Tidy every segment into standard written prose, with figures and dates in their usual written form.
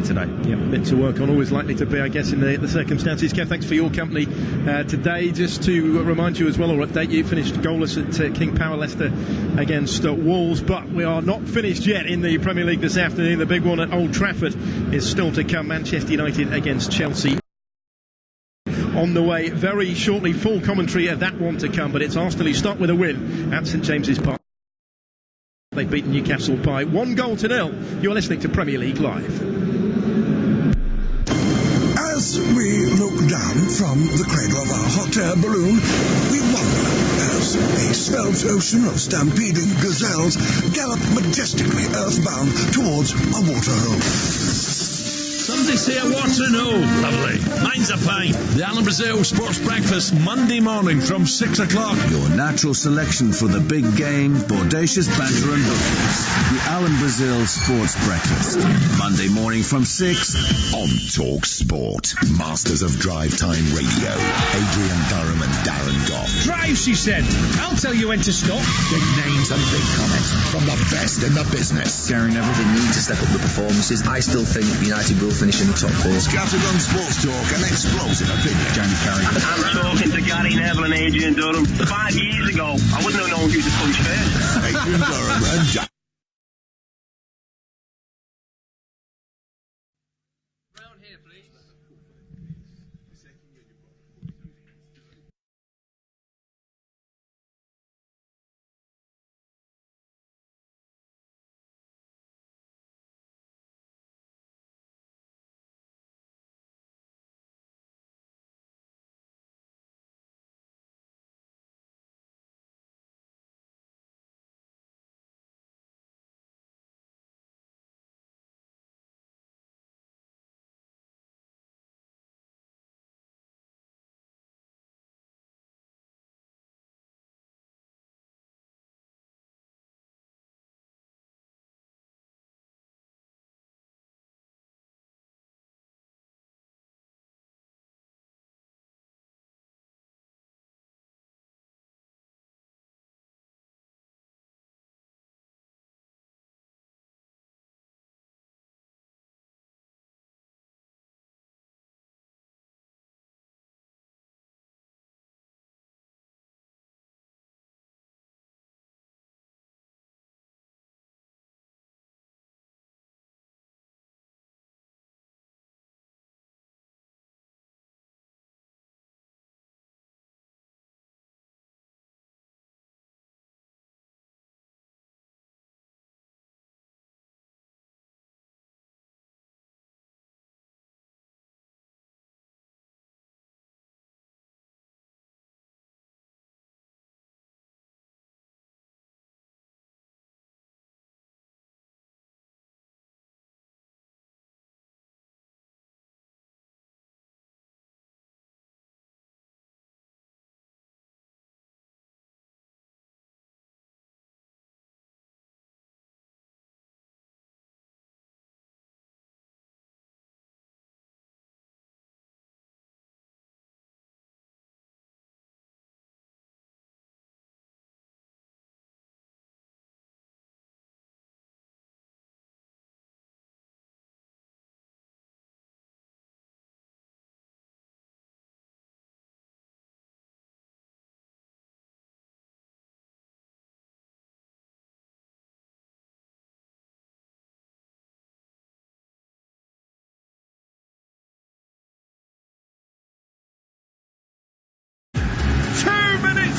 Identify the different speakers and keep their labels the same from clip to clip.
Speaker 1: Burnley today.
Speaker 2: Yeah, bit to work on, always likely to be, I guess, in the circumstances. Kev, thanks for your company today. Just to remind you as well, or update you, finished goalless at King Power, Leicester against Wolves, but we are not finished yet in the Premier League this afternoon. The big one at Old Trafford is still to come. Manchester United against Chelsea on the way very shortly. Full commentary of that one to come, but it's Arsenal who start with a win at St James's Park. They've beaten Newcastle by 1-0. You're listening to Premier League Live.
Speaker 3: As we look down from the cradle of our hot air balloon, we wonder as a svelte ocean of stampeding gazelles gallop majestically earthbound towards a waterhole.
Speaker 4: Somebody say a water, no. Lovely. Mine's a pint. The Alan Brazil Sports Breakfast, Monday morning from 6 o'clock.
Speaker 5: Your natural selection for the big game, bodacious banter and hookers. The Alan Brazil Sports Breakfast, Monday morning from 6 on Talk Sport.
Speaker 3: Masters of Drive Time Radio, Adrian Durham and Darren Goff.
Speaker 6: Drive, she said. I'll tell you when to stop.
Speaker 3: Big names and big comments from the best in the business.
Speaker 7: Gary Neville didn't need to step up the performances. I still think United will finish in the top four.
Speaker 3: Scattergun Sports Talk and explosive opinion.
Speaker 7: Jamie Carragher.
Speaker 8: I'm talking to Gary Neville and Adrian Durham. 5 years ago, I wouldn't have known who to punch first.
Speaker 3: Adrian Durham and Jack.
Speaker 1: Round here, please.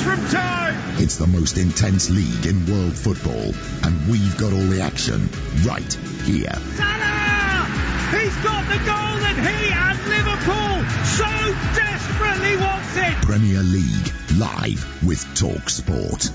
Speaker 6: From time.
Speaker 3: It's the most intense league in world football, and we've got all the action right here.
Speaker 6: Salah! He's got the goal that he and Liverpool so desperately wanted.
Speaker 3: Premier League live with Talk Sport.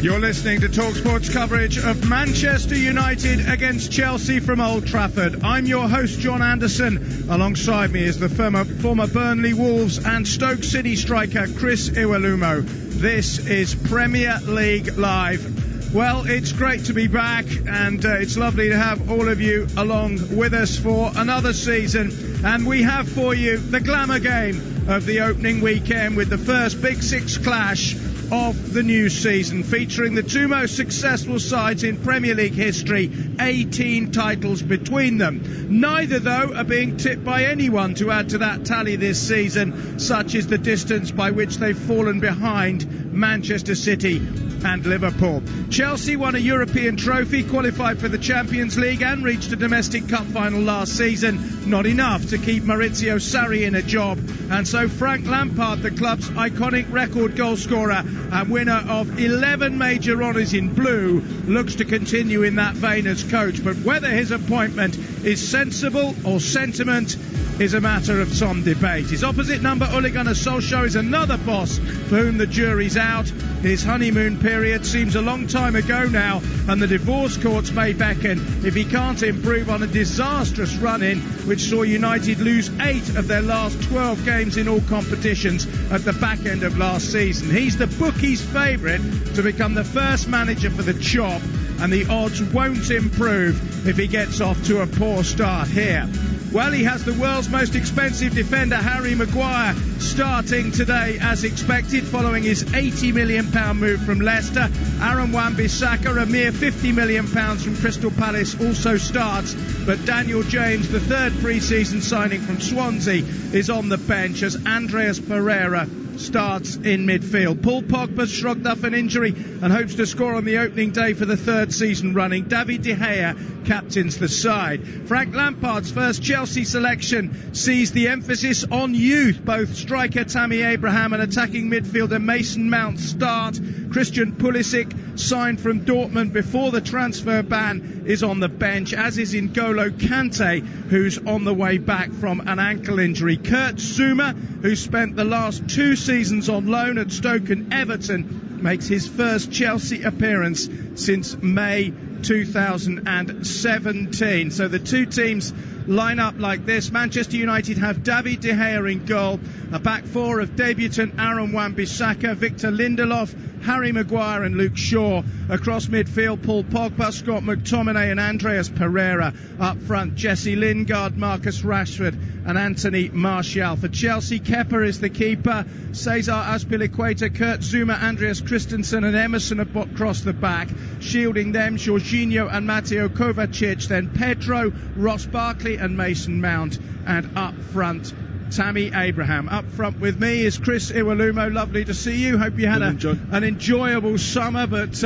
Speaker 6: You're listening to TalkSport's coverage of Manchester United against Chelsea from Old Trafford. I'm your host, John Anderson. Alongside me is the former Burnley, Wolves and Stoke City striker, Chris Iwelumo. This is Premier League Live. Well, it's great to be back, and it's lovely to have all of you along with us for another season. And we have for you the glamour game of the opening weekend with the first Big Six clash of the new season, featuring the two most successful sides in Premier League history, 18 titles between them. Neither, though, are being tipped by anyone to add to that tally this season. Such is the distance by which they've fallen behind Manchester City and Liverpool. Chelsea won a European trophy, qualified for the Champions League and reached a domestic cup final last season. Not enough to keep Maurizio Sarri in a job, and so Frank Lampard, the club's iconic record goalscorer and winner of 11 major honours in blue, looks to continue in that vein as coach. But whether his appointment is sensible or sentiment is a matter of some debate. His opposite number, Ole Gunnar Solskjaer, is another boss for whom the jury's out. His honeymoon period seems a long time ago now, and the divorce courts may beckon if he can't improve on a disastrous run-in which saw United lose 8 of their last 12 games in all competitions at the back end of last season. He's the bookies' favourite to become the first manager for the job, and the odds won't improve if he gets off to a poor start here. Well, he has the world's most expensive defender, Harry Maguire, starting today as expected following his £80 million move from Leicester. Aaron Wan-Bissaka, a mere £50 million from Crystal Palace, also starts, but Daniel James, the third pre-season signing from Swansea, is on the bench as Andreas Pereira starts in midfield. Paul Pogba shrugged off an injury and hopes to score on the opening day for the third season running. David De Gea captains the side. Frank Lampard's first Chelsea selection sees the emphasis on youth. Both striker Tammy Abraham and attacking midfielder Mason Mount start. Christian Pulisic, signed from Dortmund before the transfer ban, is on the bench, as is N'Golo Kante, who's on the way back from an ankle injury. Kurt Zouma, who spent the last 2 seasons on loan at Stoke and Everton, makes his first Chelsea appearance since May 2017. So the two teams line up like this. Manchester United have David De Gea in goal, a back four of debutant Aaron Wan-Bissaka, Victor Lindelof, Harry Maguire and Luke Shaw. Across midfield, Paul Pogba, Scott McTominay and Andreas Pereira. Up front, Jesse Lingard, Marcus Rashford and Anthony Martial. For Chelsea, Kepa is the keeper. Cesar Azpilicueta, Kurt Zouma, Andreas Christensen and Emerson across the back. Shielding them, Jorginho and Mateo Kovacic. Then Pedro, Ross Barkley and Mason Mount. And up front, Tammy Abraham. Up front with me is Chris Iwelumo. Lovely to see you. Hope you had an enjoyable summer, but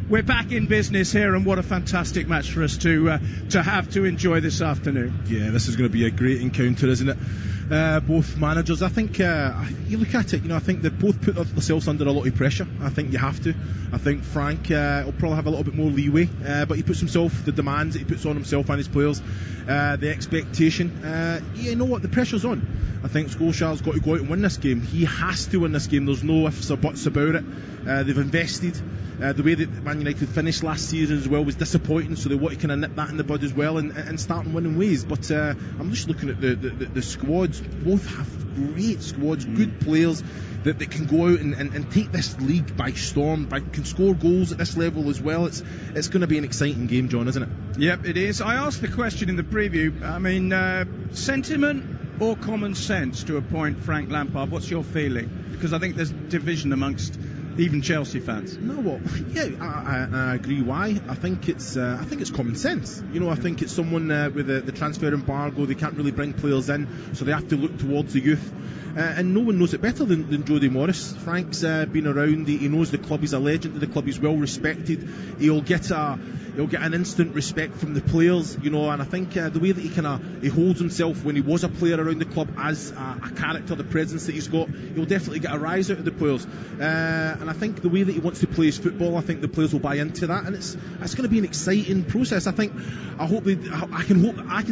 Speaker 6: we're back in business here, and what a fantastic match for us to have to enjoy this afternoon.
Speaker 2: Yeah, this is going to be a great encounter, isn't it? Both managers, I think, you look at it, I think they both put themselves under a lot of pressure. I think you have to. I think Frank will probably have a little bit more leeway, but he puts himself, the demands that he puts on himself and his players, the expectation. You know what, the pressure's on. I think Solskjaer's got to go out and win this game. He has to win this game. There's no ifs or buts about it. They've invested. The way that Man United finished last season as well was disappointing, so they want to kind of nip that in the bud as well and start in winning ways. But I'm just looking at the squads. Both have great squads, good players that can go out and take this league by storm, can score goals at this level as well. It's going to be an exciting game, John, isn't it?
Speaker 6: Yep, it is. I asked the question in the preview. I mean, sentiment or common sense to appoint Frank Lampard? What's your feeling? Because I think there's division amongst even Chelsea fans.
Speaker 2: No, what? Yeah, I agree. Why? I think it's common sense. I think it's someone with the transfer embargo. They can't really bring players in, so they have to look towards the youth. And no one knows it better than Jody Morris. Frank's been around. He knows the club. He's a legend of the club. He's well respected. He'll get an instant respect from the players, and I think the way that he holds himself when he was a player around the club as a character, the presence that he's got, he'll definitely get a rise out of the players. And I think the way that he wants to play his football, I think the players will buy into that, and it's going to be an exciting process. I can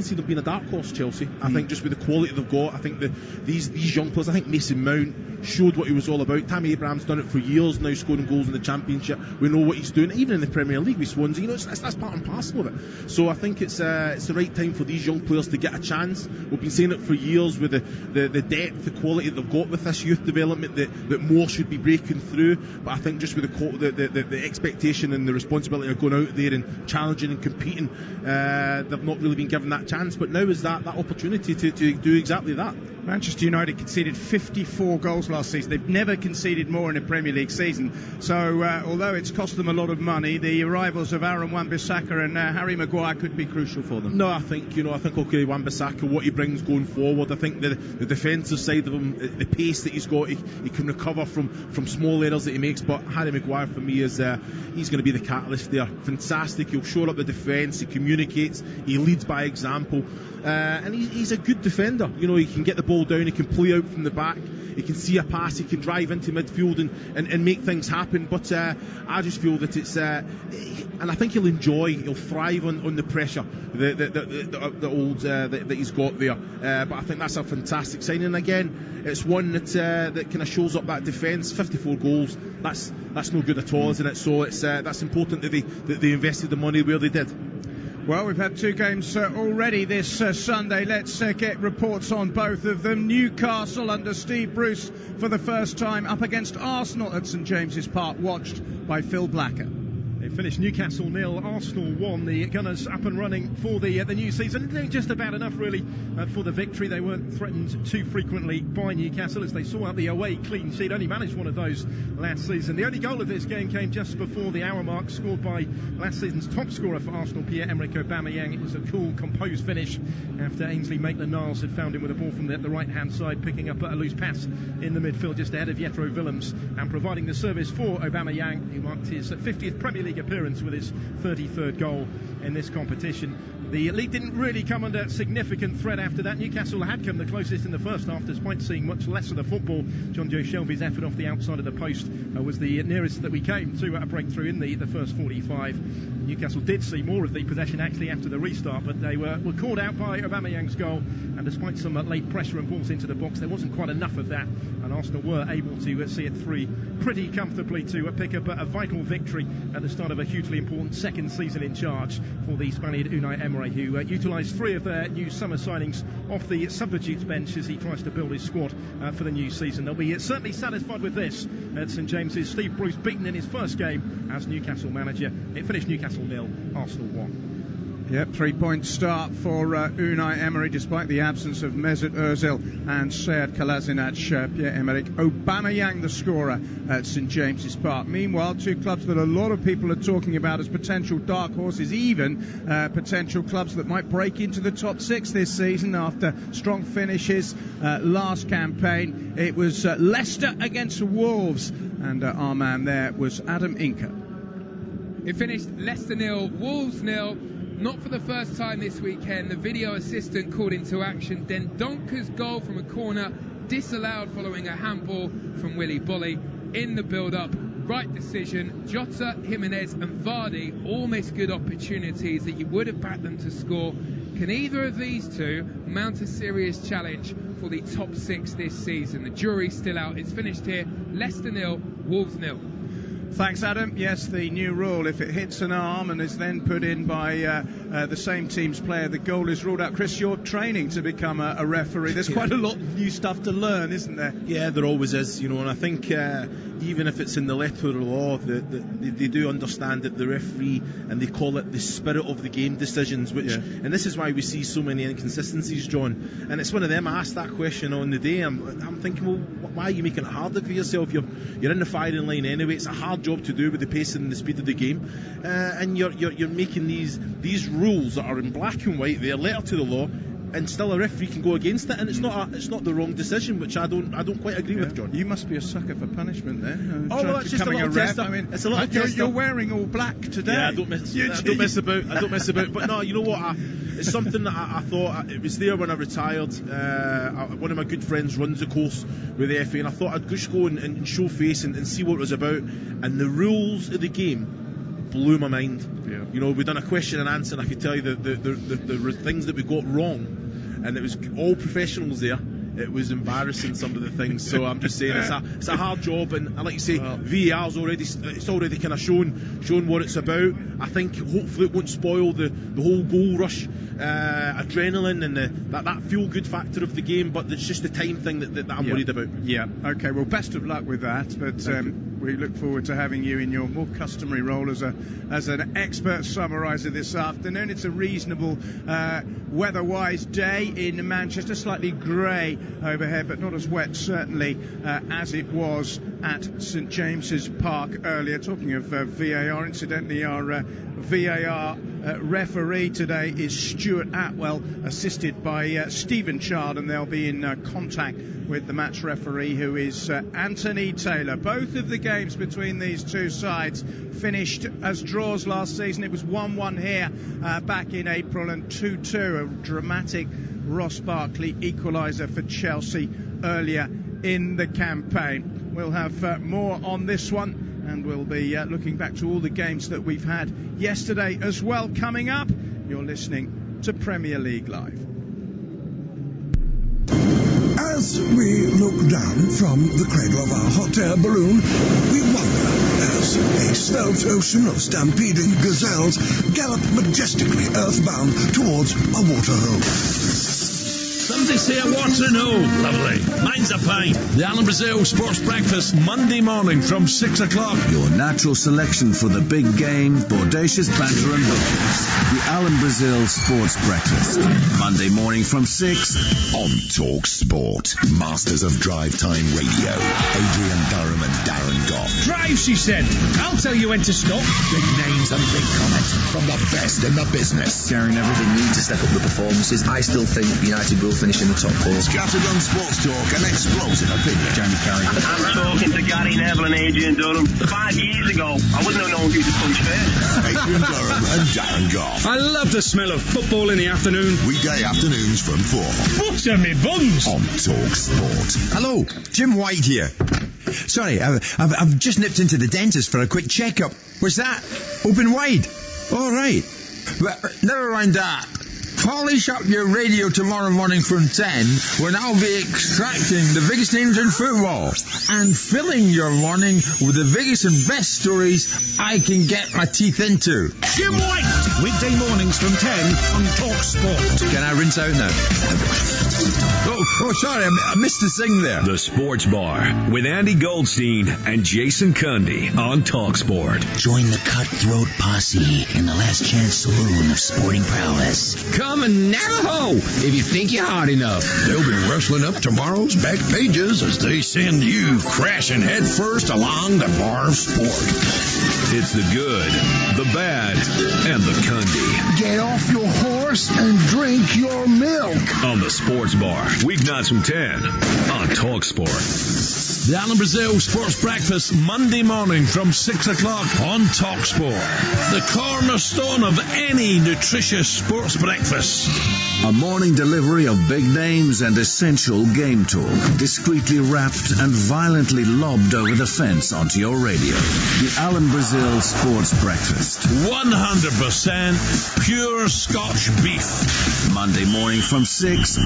Speaker 2: see them being a dark horse, Chelsea. I think just with the quality they've got, I think these young players. I think Mason Mount showed what he was all about. Tammy Abraham's done it for years now, scoring goals in the Championship. We know what he's doing, even in the Premier League with Swansea. That's part and parcel of it. So I think it's the right time for these young players to get a chance. We've been saying it for years with the depth, the quality they've got with this youth development, that more should be breaking through. But I think just with the expectation and the responsibility of going out there and challenging and competing, they've not really been given that chance. But now is that opportunity to do exactly that.
Speaker 6: Manchester United conceded 54 goals last season. They've never conceded more in a Premier League season. So, although it's cost them a lot of money, the arrivals of Aaron Wan-Bissaka and Harry Maguire could be crucial for them.
Speaker 9: No, I think okay, Wan-Bissaka, what he brings going forward, I think the defensive side of him, the pace that he's got, he can recover from small errors that he makes. But Harry Maguire, for me, is he's going to be the catalyst there. Fantastic. He'll shore up the defence. He communicates. He leads by example. And he's a good defender. He can get the ball down, he can play out from the back, he can see a pass, he can drive into midfield and make things happen. But I just feel that it's and I think he'll thrive on the pressure that he's got there. But I think that's a fantastic signing. And again, it's one that kind of shows up that defence. 54 goals, that's no good at all, isn't it? So that's important that they invested the money where they did.
Speaker 6: Well, we've had two games already this Sunday. Let's get reports on both of them. Newcastle under Steve Bruce for the first time up against Arsenal at St James's Park, watched by Phil Blacker.
Speaker 2: They finished Newcastle 0, Arsenal 1. The Gunners up and running for the new season. Doing just about enough, really, for the victory. They weren't threatened too frequently by Newcastle as they saw out the away clean sheet. Only managed one of those last season. The only goal of this game came just before the hour mark, scored by last season's top scorer for Arsenal, Pierre-Emerick Aubameyang. It was a cool, composed finish after Ainsley Maitland-Niles had found him with a ball from the right-hand side, picking up a loose pass in the midfield just ahead of Jethro Willems and providing the service for Aubameyang, who marked his 50th Premier League appearance with his 33rd goal in this competition. The lead didn't really come under significant threat after that. Newcastle had come the closest in the first half, despite seeing much less of the football. John Joe Shelby's effort off the outside of the post was the nearest that we came to a breakthrough in the first 45. Newcastle did see more of the possession actually after the restart, but they were caught out by Aubameyang's goal, and despite some late pressure and balls into the box, there wasn't quite enough of that, and Arsenal were able to see it through pretty comfortably to pick up a vital victory at the start of a hugely important second season in charge for the Spaniard Unai Emery, who utilised 3 of their new summer signings off the substitutes bench as he tries to build his squad for the new season. They'll be certainly satisfied with this at St James's. Steve Bruce beaten in his first game as Newcastle manager. It finished Newcastle 0, Arsenal 1.
Speaker 6: Yep, 3-point start for Unai Emery, despite the absence of Mesut Ozil and Sead Kolasinac. Pierre-Emerick Aubameyang, the scorer at St James's Park. Meanwhile, two clubs that a lot of people are talking about as potential dark horses, even potential clubs that might break into the top 6 this season after strong finishes last campaign. It was Leicester against Wolves, and our man there was Adam Inker.
Speaker 10: It finished Leicester 0, Wolves 0. Not for the first time this weekend. The video assistant called into action. Dendonker's goal from a corner disallowed following a handball from Willy Boly. In the build-up, right decision. Jota, Jimenez and Vardy all missed good opportunities that you would have backed them to score. Can either of these two mount a serious challenge for the top 6 this season? The jury's still out. It's finished here. Leicester 0, Wolves 0.
Speaker 6: Thanks, Adam. Yes, the new rule, if it hits an arm and is then put in by the same team's player, the goal is ruled out. Chris, you're training to become a referee. There's quite a lot of new stuff to learn, isn't there?
Speaker 9: Yeah, there always is, and I think even if it's in the letter of the law, they do understand that the referee, and they call it the spirit of the game decisions, which, and this is why we see so many inconsistencies, John. And it's one of them. I asked that question on the day. I'm thinking, well, why are you making it harder for yourself? You're in the firing line anyway. It's a hard job to do with the pace and the speed of the game, and you're making these rules that are in black and white, they're letter to the law, and still a referee can go against it, and it's not the wrong decision, which I don't quite agree with, John.
Speaker 6: You must be a sucker for punishment then.
Speaker 9: Well, it's just a little test. It's a little test.
Speaker 6: You're wearing all black today.
Speaker 9: Yeah, I don't mess about. But no, you know what? It's something that I thought it was there when I retired. One of my good friends runs a course with the FA, and I thought I'd just go and show face and see what it was about. And the rules of the game blew my mind. Yeah. We'd done a question and answer, and I could tell you the things that we got wrong. And it was all professionals there. It was embarrassing, some of the things. So I'm just saying it's a hard job, and like you say, VAR's already kind of shown what it's about. I think hopefully it won't spoil the whole goal rush, adrenaline, and that feel good factor of the game. But it's just the time thing that I'm worried about.
Speaker 6: Yeah. Okay. Well, best of luck with that. But we look forward to having you in your more customary role as an expert summariser this afternoon. It's a reasonable weather-wise day in Manchester, slightly grey overhead, but not as wet certainly as it was at St James's Park earlier. Talking of VAR, incidentally, our VAR referee today is Stuart Atwell, assisted by Stephen Child, and they'll be in contact with the match referee, who is Anthony Taylor. Both of the games between these two sides finished as draws last season. It was 1-1 here back in April, and 2-2, a dramatic Ross Barkley equaliser for Chelsea earlier in the campaign. We'll have more on this one, and we'll be looking back to all the games that we've had yesterday as well. Coming up, you're listening to Premier League Live.
Speaker 3: As we look down from the cradle of our hot air balloon, we wonder as a svelte ocean of stampeding gazelles gallop majestically earthbound towards a waterhole.
Speaker 4: Somebody's here, Watson. Oh, lovely. Mine's a pint. The Alan Brazil Sports Breakfast, Monday morning from 6 o'clock.
Speaker 5: Your natural selection for the big game, bodacious banter and hookers. The Alan Brazil Sports Breakfast, Monday morning from 6 on Talk Sport.
Speaker 11: Masters of Drive Time Radio, Adrian Durham and Darren Goff.
Speaker 12: Drive, she said. I'll tell you when to stop.
Speaker 11: Big names and big comments from the best in the business.
Speaker 7: Gary Neville didn't need to step up the performances. I still think United will finish in the top four.
Speaker 11: Scattergun Sports Talk and explosive opinion.
Speaker 12: Jamie Carragher.
Speaker 8: I'm talking to Gary Neville and Adrian Durham. 5 years ago, I wouldn't have known who to punch first.
Speaker 11: Adrian Durham and Darren Goff.
Speaker 12: I love the smell of football in the afternoon.
Speaker 11: Weekday afternoons from 4.
Speaker 12: Books and me buns.
Speaker 11: On Talk Sport.
Speaker 13: Hello, Jim White here. Sorry, I've just nipped into the dentist for a quick checkup. What's that? Open wide? All right. Well, never mind that. Polish up your radio tomorrow morning from 10, when I'll be extracting the biggest names in football and filling your morning with the biggest and best stories I can get my teeth into.
Speaker 12: Jim White, weekday mornings from 10 on Talk Sport.
Speaker 13: Can I rinse out now? Oh, sorry, I missed the sing there.
Speaker 14: The Sports Bar with Andy Goldstein and Jason Cundy on Talk Sport.
Speaker 15: Join the cutthroat posse in the Last Chance Saloon of sporting prowess.
Speaker 16: Come and Navajo if you think you're hard enough.
Speaker 11: They'll be rustling up tomorrow's back pages as they send you crashing headfirst along the bar of sport.
Speaker 14: It's the good, the bad, and the Cundy.
Speaker 3: Get off your horse and drink your milk.
Speaker 14: On the Sports Bar, weeknights from 10 on Talk Sport.
Speaker 4: The Alan Brazil Sports Breakfast, Monday morning from 6 o'clock on Talk Sport. The cornerstone of any nutritious sports breakfast.
Speaker 5: A morning delivery of big names and essential game talk, discreetly wrapped and violently lobbed over the fence onto your radio. The Alan Brazil Sports Breakfast.
Speaker 4: 100% pure Scotch beef.
Speaker 5: Monday morning from 6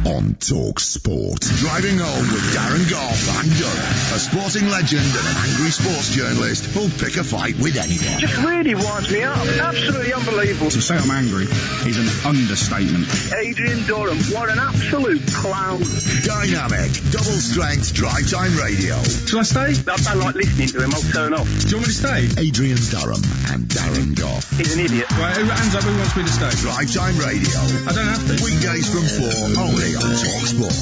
Speaker 11: on Talk Sport. Driving home with Darren Goff and Durham, a sporting legend and an angry sports journalist who'll pick a fight with anyone.
Speaker 8: Just really winds me up. Absolutely unbelievable.
Speaker 12: To say I'm angry is an understatement.
Speaker 8: Adrian Durham, what an absolute clown.
Speaker 11: Dynamic, double strength drive time radio.
Speaker 12: Shall I stay?
Speaker 8: I don't like listening to him. I'll turn off.
Speaker 12: Do you want me to stay?
Speaker 11: Adrian Durham and Darren Goff.
Speaker 8: He's an idiot.
Speaker 12: Right, hands up, who wants me to stay?
Speaker 11: Drive time radio.
Speaker 12: I don't have to.
Speaker 11: Weekdays from 4, only on Talk Sport.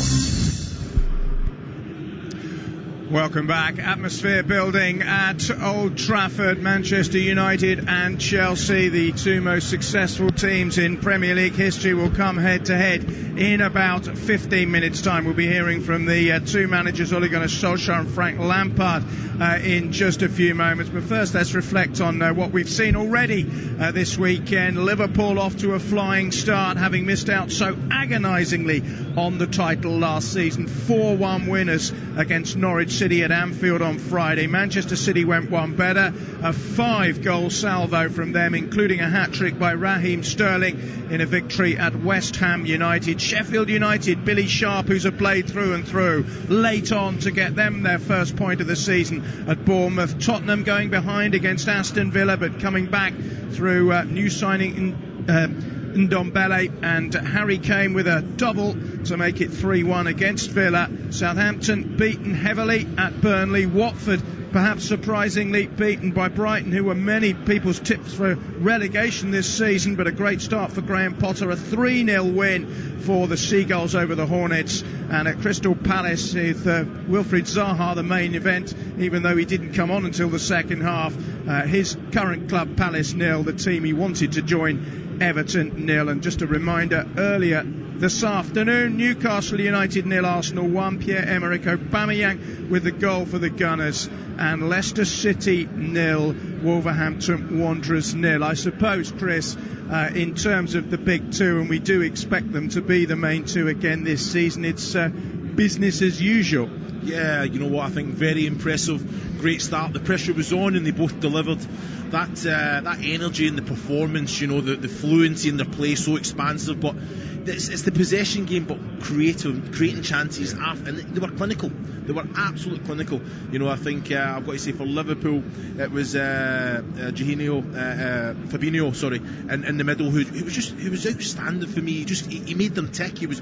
Speaker 6: Welcome back. Atmosphere building at Old Trafford. Manchester United and Chelsea, the two most successful teams in Premier League history, will come head to head in about 15 minutes time. We'll be hearing from the two managers, Ole Gunnar Solskjaer and Frank Lampard, in just a few moments. But first, let's reflect on what we've seen already this weekend. Liverpool off to a flying start, having missed out so agonisingly on the title last season. 4-1 winners against Norwich City at Anfield on Friday. Manchester City went one better. A 5-goal salvo from them, including a hat-trick by Raheem Sterling in a victory at West Ham United. Sheffield United, Billy Sharp, who's a blade through and through, late on to get them their first point of the season at Bournemouth. Tottenham going behind against Aston Villa, but coming back through new signing Ndombele and Harry Kane with a double to make it 3-1 against Villa. Southampton beaten heavily at Burnley. Watford perhaps surprisingly beaten by Brighton, who were many people's tips for relegation this season, but a great start for Graham Potter. A 3-0 win for the Seagulls over the Hornets. And at Crystal Palace, with Wilfried Zaha the main event, even though he didn't come on until the second half. His current club, Palace 0, the team he wanted to join, Everton 0. And just a reminder, earlier this afternoon, Newcastle United 0, Arsenal 1. Pierre-Emerick Aubameyang with the goal for the Gunners. And Leicester City 0, Wolverhampton Wanderers 0. I suppose, Chris, in terms of the big two, and we do expect them to be the main two again this season, it's business as usual.
Speaker 9: Yeah, you know what, I think very impressive, great start. The pressure was on and they both delivered. That energy in the performance, you know, the fluency in their play, so expansive, but it's the possession game, but creating chances, and they were clinical. They were absolutely clinical. You know, I think I've got to say for Liverpool, it was Fabinho, in the middle, who was outstanding for me. He made them tick. He was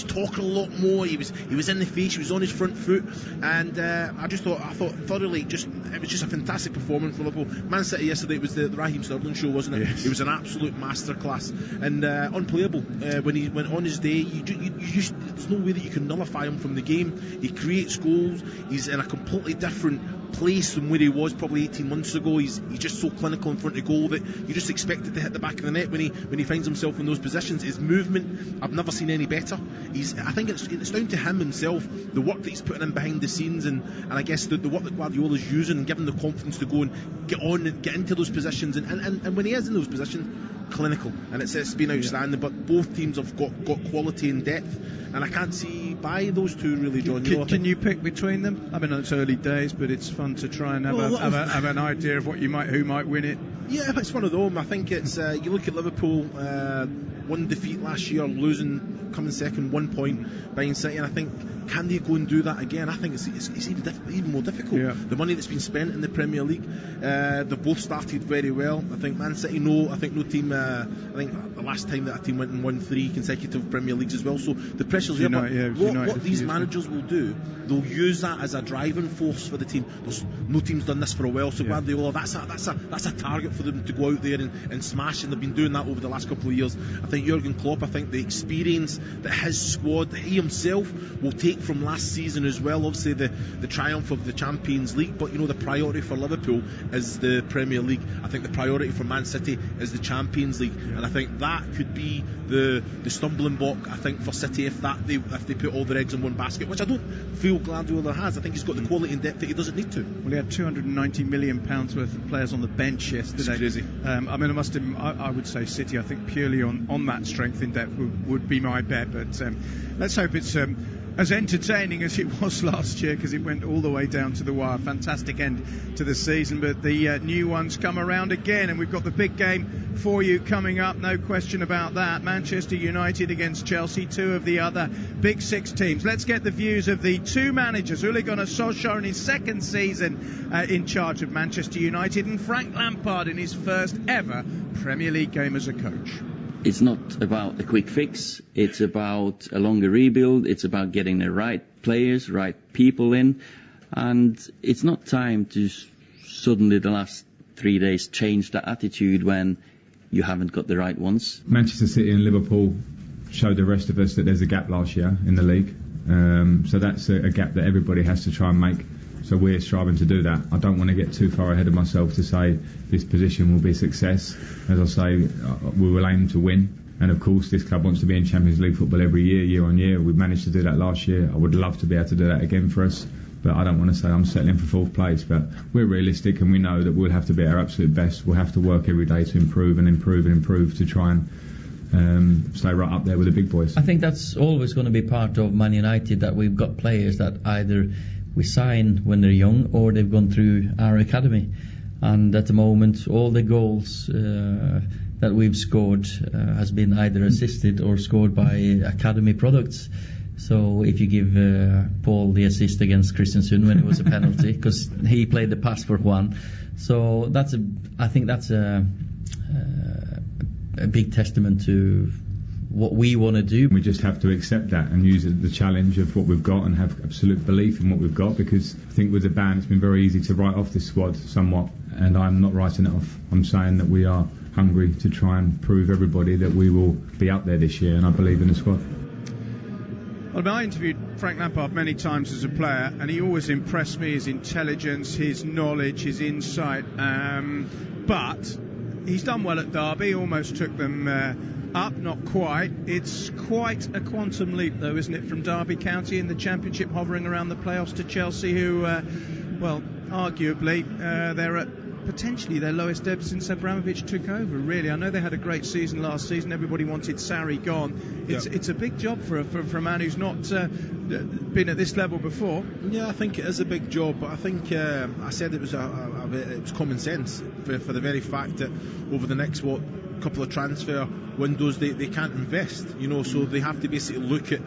Speaker 9: talking a lot more. He was in the face. He was on his front foot, and I thought thoroughly. It was just a fantastic performance for Liverpool. Man City yesterday, it was the Raheem Sterling show, wasn't it? Yes. It was an absolute masterclass and unplayable. When he went on his day, there's no way that you can nullify him from the game. He creates goals. He's in a completely different place from where he was probably 18 months ago. He's just so clinical in front of goal that you just expect it to hit the back of the net when he finds himself in those positions. His movement, I've never seen any better. I think it's down to him himself, the work that he's putting in behind the scenes, and I guess the work that Guardiola's using and giving the confidence to go and get on and get into those positions, and when he is in those positions, clinical, and it's been outstanding. But both teams have got quality and depth, and I can't see by those two really, John.
Speaker 6: Can you pick between them? I mean, it's early days, but it's fun to try and have an idea of who might win it.
Speaker 9: Yeah, it's one of them. I think it's you look at Liverpool, one defeat last year, coming second, 1 point behind City, and I think, can they go and do that again? I think it's even more difficult. Yeah. The money that's been spent in the Premier League, they've both started very well. I think Man City no team. I think the last time that a team went and won 3 consecutive Premier Leagues as well. So the pressure's there. What these managers will do, they'll use that as a driving force for the team. No team's done this for a while, so Guardiola, that's a target for them to go out there and smash, and they've been doing that over the last couple of years. I think Jurgen Klopp, I think the experience that his squad, that he himself will take from last season as well, obviously the triumph of the Champions League, but you know, the priority for Liverpool is the Premier League. I think the priority for Man City is the Champions League, and I think that could be the stumbling block, I think, for City if they put all their eggs in one basket, which I don't feel Guardiola has. I think he's got the quality and depth that he doesn't need to.
Speaker 6: Well, he had £290 million worth of players on the bench yesterday.
Speaker 9: It's crazy.
Speaker 6: I mean, I would say City, I think, purely on that strength in depth would be my bet, but let's hope it's as entertaining as it was last year, because it went all the way down to the wire. Fantastic end to the season, but the new ones come around again, and we've got the big game for you coming up, no question about that. Manchester United against Chelsea, two of the other Big Six teams. Let's get the views of the two managers, Ole Gunnar Solskjaer in his second season in charge of Manchester United, and Frank Lampard in his first ever Premier League game as a coach.
Speaker 17: It's not about a quick fix. It's about a longer rebuild. It's about getting the right players, right people in. And it's not time to suddenly, the last 3 days, change that attitude when you haven't got the right ones.
Speaker 18: Manchester City and Liverpool showed the rest of us that there's a gap last year in the league. So that's a gap that everybody has to try and make. So we're striving to do that. I don't want to get too far ahead of myself to say this position will be a success. As I say, we will aim to win. And of course, this club wants to be in Champions League football every year on year. We've managed to do that last year. I would love to be able to do that again for us. But I don't want to say I'm settling for fourth place. But we're realistic, and we know that we'll have to be our absolute best. We'll have to work every day to improve to try and stay right up there with the big boys.
Speaker 17: I think that's always going to be part of Man United, that we've got players that either we sign when they're young or they've gone through our academy. And at the moment, all the goals that we've scored has been either assisted or scored by academy products. So if you give Paul the assist against Christensen when it was a penalty, because he played the pass for Juan, so I think that's a big testament to what we want to do.
Speaker 18: We just have to accept that and use the challenge of what we've got and have absolute belief in what we've got, because I think with the ban it's been very easy to write off this squad somewhat, and I'm not writing it off. I'm saying that we are hungry to try and prove everybody that we will be up there this year, and I believe in the squad.
Speaker 6: Well, I interviewed Frank Lampard many times as a player, and he always impressed me, his intelligence, his knowledge, his insight. But he's done well at Derby, almost took them up, not quite. It's quite a quantum leap, though, isn't it, from Derby County in the Championship, hovering around the playoffs, to Chelsea, who, well, arguably, they're at potentially their lowest ebb since Abramovich took over, really. I know they had a great season last season. Everybody wanted Sarri gone. It's a big job for a man who's not been at this level before.
Speaker 9: Yeah, I think it is a big job, but I think I said it was it was common sense for the very fact that over the next couple of transfer windows they can't invest, so they have to basically look at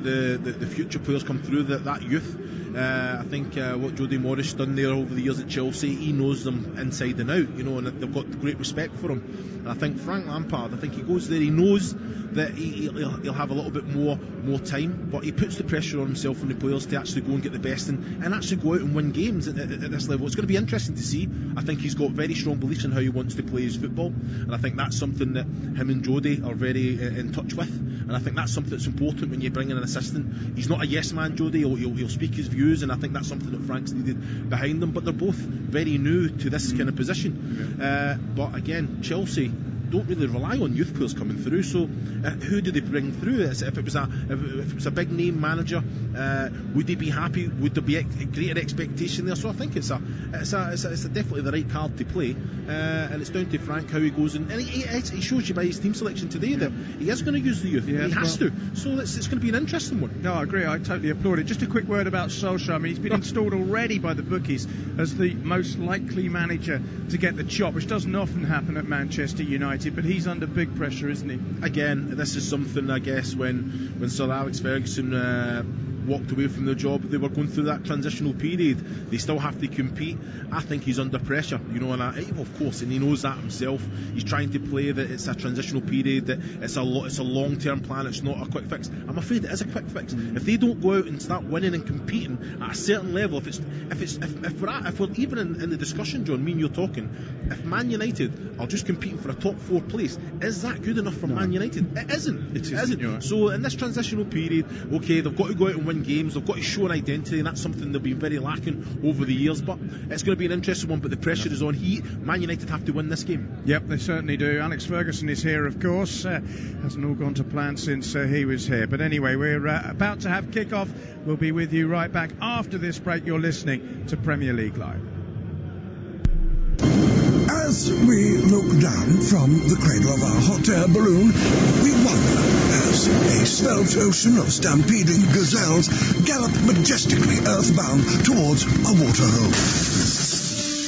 Speaker 9: the future players come through that youth. I think what Jody Morris done there over the years at Chelsea, he knows them inside and out, and they've got great respect for him. And I think Frank Lampard, I think he goes there, he knows that he'll have a little bit more time, but he puts the pressure on himself and the players to actually go and get the best and actually go out and win games at this level. It's going to be interesting to see. I think he's got very strong beliefs in how he wants to play his football, and I think that's something that him and Jody are very in touch with, and I think that's something that's important when you bring in an assistant. He's not a yes man, Jody. He'll speak his views, and I think that's something that Frank's needed behind them, but they're both very new to this kind of position. But again, Chelsea don't really rely on youth players coming through, so who do they bring through? If it was a big name manager, would they be happy? Would there be a greater expectation there? So I think it's definitely the right card to play, and it's down to Frank how he goes, and he shows you by his team selection today that he is going to use the youth. He has to. So it's going to be an interesting one.
Speaker 6: No, I agree. I totally applaud it. Just a quick word about Solskjaer. I mean, he's been installed already by the bookies as the most likely manager to get the job, which doesn't often happen at Manchester United. But he's under big pressure, isn't he?
Speaker 9: Again, this is something, I guess, when Sir Alex Ferguson walked away from the job, they were going through that transitional period. They still have to compete. I think he's under pressure, and of course, and he knows that himself. He's trying to play that it's a transitional period, that it's a long-term plan. It's not a quick fix. I'm afraid it is a quick fix. If they don't go out and start winning and competing at a certain level, if we're even in the discussion, John, me and you're talking, if Man United are just competing for a top 4 place, is that good enough for Man United? It isn't. It isn't. So in this transitional period, okay, they've got to go out and win games, they've got to show an identity, and that's something they've been very lacking over the years, but it's going to be an interesting one. But the pressure is on. Man United have to win this game.
Speaker 6: Yep, they certainly do. Alex Ferguson is here, of course. Hasn't all gone to plan since he was here, but anyway, we're about to have kick-off. We'll be with you right back after this break. You're listening to Premier League Live.
Speaker 3: As we look down from the cradle of our hot air balloon, we wonder as a svelte ocean of stampeding gazelles gallop majestically earthbound towards a waterhole.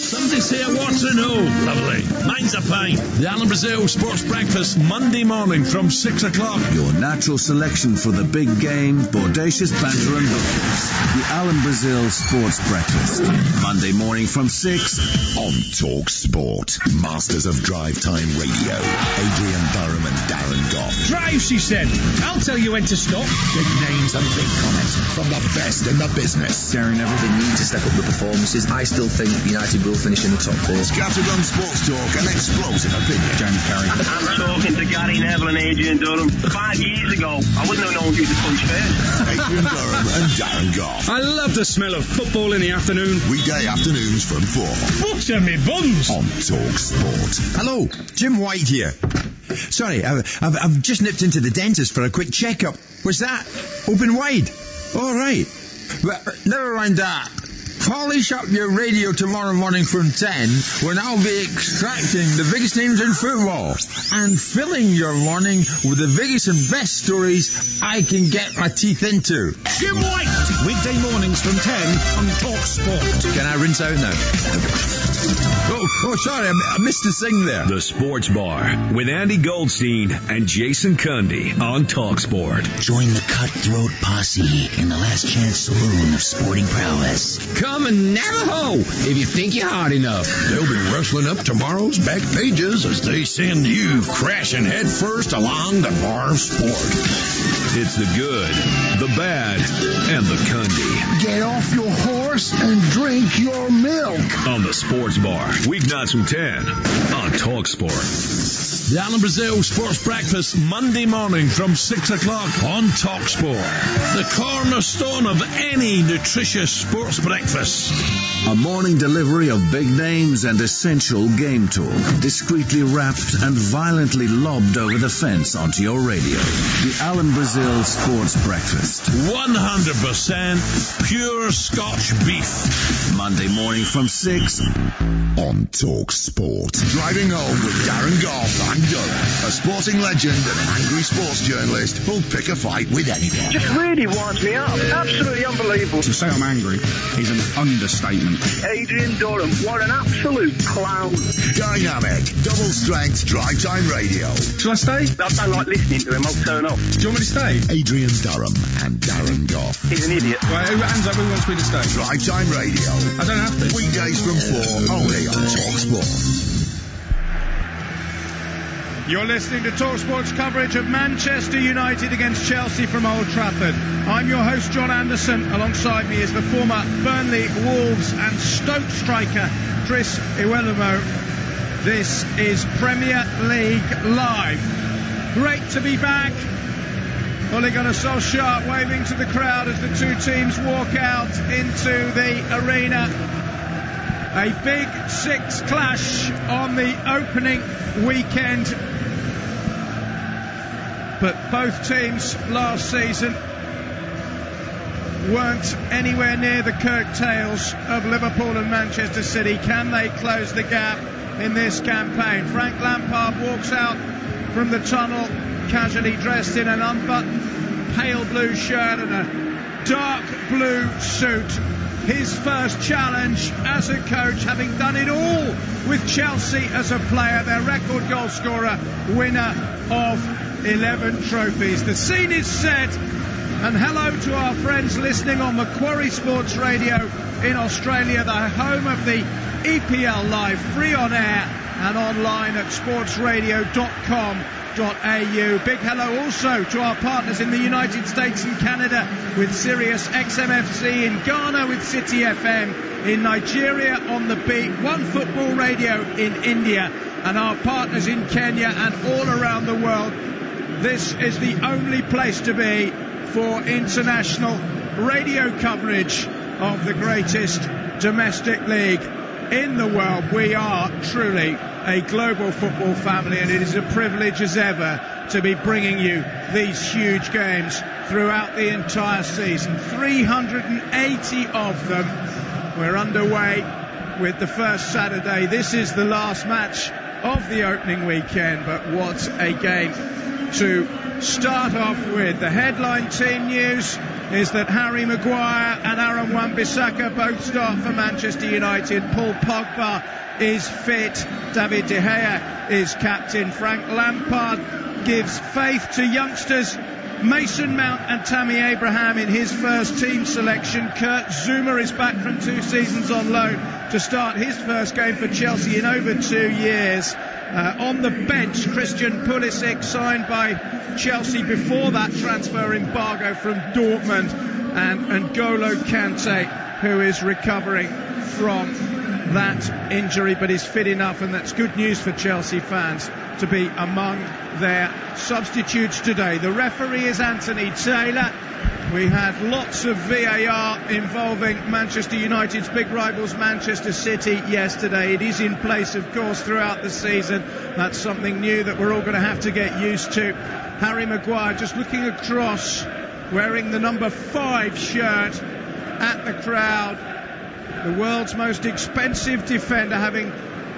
Speaker 4: Somebody say a waterhole. Lovely. Mine's a pint. The Alan Brazil Sports Breakfast, Monday morning from 6 o'clock.
Speaker 5: Your natural selection for the big game, bodacious banter and hookers. The Alan Brazil Sports Breakfast, Monday morning from 6
Speaker 11: on Talk Sport. Masters of Drive Time Radio, Adrian Durham and Darren Goff.
Speaker 12: Drive, she said. I'll tell you when to stop.
Speaker 11: Big names and big comments from the best in the business.
Speaker 7: Darren, they need to step up the performances. I still think United will finish in the top 4.
Speaker 11: Scattergun Sports Talk and explosive opinion. James Carey.
Speaker 8: I'm talking to Gary Neville and Adrian Durham. 5 years ago, I wouldn't have known who to punch first.
Speaker 11: Adrian Durham and Darren Goff.
Speaker 12: I love the smell of football in the afternoon.
Speaker 11: Weekday afternoons from 4.
Speaker 12: Butter me buns.
Speaker 11: On Talk Sport.
Speaker 13: Hello, Jim White here. Sorry, I've just nipped into the dentist for a quick checkup. Was that open wide? All right. But never mind that. Polish up your radio tomorrow morning from 10 when I'll be extracting the biggest names in football and filling your morning with the biggest and best stories I can get my teeth into.
Speaker 12: Jim White! Weekday mornings from 10 on Talk Sport.
Speaker 13: Can I rinse out now? Oh, sorry, I missed the sing there.
Speaker 14: The Sports Bar with Andy Goldstein and Jason Cundy on Talk Sport.
Speaker 15: Join the cutthroat posse in the last chance saloon of sporting prowess.
Speaker 4: Come
Speaker 16: Come Navajo, if you think you're hard enough.
Speaker 11: They'll be rustling up tomorrow's back pages as they send you crashing headfirst along the bar of sport.
Speaker 14: It's the good, the bad, and the Cundy.
Speaker 11: Get off your horse and drink your milk.
Speaker 14: On the Sports Bar, weeknights from 10 on TalkSport.
Speaker 4: The Alan Brazil Sports Breakfast, Monday morning from 6 o'clock on TalkSport. The cornerstone of any nutritious sports breakfast.
Speaker 5: A morning delivery of big names and essential game talk, discreetly wrapped and violently lobbed over the fence onto your radio. The Alan Brazil Sports Breakfast.
Speaker 4: 100% pure Scotch beef.
Speaker 5: Monday morning from 6
Speaker 11: on TalkSport. Driving home with Darren Goff and Durham, a sporting legend and angry sports journalist who'll pick a fight with anyone.
Speaker 8: Just really winds me up. Absolutely unbelievable.
Speaker 12: To say I'm angry is an understatement.
Speaker 8: Adrian Durham, what an absolute clown.
Speaker 11: Dynamic, double strength drive time radio.
Speaker 12: Shall I stay?
Speaker 8: I don't like listening to him. I'll turn off.
Speaker 12: Do you want me to stay?
Speaker 11: Adrian Durham and Darren Goff.
Speaker 8: He's an idiot.
Speaker 12: Right, hands up, who wants me to stay?
Speaker 11: Drive time radio.
Speaker 12: I don't have to.
Speaker 11: Weekdays from 4, only on TalkSport.
Speaker 6: You're listening to TalkSport's coverage of Manchester United against Chelsea from Old Trafford. I'm your host, John Anderson. Alongside me is the former Burnley, Wolves and Stoke striker, Chris Iwelumo. This is Premier League Live. Great to be back. Ole Gunnar Solskjaer waving to the crowd as the two teams walk out into the arena. A Big Six clash on the opening weekend. But both teams last season weren't anywhere near the curtails of Liverpool and Manchester City. Can they close the gap in this campaign? Frank Lampard walks out from the tunnel casually dressed in an unbuttoned pale blue shirt and a dark blue suit. His first challenge as a coach, having done it all with Chelsea as a player, their record goal scorer, winner of 11 trophies. The scene is set, and hello to our friends listening on Macquarie Sports Radio in Australia, the home of the EPL Live, free on air and online at sportsradio.com.au. Big hello also to our partners in the United States and Canada with Sirius XMFC, in Ghana with City FM, in Nigeria on the Beat, One Football Radio in India, and our partners in Kenya and all around the world. This is the only place to be for international radio coverage of the greatest domestic league in the world. We are truly a global football family, and it is a privilege as ever to be bringing you these huge games throughout the entire season. 380 of them. We're underway with the first Saturday. This is the last match of the opening weekend, but what a game to start off with. The headline team news is that Harry Maguire and Aaron Wan-Bissaka both start for Manchester United. Paul Pogba is fit. David De Gea is captain. Frank Lampard gives faith to youngsters Mason Mount and Tammy Abraham in his first team selection. Kurt Zouma is back from 2 seasons on loan to start his first game for Chelsea in over 2 years. On the bench, Christian Pulisic, signed by Chelsea before that transfer embargo from Dortmund, and N'Golo Kante, who is recovering from that injury but is fit enough, and that's good news for Chelsea fans, to be among their substitutes today. The referee is Anthony Taylor. We had lots of VAR involving Manchester United's big rivals Manchester City yesterday. It is in place, of course, throughout the season. That's something new that we're all going to have to get used to. Harry Maguire just looking across, wearing the number 5 shirt at the crowd. The world's most expensive defender, having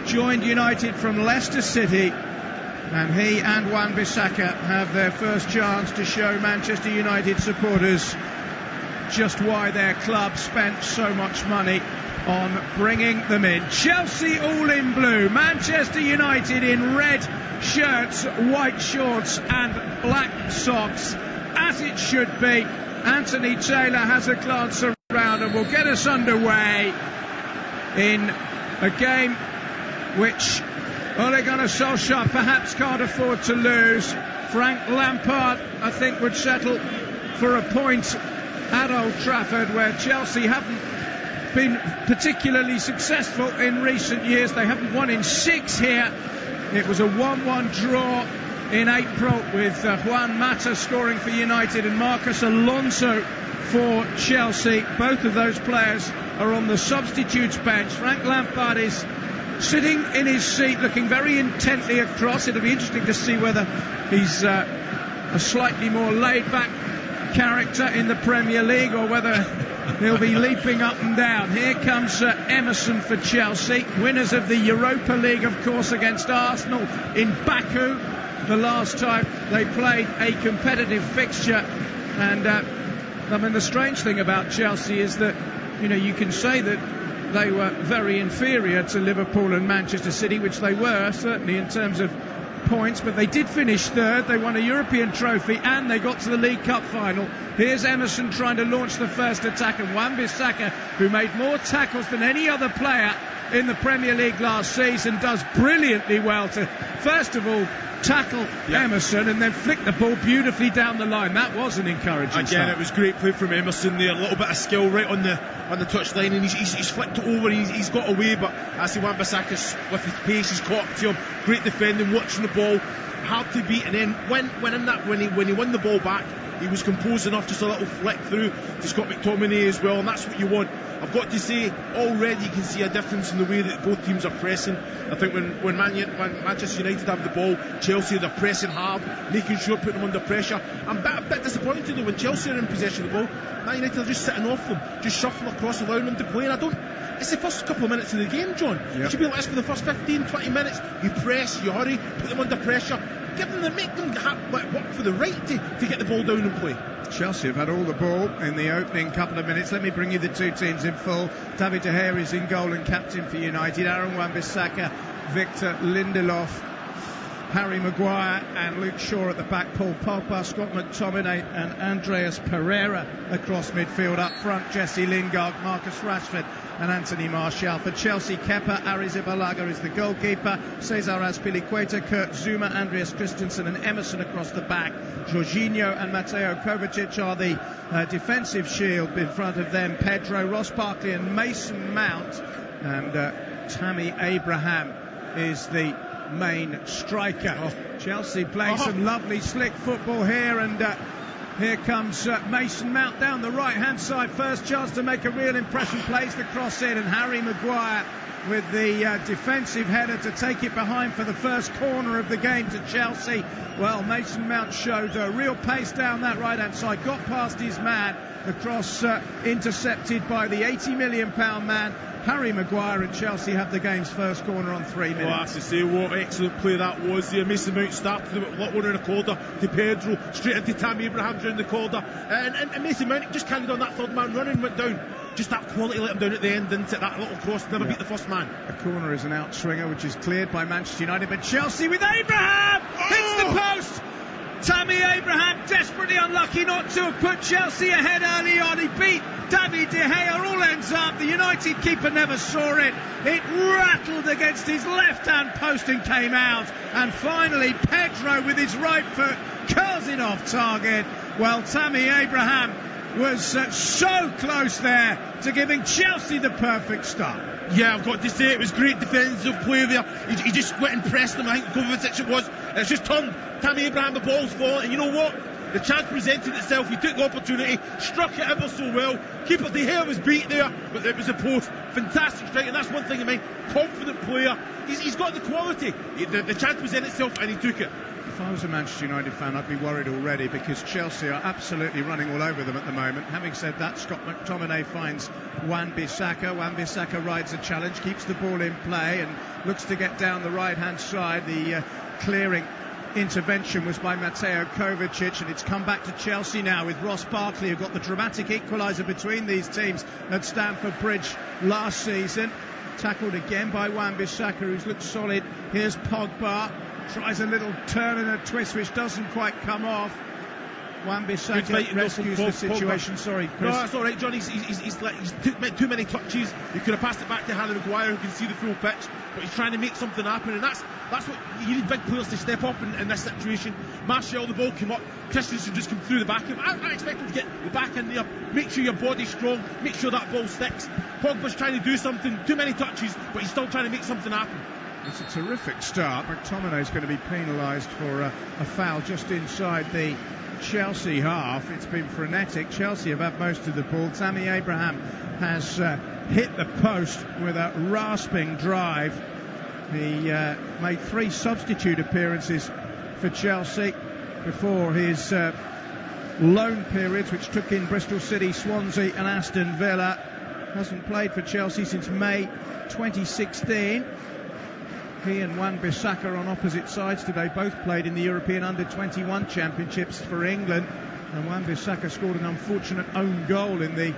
Speaker 6: joined United from Leicester City. And he and Wan-Bissaka have their first chance to show Manchester United supporters just why their club spent so much money on bringing them in. Chelsea all in blue, Manchester United in red shirts, white shorts and black socks, as it should be. Anthony Taylor has a glance around, 11 will get us underway in a game which Ole Gunnar Solskjaer perhaps can't afford to lose. Frank Lampard, I think, would settle for a point at Old Trafford, where Chelsea haven't been particularly successful in recent years. They haven't won in 6 here. It was a 1-1 draw in April, with Juan Mata scoring for United and Marcos Alonso for Chelsea. Both of those players are on the substitutes bench. Frank Lampard is sitting in his seat looking very intently across. It'll be interesting to see whether he's a slightly more laid-back character in the Premier League, or whether he'll be leaping up and down. Here comes Emerson for Chelsea, winners of the Europa League, of course, against Arsenal in Baku the last time they played a competitive fixture. And I mean, the strange thing about Chelsea is that, you know, you can say that they were very inferior to Liverpool and Manchester City, which they were, certainly in terms of points, but they did finish third. They won a European trophy and they got to the League Cup final. Here's Emerson trying to launch the first attack, and Wan-Bissaka, who made more tackles than any other player in the Premier League last season, does brilliantly well to, first of all, tackle Emerson and then flick the ball beautifully down the line. That was an encouraging start.
Speaker 9: It was great play from Emerson there, a little bit of skill right on the touchline, and he's flicked it over, he's got away, but I see Wan-Bissaka with his pace, he's caught up to him, great defending, watching the ball, hard to beat, and then when he won the ball back, he was composed enough, just a little flick through to Scott McTominay as well, and that's what you want. I've got to say, already you can see a difference in the way that both teams are pressing. I think when Manchester United have the ball, Chelsea, they're pressing hard, making sure, putting them under pressure. I'm a bit disappointed though when Chelsea are in possession of the ball. Man United are just sitting off them, just shuffle across, allowing them to play, and it's the first couple of minutes of the game, John. It should be like this for the first 15-20 minutes. You press, you hurry, put them under pressure, make them work for the right to get the ball down and play.
Speaker 6: Chelsea have had all the ball in the opening couple of minutes. Let me bring you the two teams in full. David De Gea is in goal and captain for United. Aaron Wan-Bissaka, Victor Lindelof, Harry Maguire and Luke Shaw at the back. Paul Pogba, Scott McTominay and Andreas Pereira across midfield. Up front, Jesse Lingard, Marcus Rashford and Anthony Martial. For Chelsea, Kepa Arrizabalaga is the goalkeeper. Cesar Azpilicueta, Kurt Zouma, Andreas Christensen and Emerson across the back. Jorginho and Mateo Kovacic are the defensive shield. In front of them, Pedro, Ross Barkley and Mason Mount. And Tammy Abraham is the main striker. Chelsea playing some lovely slick football here, and here comes Mason Mount down the right hand side. First chance to make a real impression, plays the cross in, and Harry Maguire with the defensive header to take it behind for the first corner of the game to Chelsea. Well, Mason Mount showed real pace down that right hand side, got past his man, the cross intercepted by the £80 million man Harry Maguire, and Chelsea have the game's first corner on 3 minutes.
Speaker 9: Well, I have to say, what excellent play that was there. Mason Mount started with one in the corner to Pedro, straight into Tammy Abraham down the corner, and Mason Mount just carried on that third man running, went down. Just that quality let him down at the end, didn't it? That little cross never beat the first man.
Speaker 6: A corner is an outswinger, which is cleared by Manchester United, but Chelsea with Abraham hits the post. Tammy Abraham desperately unlucky not to have put Chelsea ahead early on. He beat David De Gea, all ends up. The United keeper never saw it. It rattled against his left-hand post and came out. And finally, Pedro with his right foot curls it off target. Well, Tammy Abraham was so close there to giving Chelsea the perfect start.
Speaker 9: Yeah, I've got to say it was great defensive play there. He just went and pressed him. I think Kovacic it was. It's just turned Tammy Abraham, the ball's falling, and you know what? The chance presented itself. He took the opportunity, struck it ever so well. Keeper De Gea was beat there, but it was a post. Fantastic strike, and that's one thing I mean. Confident player. He's got the quality. The chance presented itself, and he took it.
Speaker 6: If I was a Manchester United fan, I'd be worried already, because Chelsea are absolutely running all over them at the moment. Having said that, Scott McTominay finds Wan-Bissaka. Wan-Bissaka rides a challenge, keeps the ball in play and looks to get down the right-hand side. The clearing intervention was by Mateo Kovacic, and it's come back to Chelsea now with Ross Barkley, who got the dramatic equaliser between these teams at Stamford Bridge last season. Tackled again by Wan-Bissaka, who's looked solid. Here's Pogba. Tries a little turn and a twist which doesn't quite come off. Wan-Bissaka rescues the situation. Sorry, Chris.
Speaker 9: No, that's all right, John. He's took too many touches. He could have passed it back to Harry Maguire, who can see the full pitch, but he's trying to make something happen, and that's what you need, big players to step up in this situation. Martial, the ball came up. Christensen just come through the back of him. I expect him to get the back in there. Make sure your body's strong. Make sure that ball sticks. Pogba's trying to do something. Too many touches, but he's still trying to make something happen.
Speaker 6: It's a terrific start. McTominay's going to be penalised for a foul just inside the Chelsea half. It's been frenetic. Chelsea have had most of the ball. Tammy Abraham has hit the post with a rasping drive. He made 3 substitute appearances for Chelsea before his loan periods, which took in Bristol City, Swansea and Aston Villa. Hasn't played for Chelsea since May 2016. He and Wan-Bissaka on opposite sides today, both played in the European Under-21 Championships for England, and Wan-Bissaka scored an unfortunate own goal in the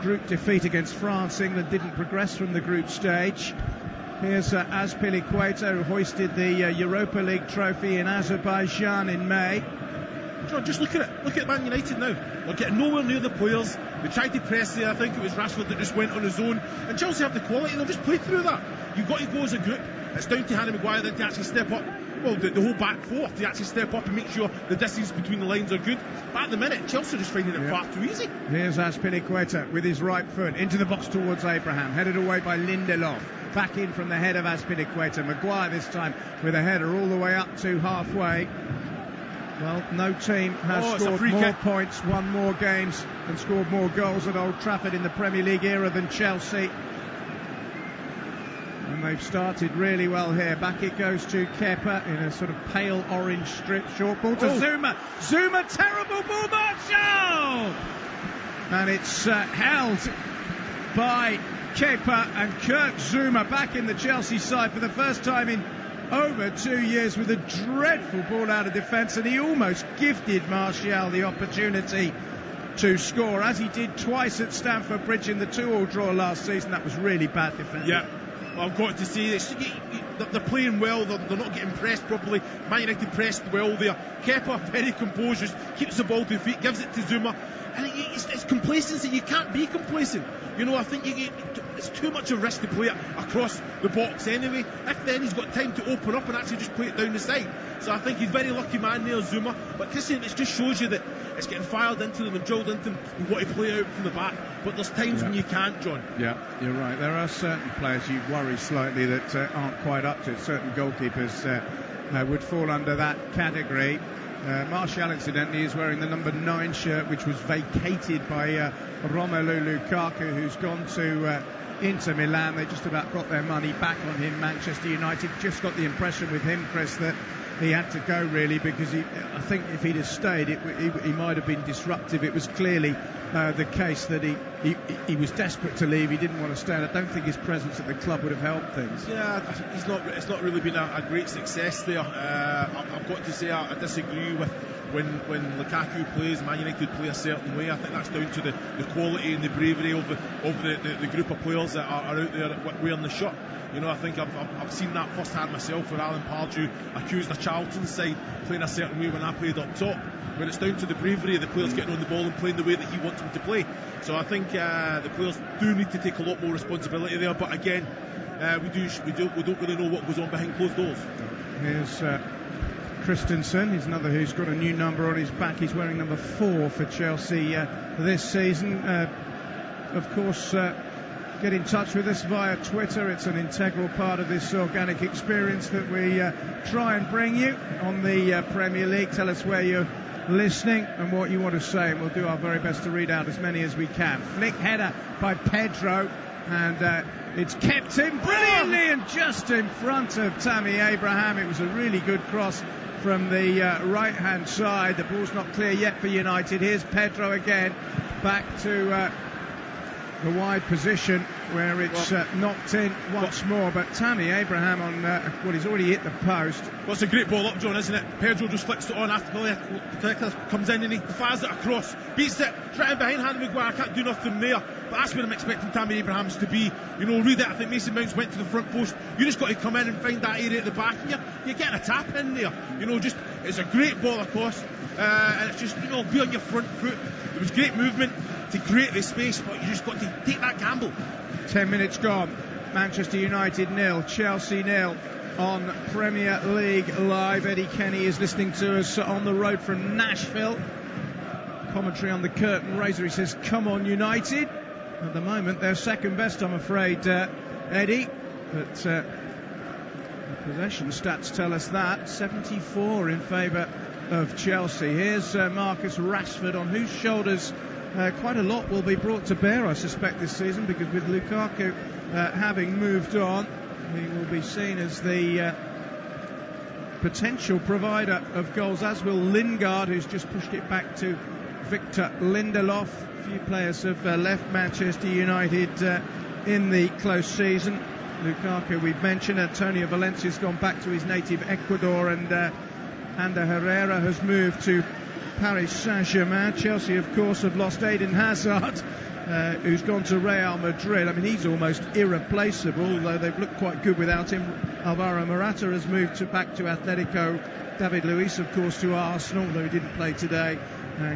Speaker 6: group defeat against France. England didn't progress from the group stage. Here's Azpilicueta, who hoisted the Europa League trophy in Azerbaijan in May.
Speaker 9: John, just look at it. Look at Man United now. They're getting nowhere near the players. They tried to press there. I think it was Rashford that just went on his own. And Chelsea have the quality. They'll just play through that. You've got to go as a group. It's down to Harry Maguire then to actually step up. Well, the whole back four to actually step up and make sure the distance between the lines are good. But at the minute, Chelsea are just finding it far too easy.
Speaker 6: Here's Azpilicueta with his right foot into the box towards Abraham. Headed away by Lindelof. Back in from the head of Azpilicueta. Maguire this time with a header all the way up to halfway. Well, no team has scored more points, won more games and scored more goals at Old Trafford in the Premier League era than Chelsea. And they've started really well here. Back it goes to Kepa in a sort of pale orange strip. Short ball to Zuma. Zuma, terrible ball, Martial! And it's held by Kepa, and Kurt Zuma back in the Chelsea side for the first time in over 2 years with a dreadful ball out of defence, and he almost gifted Martial the opportunity to score, as he did twice at Stamford Bridge in the 2-2 draw last season. That was really bad defence.
Speaker 9: Yeah, well, I've got to say this. They're playing well, they're not getting pressed properly. Man United pressed well there. Kepa, very composed, just keeps the ball to feet, gives it to Zuma. And it's complacency. You can't be complacent. You know, I think it's too much of a risk to play it across the box anyway. If then he's got time to open up and actually just play it down the side. So I think he's very lucky man there, Zuma. But Christian, it just shows you that it's getting fired into them and drilled into them. You want to play out from the back. But there's times when you can't, John.
Speaker 6: Yeah, you're right. There are certain players you worry slightly that aren't quite up to it. Certain goalkeepers would fall under that category. Martial, incidentally, is wearing the number 9 shirt, which was vacated by Romelu Lukaku, who's gone to Inter Milan. They just about got their money back on him. Manchester United just got the impression with him, Chris, that he had to go, really, because I think if he'd have stayed, he might have been disruptive. It was clearly the case that he was desperate to leave. He didn't want to stay, and I don't think his presence at the club would have helped things.
Speaker 9: Yeah, it's not really been a great success there. I've got to say I disagree with when Lukaku plays. Man United play a certain way. I think that's down to the quality and the bravery of the group of players that are out there wearing the shirt. You know, I think I've seen that firsthand myself, where Alan Pardew accused a Charlton side playing a certain way when I played up top, where it's down to the bravery of the players getting on the ball and playing the way that he wants them to play. So I think the players do need to take a lot more responsibility there. But again, we don't really know what goes on behind closed doors.
Speaker 6: Here's Christensen. He's another who's got a new number on his back. He's wearing number 4 for Chelsea this season. Of course, get in touch with us via Twitter. It's an integral part of this organic experience that we try and bring you on the Premier League. Tell us where you're listening and what you want to say, and we'll do our very best to read out as many as we can. Flick header by Pedro, and it's kept in brilliantly and just in front of Tammy Abraham. It was a really good cross from the right-hand side. The ball's not clear yet for United. Here's Pedro again, back to the wide position where it's knocked in once more, but Tammy Abraham on he's already hit the post.
Speaker 9: Well, it's a great ball up, John, isn't it? Pedro just flicks it on after the comes in and he fires it across, beats it, right in behind Harry Maguire, can't do nothing there. But that's where I'm expecting Tammy Abrahams to be. You know, read it. I think Mason Mounts went to the front post. You just got to come in and find that area at the back, and you're getting a tap in there. You know, just it's a great ball across, and it's just, you know, be on your front foot. It was great movement to create this space, but you just got to take that gamble.
Speaker 6: 10 minutes gone. Manchester United 0, Chelsea 0 on Premier League Live. Eddie Kenny is listening to us on the road from Nashville. Commentary on the curtain raiser. He says, "Come on, United." At the moment, they're second best, I'm afraid, Eddie. But possession stats tell us that. 74 in favour of Chelsea. Here's Marcus Rashford, on whose shoulders quite a lot will be brought to bear, I suspect, this season, because with Lukaku having moved on, he will be seen as the potential provider of goals, as will Lingard, who's just pushed it back to Victor Lindelof. A few players have left Manchester United in the close season. Lukaku, we've mentioned. Antonio Valencia's gone back to his native Ecuador, and Ander Herrera has moved to Paris Saint-Germain. Chelsea, of course, have lost Eden Hazard, who's gone to Real Madrid. I mean, he's almost irreplaceable, although they've looked quite good without him. Alvaro Morata has moved back to Atletico. David Luiz, of course, to Arsenal, though he didn't play today.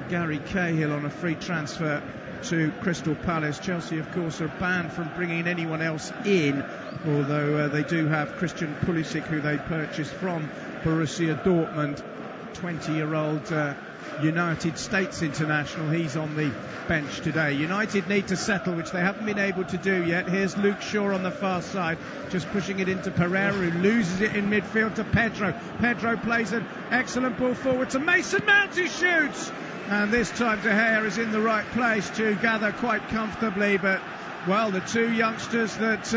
Speaker 6: Gary Cahill on a free transfer to Crystal Palace. Chelsea, of course, are banned from bringing anyone else in, although they do have Christian Pulisic, who they purchased from Borussia Dortmund. 20-year-old United States international. He's on the bench today. United need to settle, which they haven't been able to do yet. Here's Luke Shaw on the far side, just pushing it into Pereira, who loses it in midfield to Pedro. Pedro plays an excellent ball forward to Mason Mount, who shoots. And this time De Gea is in the right place to gather quite comfortably. But, well, the two youngsters that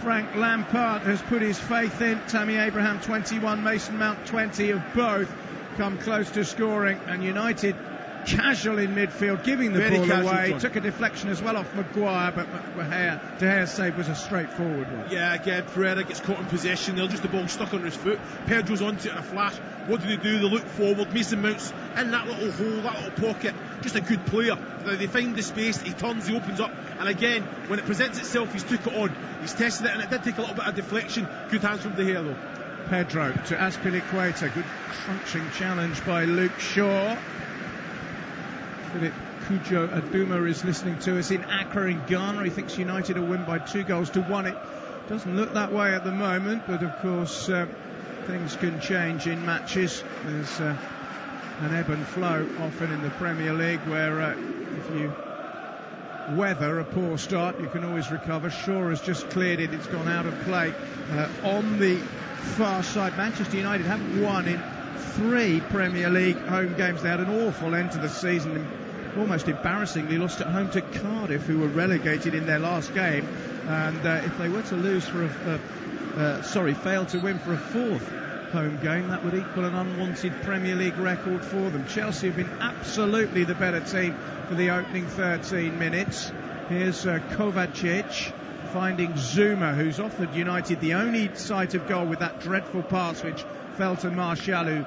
Speaker 6: Frank Lampard has put his faith in, Tammy Abraham 21, Mason Mount 20, have both come close to scoring, and United casual in midfield, giving the ball away. Took a deflection as well off Maguire, but De Gea's save was a straightforward one.
Speaker 9: Yeah, again, Pereira gets caught in possession. They'll just the ball stuck under his foot. Pedro's onto it in a flash. What do? They look forward. Mason Mount's in that little hole, that little pocket. Just a good player. They find the space, he turns, he opens up, and again, when it presents itself, he's took it on. He's tested it, and it did take a little bit of deflection. Good hands from De Gea, though.
Speaker 6: Pedro to Azpilicueta. Good crunching challenge by Luke Shaw. Philip Kujo Aduma is listening to us in Accra in Ghana. He thinks United will win by 2-1. It doesn't look that way at the moment, but of course things can change in matches. There's an ebb and flow often in the Premier League, where if you weather a poor start, you can always recover. Shaw has just cleared it. It's gone out of play on the far side. Manchester United haven't won in 3 Premier League home games. They had an awful end to the season and almost embarrassingly lost at home to Cardiff, who were relegated in their last game. And if they were to lose fail to win for a 4th home game, that would equal an unwanted Premier League record for them. Chelsea have been absolutely the better team for the opening 13 minutes. Here's Kovacic finding Zuma, who's offered United the only sight of goal with that dreadful pass which fell to Martial, who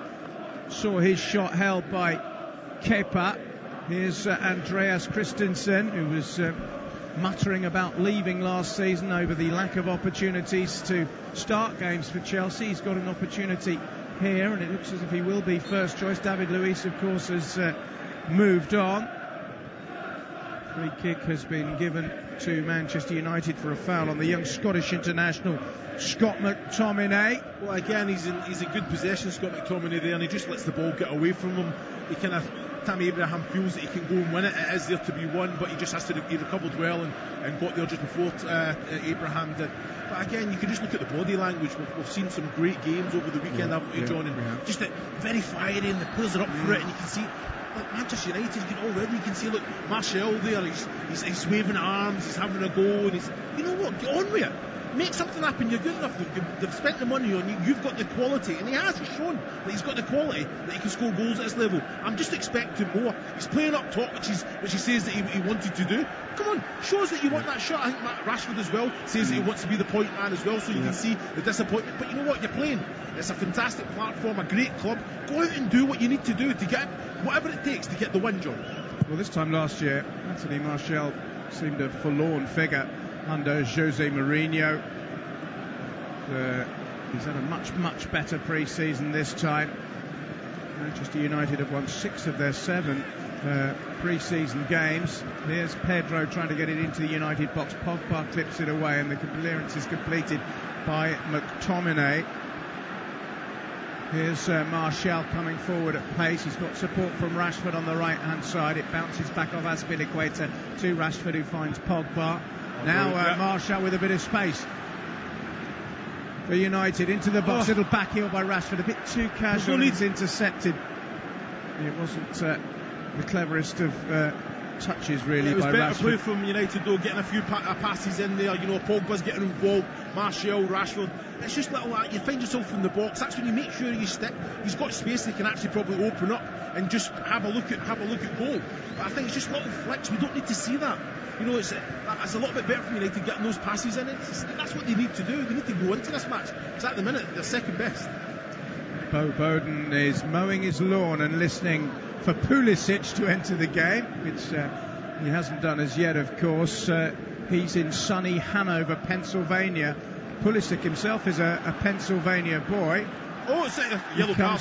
Speaker 6: saw his shot held by Kepa. Here's Andreas Christensen, who was muttering about leaving last season over the lack of opportunities to start games for Chelsea. He's got an opportunity here, and it looks as if he will be first choice. David Luiz, of course, has moved on. Free kick has been given to Manchester United for a foul on the young Scottish international Scott McTominay.
Speaker 9: Well, again, he's in good possession, Scott McTominay there, and he just lets the ball get away from him. Tammy Abraham feels that he can go and win it. It is there to be won, but he just has to. He recovered well and got there just before Abraham did. But again, you can just look at the body language. We've seen some great games over the weekend, haven't we, John? And just very fiery, and the players are up for it, and you can see. Like Manchester United, you can see, look, Martial there, he's waving arms, he's having a go, and you know what, get on with it. Make something happen, you're good enough. They've spent the money on you, you've got the quality, and he has shown that he's got the quality that he can score goals at this level. I'm just expecting more. He's playing up top, which he says that he wanted to do. Come on, shows that you want that shot. I think Rashford as well says that he wants to be the point man as well, so you can see the disappointment. But you know what, you're playing. It's a fantastic platform, a great club. Go out and do what you need to do to get whatever it takes to get the win, John.
Speaker 6: Well, this time last year, Anthony Martial seemed a forlorn figure under Jose Mourinho. He's had a much better pre-season this time. Manchester United have won 6 of their 7 pre-season games. Here's Pedro trying to get it into the United box. Pogba clips it away, and the clearance is completed by McTominay. Here's Martial coming forward at pace. He's got support from Rashford on the right-hand side. It bounces back off Azpilicueta to Rashford, who finds Pogba. Now Martial with a bit of space for United into the box. Little back heel by Rashford, a bit too casual. It's intercepted. It wasn't the cleverest of touches, really.
Speaker 9: It was
Speaker 6: by
Speaker 9: better
Speaker 6: Rashford.
Speaker 9: play from United, though, getting a few passes in there. You know, Pogba's getting involved, Martial, Rashford. It's just little you find yourself in the box. That's when you make sure you stick. He's got space that can actually probably open up and just have a look at goal. But I think it's just little flicks. We don't need to see that. You know, it's a little bit better for United getting those passes in. That's what they need to do. They need to go into this match. Because at the minute, they're second best.
Speaker 6: Bo Bowden is mowing his lawn and listening for Pulisic to enter the game, which he hasn't done as yet, of course. He's in sunny Hanover, Pennsylvania. Pulisic himself is a Pennsylvania boy.
Speaker 9: Oh, it's a yellow card.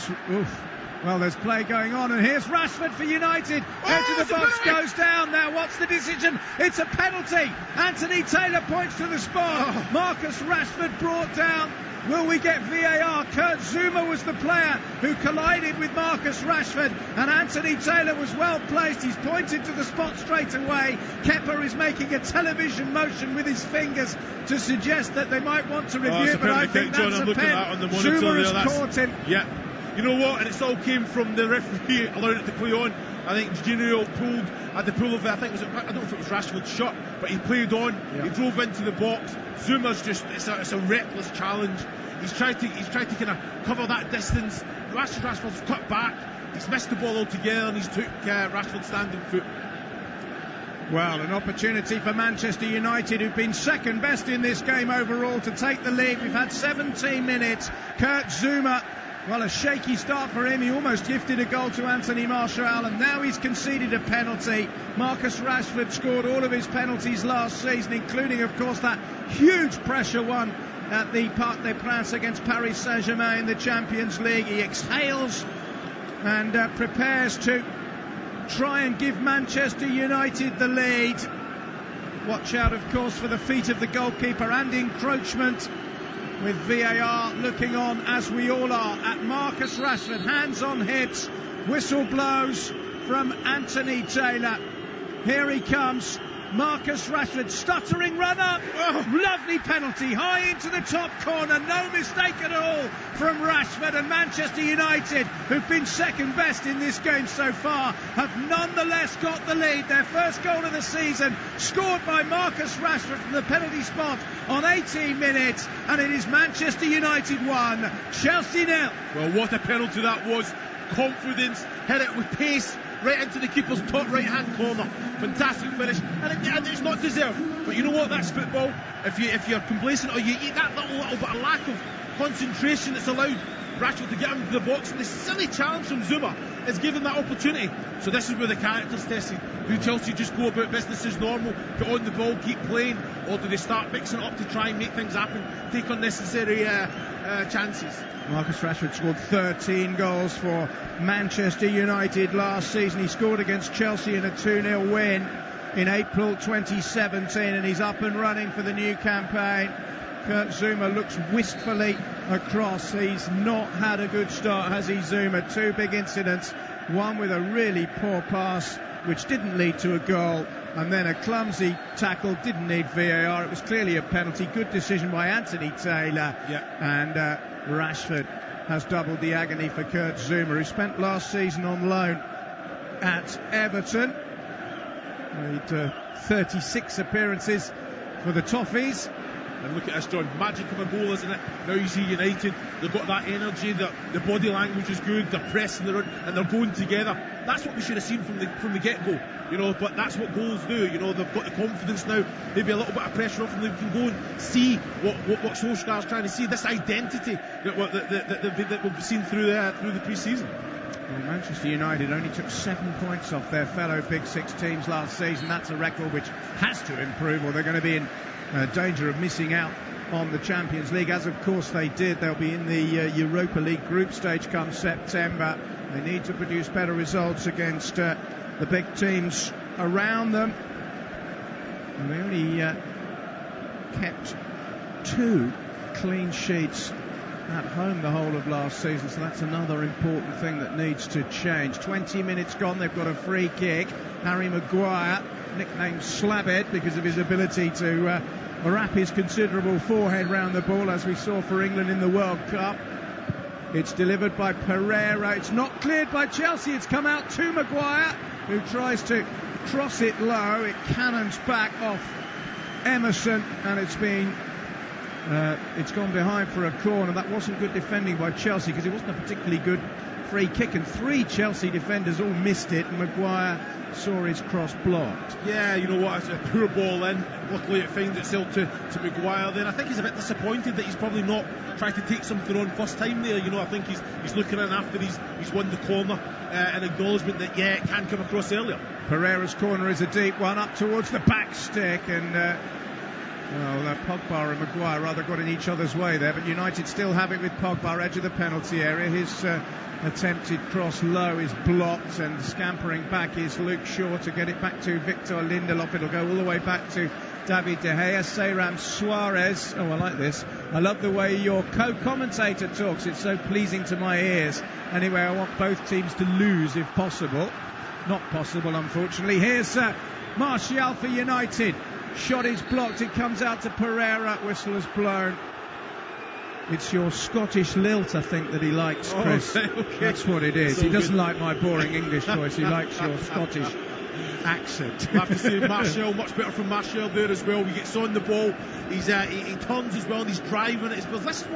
Speaker 6: Well, there's play going on, and here's Rashford for United. Edge of the box goes down. Now, what's the decision? It's a penalty. Anthony Taylor points to the spot. Marcus Rashford brought down. Will we get VAR? Kurt Zouma was the player who collided with Marcus Rashford, and Anthony Taylor was well placed. He's pointed to the spot straight away. Kepa is making a television motion with his fingers to suggest that they might want to review it, but I think that's a pen. Zouma has caught him.
Speaker 9: Yeah. You know what? And it's all came from the referee allowing it to play on. I think Jorginho had the pull of it. I don't know if it was Rashford's shot, but he played on. Yeah. He drove into the box. Zouma's just it's a reckless challenge. He's tried to kind of cover that distance. Rashford's cut back. He's missed the ball altogether, and he's took Rashford's standing foot.
Speaker 6: Well, an opportunity for Manchester United, who've been second best in this game overall, to take the lead. We've had 17 minutes. Kurt Zouma, well, a shaky start for him. He almost gifted a goal to Anthony Martial, and now he's conceded a penalty. Marcus Rashford scored all of his penalties last season, including, of course, that huge pressure one at the Parc des Princes against Paris Saint-Germain in the Champions League. He exhales and prepares to try and give Manchester United the lead. Watch out, of course, for the feet of the goalkeeper and encroachment, with VAR looking on, as we all are, at Marcus Rashford. Hands on hips, whistle blows from Anthony Taylor. Here he comes, Marcus Rashford, stuttering run up. Lovely penalty, high into the top corner, no mistake at all from Rashford. And Manchester United, who've been second best in this game so far, have nonetheless got the lead. Their first goal of the season, scored by Marcus Rashford from the penalty spot on 18 minutes, and it is Manchester United 1, Chelsea 0.
Speaker 9: Well, what a penalty that was. Confidence, hit it with pace right into the keeper's top right hand corner. Fantastic finish, and it's not deserved, but you know what, that's football. If you're complacent, or you eat that little bit of lack of concentration that's allowed Rashford to get into the box, and the silly challenge from Zouma is given that opportunity. So this is where the character's tested. Do Chelsea just go about business as normal, get on the ball, keep playing, or do they start mixing it up to try and make things happen, take unnecessary chances?
Speaker 6: Marcus Rashford scored 13 goals for Manchester United last season. He scored against Chelsea in a 2-0 win in April 2017, and he's up and running for the new campaign. Kurt Zouma looks wistfully across. He's not had a good start, has he, Zouma? 2 big incidents, one with a really poor pass which didn't lead to a goal, and then a clumsy tackle, didn't need VAR. It was clearly a penalty. Good decision by Anthony Taylor. And Rashford has doubled the agony for Kurt Zouma, who spent last season on loan at Everton. Made 36 appearances for the Toffees,
Speaker 9: And look at this, John, magic of a goal, isn't it? Now you see United, they've got that energy, the body language is good, they're pressing, and they're going together. That's what we should have seen from the get-go, you know, but that's what goals do, you know. They've got the confidence now, maybe a little bit of pressure off them, they can go and see what Solskjaer's trying to see, this identity that we've seen through the pre-season.
Speaker 6: Well, Manchester United only took 7 points off their fellow Big Six teams last season. That's a record which has to improve, or they're going to be in danger of missing out on the Champions League, as of course they did. They'll be in the Europa League group stage come September. They need to produce better results against the big teams around them. And they only kept 2 clean sheets at home the whole of last season, so that's another important thing that needs to change. 20 minutes gone, they've got a free kick. Harry Maguire, nicknamed Slabhead because of his ability to wrap his considerable forehead round the ball, as we saw for England in the World Cup. It's delivered by Pereira. It's not cleared by Chelsea. It's come out to Maguire, who tries to cross it low. It cannons back off Emerson, and it's gone behind for a corner. That wasn't good defending by Chelsea, because it wasn't a particularly good free kick, and 3 Chelsea defenders all missed it, and Maguire saw his cross blocked.
Speaker 9: Yeah, you know what, it's a poor ball in. Luckily it finds itself to Maguire then. I think he's a bit disappointed that he's probably not tried to take something on first time there. You know, I think he's looking in after he's won the corner, an acknowledgement that, yeah, it can come across earlier.
Speaker 6: Pereira's corner is a deep one up towards the back stick, and Pogba and Maguire rather got in each other's way there, but United still have it with Pogba, edge of the penalty area. His attempted cross low is blocked, and scampering back is Luke Shaw to get it back to Victor Lindelof. It'll go all the way back to David De Gea. Seyram Suarez. Oh, I like this. I love the way your co-commentator talks. It's so pleasing to my ears. Anyway, I want both teams to lose if possible. Not possible, unfortunately. Here's Martial for United. Shot is blocked. It comes out to Pereira. Whistle is blown. It's your Scottish lilt, I think, that he likes, Chris.
Speaker 9: Okay.
Speaker 6: That's what it is.
Speaker 9: He
Speaker 6: doesn't like my boring English voice. He likes your Scottish accent.
Speaker 9: I have to say, Martial, much better from Martial there as well. He gets on the ball. He turns as well, and he's driving it. This is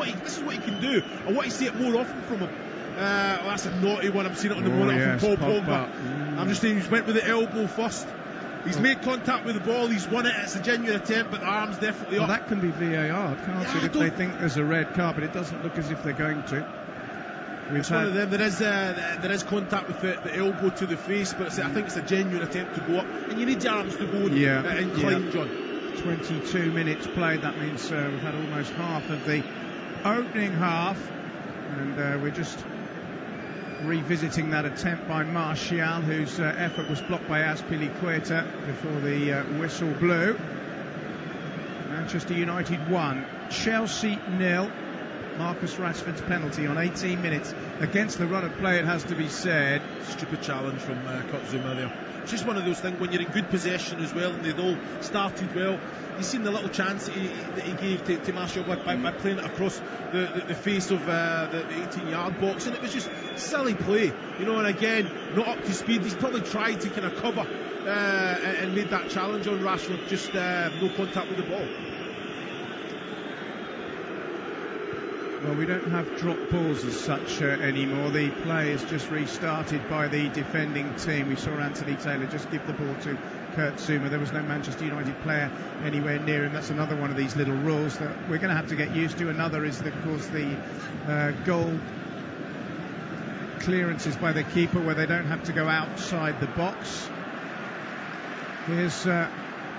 Speaker 9: what he can do. I want to see it more often from him. That's a naughty one. I'm seeing it on the monitor from Paul Pogba. I'm just saying, he went with the elbow first. He's made contact with the ball, he's won it, it's a genuine attempt, but the arm's definitely up.
Speaker 6: That can be VAR, can't it, if they think there's a red card, but it doesn't look as if they're going to.
Speaker 9: It's one of them, there is contact with the elbow to the face, but I think it's a genuine attempt to go up, and you need your arms to go and climb, John.
Speaker 6: 22 minutes played, that means we've had almost half of the opening half, and we're just revisiting that attempt by Martial, whose effort was blocked by Azpilicueta before the whistle blew. Manchester United 1, Chelsea 0. Marcus Rashford's penalty on 18 minutes against the run of play, it has to be said.
Speaker 9: Stupid challenge from Kurt Zouma there. It's just one of those things when you're in good possession as well, and they'd all started well. You've seen the little chance that he gave to Martial by playing it across the face of the 18-yard box, and it was just silly play, you know. And again, not up to speed. He's probably tried to kind of cover and made that challenge on Rashford, just no contact with the ball.
Speaker 6: Well, we don't have drop balls as such anymore. The play is just restarted by the defending team. We saw Anthony Taylor just give the ball to Kurt Zouma. There was no Manchester United player anywhere near him. That's another one of these little rules that we're going to have to get used to. Another is, of course, the goal clearances by the keeper, where they don't have to go outside the box. Here's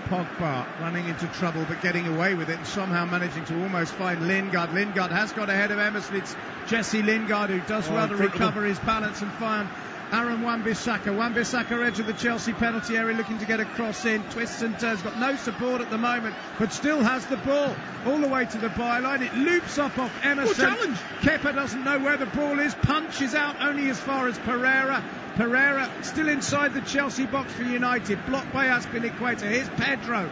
Speaker 6: Pogba running into trouble but getting away with it, and somehow managing to almost find Lingard. Lingard has got ahead of Emerson. It's Jesse Lingard who does well to recover his balance and find Aaron Wan-Bissaka. Wan-Bissaka, edge of the Chelsea penalty area, looking to get a cross in. Twists and turns, got no support at the moment, but still has the ball all the way to the byline. It loops up off Emerson. Kepa doesn't know where the ball is. Punches out only as far as Pereira. Pereira still inside the Chelsea box for United, blocked by Azpilicueta. Here's Pedro.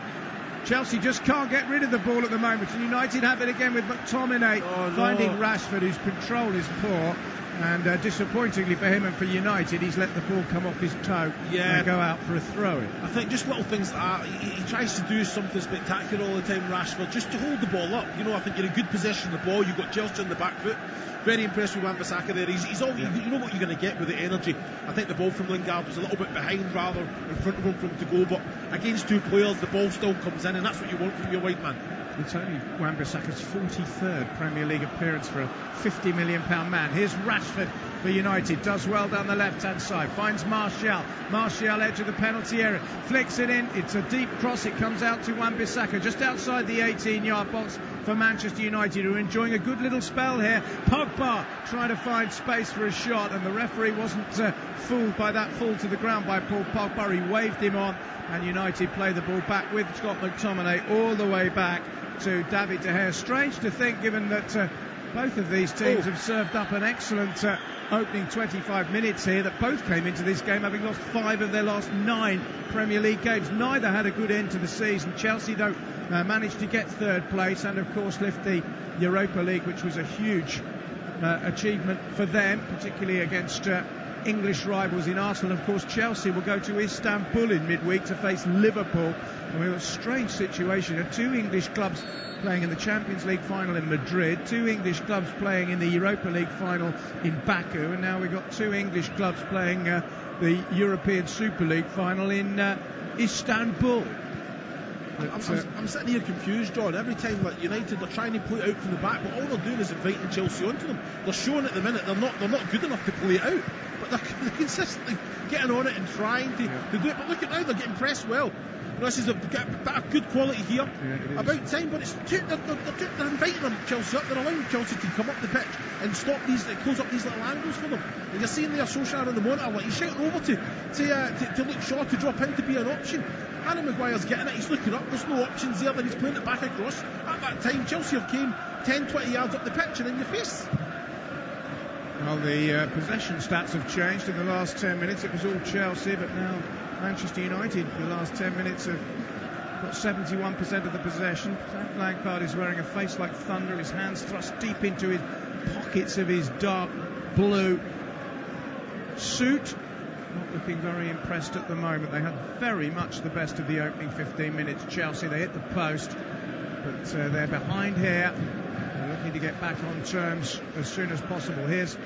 Speaker 6: Chelsea just can't get rid of the ball at the moment, and United have it again with McTominay finding Rashford, whose control is poor. And disappointingly for him and for United, he's let the ball come off his toe and go out for a throw-in.
Speaker 9: I think just little things like that. He tries to do something spectacular all the time, Rashford, just to hold the ball up. You know, I think you're in good possession of the ball. You've got Chelsea on the back foot. Very impressed with Wan-Bissaka there. He's all, you know what you're going to get with the energy. I think the ball from Lingard was a little bit behind rather in front of him for him to go, but against two players, the ball still comes in, and that's what you want from your wide man.
Speaker 6: It's only Wan-Bissaka's 43rd Premier League appearance for a £50 million man. Here's Rashford for United, does well down the left-hand side, finds Martial, edge of the penalty area, flicks it in, it's a deep cross, it comes out to Wan-Bissaka, just outside the 18-yard box for Manchester United, who are enjoying a good little spell here. Pogba trying to find space for a shot, and the referee wasn't fooled by that fall to the ground by Paul Pogba. He waved him on, and United play the ball back with Scott McTominay all the way back to David De Gea. Strange to think, given that both of these teams have served up an excellent opening 25 minutes here, that both came into this game having lost 5 of their last 9 Premier League games. Neither had a good end to the season. Chelsea, though, managed to get third place and, of course, lift the Europa League, which was a huge achievement for them, particularly against English rivals in Arsenal. Of course, Chelsea will go to Istanbul in midweek to face Liverpool. And we have a strange situation of 2 English clubs playing in the Champions League final in Madrid, 2 English clubs playing in the Europa League final in Baku, and now we've got 2 English clubs playing the European Super League final in Istanbul.
Speaker 9: I'm sitting here confused, John. Every time that United are trying to play it out from the back, but all they're doing is inviting Chelsea onto them. They're showing at the minute they're not good enough to play it out, but they're consistently getting on it and trying to do it. But look at now, they're getting pressed well. This is a good quality here. About time, but they're inviting them, Chelsea up. They're allowing Chelsea to come up the pitch and close up these little angles for them. And you're seeing there Solskjaer on the monitor, like he's shouting over to Luke Shaw to drop in to be an option. Harry Maguire's getting it, he's looking up, there's no options there, then he's playing it back across. At that time, Chelsea have came 10-20 yards up the pitch and in your face.
Speaker 6: Well, the possession stats have changed in the last 10 minutes. It was all Chelsea, but now Manchester United, the last 10 minutes, have got 71% of the possession. Frank Lampard is wearing a face like thunder, his hands thrust deep into his pockets of his dark blue suit. Not looking very impressed at the moment. They had very much the best of the opening 15 minutes. Chelsea, they hit the post, but they're behind here. They're looking to get back on terms as soon as possible. Here's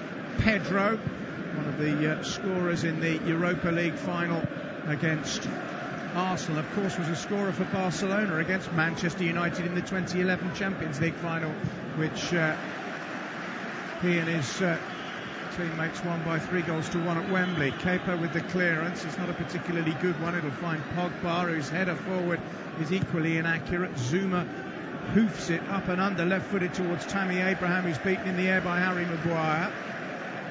Speaker 6: Pedro, one of the scorers in the Europa League final against Arsenal. Of course, was a scorer for Barcelona against Manchester United in the 2011 Champions League final, which he and his teammates won by 3-1 at Wembley. Kepa with the clearance. It's not a particularly good one. It'll find Pogba, whose header forward is equally inaccurate. Zuma hoofs it up and under, left-footed towards Tammy Abraham, who's beaten in the air by Harry Maguire.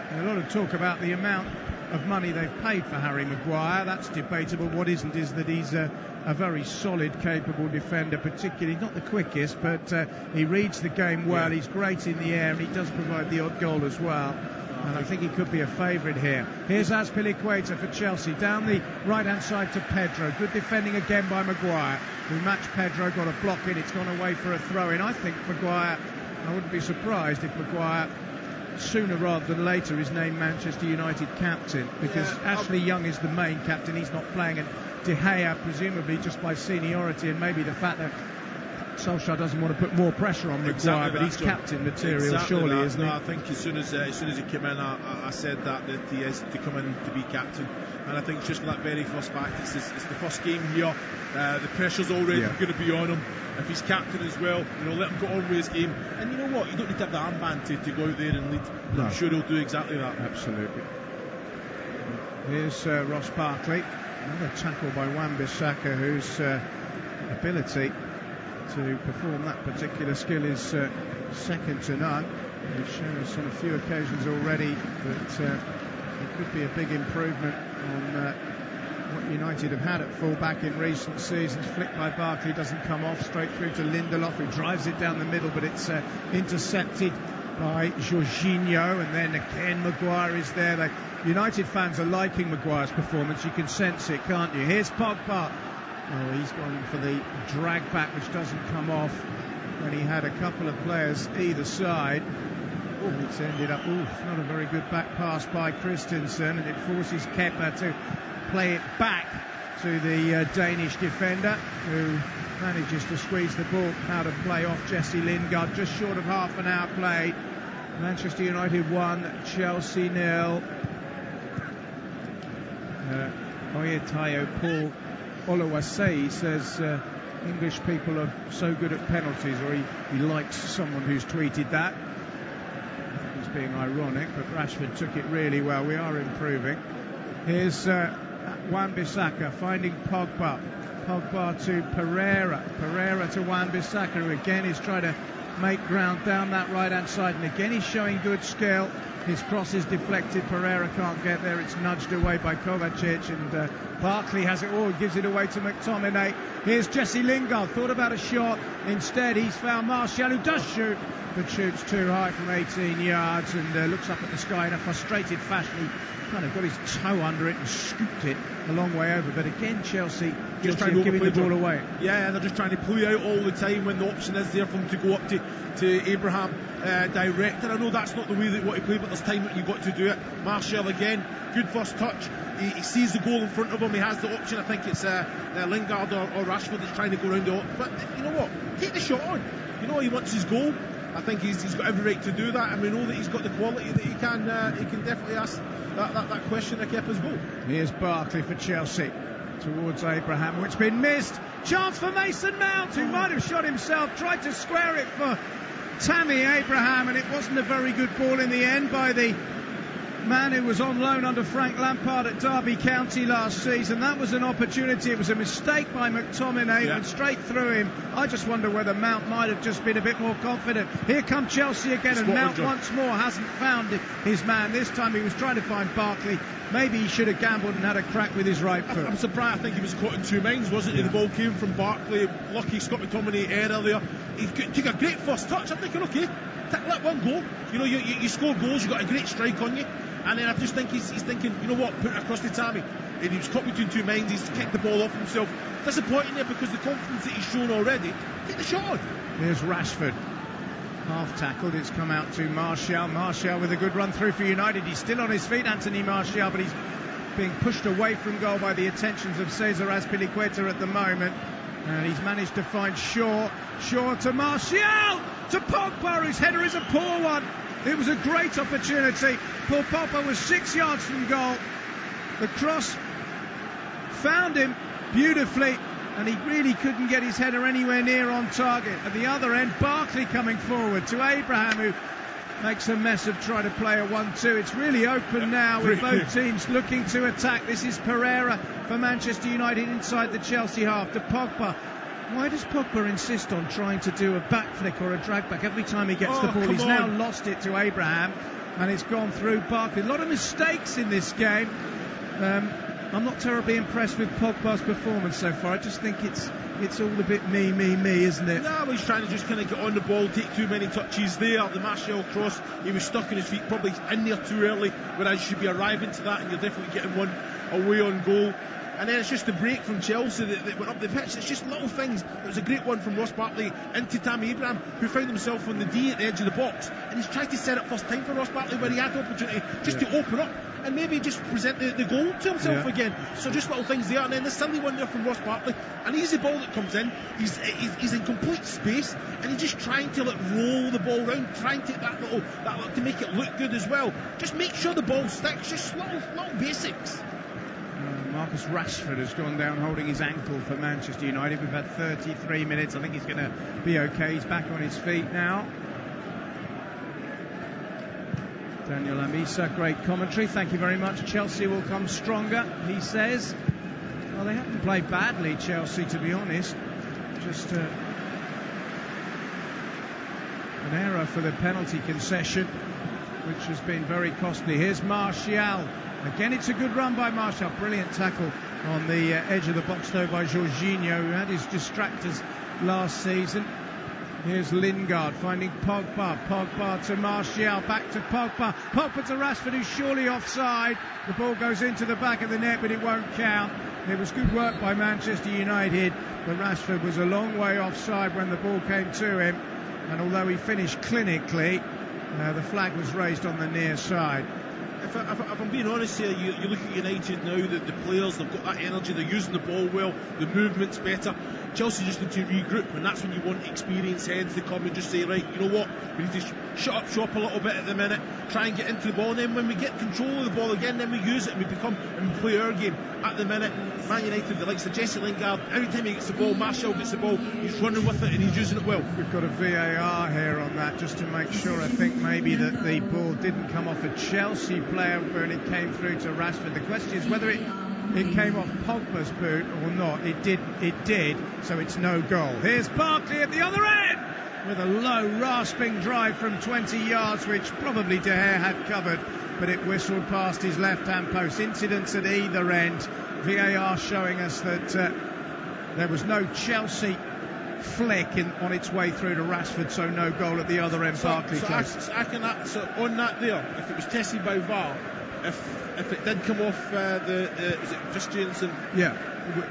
Speaker 6: And a lot of talk about the amount of money they've paid for Harry Maguire. That's debatable. What isn't is that he's a very solid, capable defender, particularly not the quickest, but he reads the game well. He's great in the air, and he does provide the odd goal as well. And I think he could be a favourite here. Here's Azpilicueta for Chelsea, down the right-hand side to Pedro. Good defending again by Maguire, who matched Pedro, got a block in. It's gone away for a throw-in. I think Maguire, I wouldn't be surprised if Maguire, sooner rather than later, is named Manchester United captain, because Ashley Young is the main captain. He's not playing, and De Gea, presumably just by seniority and maybe the fact that Solskjaer doesn't want to put more pressure on Maguire, but he's captain material, surely, isn't he?
Speaker 9: I think as soon as he came in, I said that he is to come in to be captain, and I think it's just that very first fact. It's the first game here. The pressure's already going to be on him. If he's captain as well, let him go on with his game. And you know what? You don't need to have the armband to go out there and lead. No. I'm sure he'll do exactly that.
Speaker 6: Absolutely. Here's Ross Barkley. Another tackle by Wan-Bissaka, whose ability to perform that particular skill is second to none. He's shown us on a few occasions already that it could be a big improvement on what United have had at full-back in recent seasons. Flick by Barkley doesn't come off, straight through to Lindelof, who drives it down the middle, but it's intercepted by Jorginho, and then again Maguire is there. The United fans are liking Maguire's performance. You can sense it, can't you? Here's Pogba. Oh, he's gone for the drag back, which doesn't come off when he had a couple of players either side. And it's ended up, not a very good back pass by Christensen, and it forces Kepa to play it back to the Danish defender, who manages to squeeze the ball out of play off Jesse Lingard. Just short of half an hour played. Manchester United 1, Chelsea 0. Oyetayo Paul Oluwase says English people are so good at penalties, or he likes someone who's tweeted that. He's being ironic, but Rashford took it really well. We are improving. Here's Wan-Bissaka finding Pogba. Pogba to Pereira. Pereira to Wan-Bissaka, who again is trying to make ground down that right-hand side. And again, he's showing good skill. His cross is deflected. Pereira can't get there. It's nudged away by Kovacic. And Barkley has it all. Gives it away to McTominay. Here's Jesse Lingard. Thought about a shot. Instead, he's found Martial, who does shoot, but shoots too high from 18 yards and looks up at the sky in a frustrated fashion. He kind of got his toe under it and scooped it a long way over. But again, Chelsea just trying to give the ball away.
Speaker 9: Yeah, they're just trying to play out all the time when the option is there for them to go up to Abraham direct. And I know that's not the way they want to play, but there's time that you've got to do it. Martial again, good first touch. He sees the goal in front of him. He has the option. I think it's Lingard or Rashford that's trying to go around the option. But you know what? Take the shot on. You know, he wants his goal. I think he's got every right to do that, and we know that he's got the quality that he can definitely ask that question at Kepa's goal.
Speaker 6: Here's Barkley for Chelsea towards Abraham, which been missed. Chance for Mason Mount, who might have shot himself, tried to square it for Tammy Abraham, and it wasn't a very good ball in the end by the man who was on loan under Frank Lampard at Derby County last season. That was an opportunity. It was a mistake by McTominay, and straight through him. I just wonder whether Mount might have just been a bit more confident. Here come Chelsea again, and Mount once more hasn't found his man. This time he was trying to find Barkley. Maybe he should have gambled and had a crack with his right foot.
Speaker 9: I'm surprised. I think he was caught in two minds, wasn't he? The ball came from Barkley. Lucky Scott McTominay error there. He took a great first touch. I'm thinking, okay, let one go. You know, you score goals, you've got a great strike on you. And then I just think he's thinking, you know what, put it across to Tammy. And he was caught between two minds. He's kicked the ball off himself. Disappointing there because the confidence that he's shown already. Take the shot on.
Speaker 6: Here's Rashford. Half tackled. It's come out to Martial. Martial with a good run through for United. He's still on his feet, Anthony Martial, but he's being pushed away from goal by the attentions of Cesar Azpilicueta at the moment. And he's managed to find Shaw. Shaw to Martial! To Pogba, whose header is a poor one. It was a great opportunity. Paul Pogba was 6 yards from goal. The cross found him beautifully, and he really couldn't get his header anywhere near on target. At the other end, Barkley coming forward to Abraham, who makes a mess of trying to play a 1-2. It's really open now with both teams looking to attack. This is Pereira for Manchester United inside the Chelsea half to Pogba. Why does Pogba insist on trying to do a back flick or a drag back every time he gets the ball? He's now lost it to Abraham, and it's gone through Barkley. A lot of mistakes in this game. I'm not terribly impressed with Pogba's performance so far. I just think it's all a bit me, isn't it?
Speaker 9: No, he's trying to just kind of get on the ball, take too many touches there. The Martial cross, he was stuck in his feet, probably in there too early, whereas you should be arriving to that, and you're definitely getting one away on goal. And then it's just the break from Chelsea that went up the pitch. It's just little things. It was a great one from Ross Barkley into Tammy Abraham, who found himself on the D at the edge of the box. And he's tried to set up first time for Ross Barkley where he had the opportunity just to open up and maybe just present the goal to himself again. So just little things there. And then the silly one there from Ross Barkley. An easy ball that comes in. He's in complete space, and he's just trying to roll the ball round, trying to take that little to make it look good as well. Just make sure the ball sticks. Just little basics.
Speaker 6: Marcus Rashford has gone down holding his ankle for Manchester United. We've had 33 minutes. I think he's going to be okay. He's back on his feet now. Daniel Amisa, great commentary. Thank you very much. Chelsea will come stronger, he says. Well, they haven't played badly, Chelsea, to be honest. Just an error for the penalty concession, which has been very costly. Here's Martial. Again, it's a good run by Martial. Brilliant tackle on the edge of the box, though, by Jorginho, who had his distractors last season. Here's Lingard finding Pogba. Pogba to Martial. Back to Pogba. Pogba to Rashford, who's surely offside. The ball goes into the back of the net, but it won't count. It was good work by Manchester United, but Rashford was a long way offside when the ball came to him. And although he finished clinically, The flag was raised on the near side.
Speaker 9: If I'm being honest here, you look at United now, the players, they've got that energy, they're using the ball well, the movement's better. Chelsea just need to regroup, and that's when you want experienced heads to come and just say, right, you know what, we need to shut up a little bit at the minute, try and get into the ball, and then when we get control of the ball again, then we use it and we play our game. At the minute, Man United, the likes of Jesse Lingard, every time he gets the ball, Martial gets the ball, he's running with it and he's using it well.
Speaker 6: We've got a VAR here on that just to make sure. I think maybe that the ball didn't come off a Chelsea player when it came through to Rashford. The question is whether it came off Pogba's boot or not. It did, so it's no goal. Here's Barkley at the other end with a low, rasping drive from 20 yards, which probably De Gea had covered, but it whistled past his left-hand post. Incidents at either end. VAR showing us that there was no Chelsea flick on its way through to Rashford, so no goal at the other end. Barkley
Speaker 9: on that there, if it was tested by VAR, if it did come off is it Christensen?
Speaker 6: Yeah,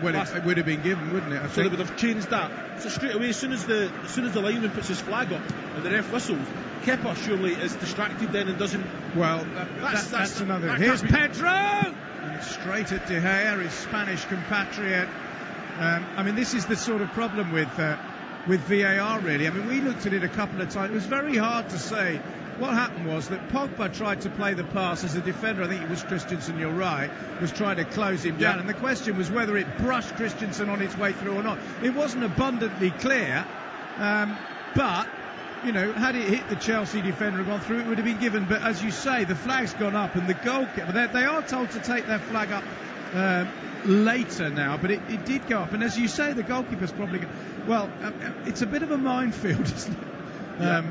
Speaker 6: well, it would have been given, wouldn't it?
Speaker 9: So they would have changed that. So straight away, as soon as the lineman puts his flag up and the ref whistles, Kepa surely is distracted then and doesn't.
Speaker 6: Well, that's another. Here's Pedro, and it's straight at De Gea, his Spanish compatriot. I mean, this is the sort of problem with VAR, really. I mean, we looked at it a couple of times. It was very hard to say. What happened was that Pogba tried to play the pass as a defender. I think it was Christensen, you're right, was trying to close him down. And the question was whether it brushed Christensen on its way through or not. It wasn't abundantly clear, but, you know, had it hit the Chelsea defender and gone through, it would have been given. But as you say, the flag's gone up, and the goalkeeper, they are told to take their flag up later now, but it did go up. And as you say, the goalkeeper's probably it's a bit of a minefield, isn't it?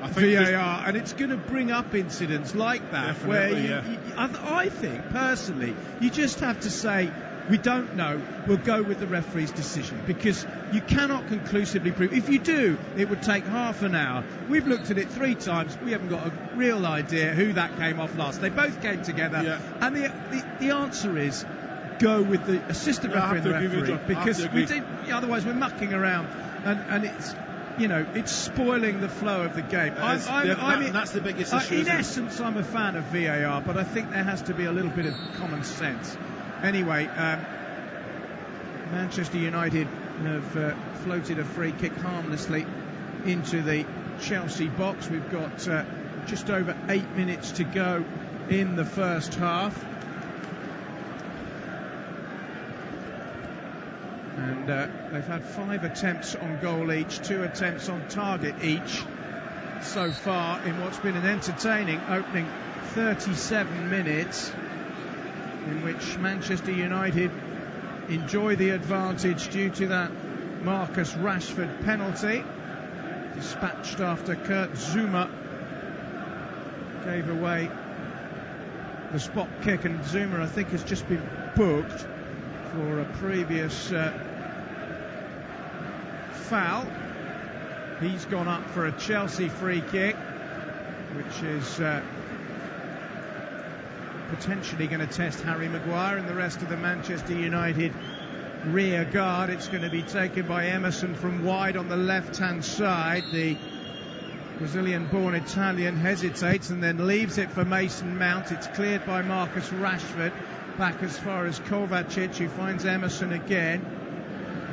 Speaker 6: VAR, and it's going to bring up incidents like that.
Speaker 9: Definitely,
Speaker 6: where I think personally you just have to say we don't know, we'll go with the referee's decision, because you cannot conclusively prove. If you do, it would take half an hour. We've looked at it 3 times, we haven't got a real idea who that came off last. They both came together, and the answer is go with the assistant referee and the referee, because otherwise we're mucking around, and it's, you know, it's spoiling the flow of the game.
Speaker 9: That's the biggest issue.
Speaker 6: In essence, I'm a fan of VAR, but I think there has to be a little bit of common sense. Anyway, Manchester United have floated a free kick harmlessly into the Chelsea box. We've got just over 8 minutes to go in the first half. And they've had 5 attempts on goal each, 2 attempts on target each so far in what's been an entertaining opening 37 minutes, in which Manchester United enjoy the advantage due to that Marcus Rashford penalty, dispatched after Kurt Zouma gave away the spot kick, and Zouma, I think, has just been booked for a previous foul. He's gone up for a Chelsea free kick, which is potentially going to test Harry Maguire and the rest of the Manchester United rear guard. It's going to be taken by Emerson from wide on the left-hand side. The Brazilian-born Italian hesitates and then leaves it for Mason Mount. It's cleared by Marcus Rashford. Back as far as Kovacic, who finds Emerson again.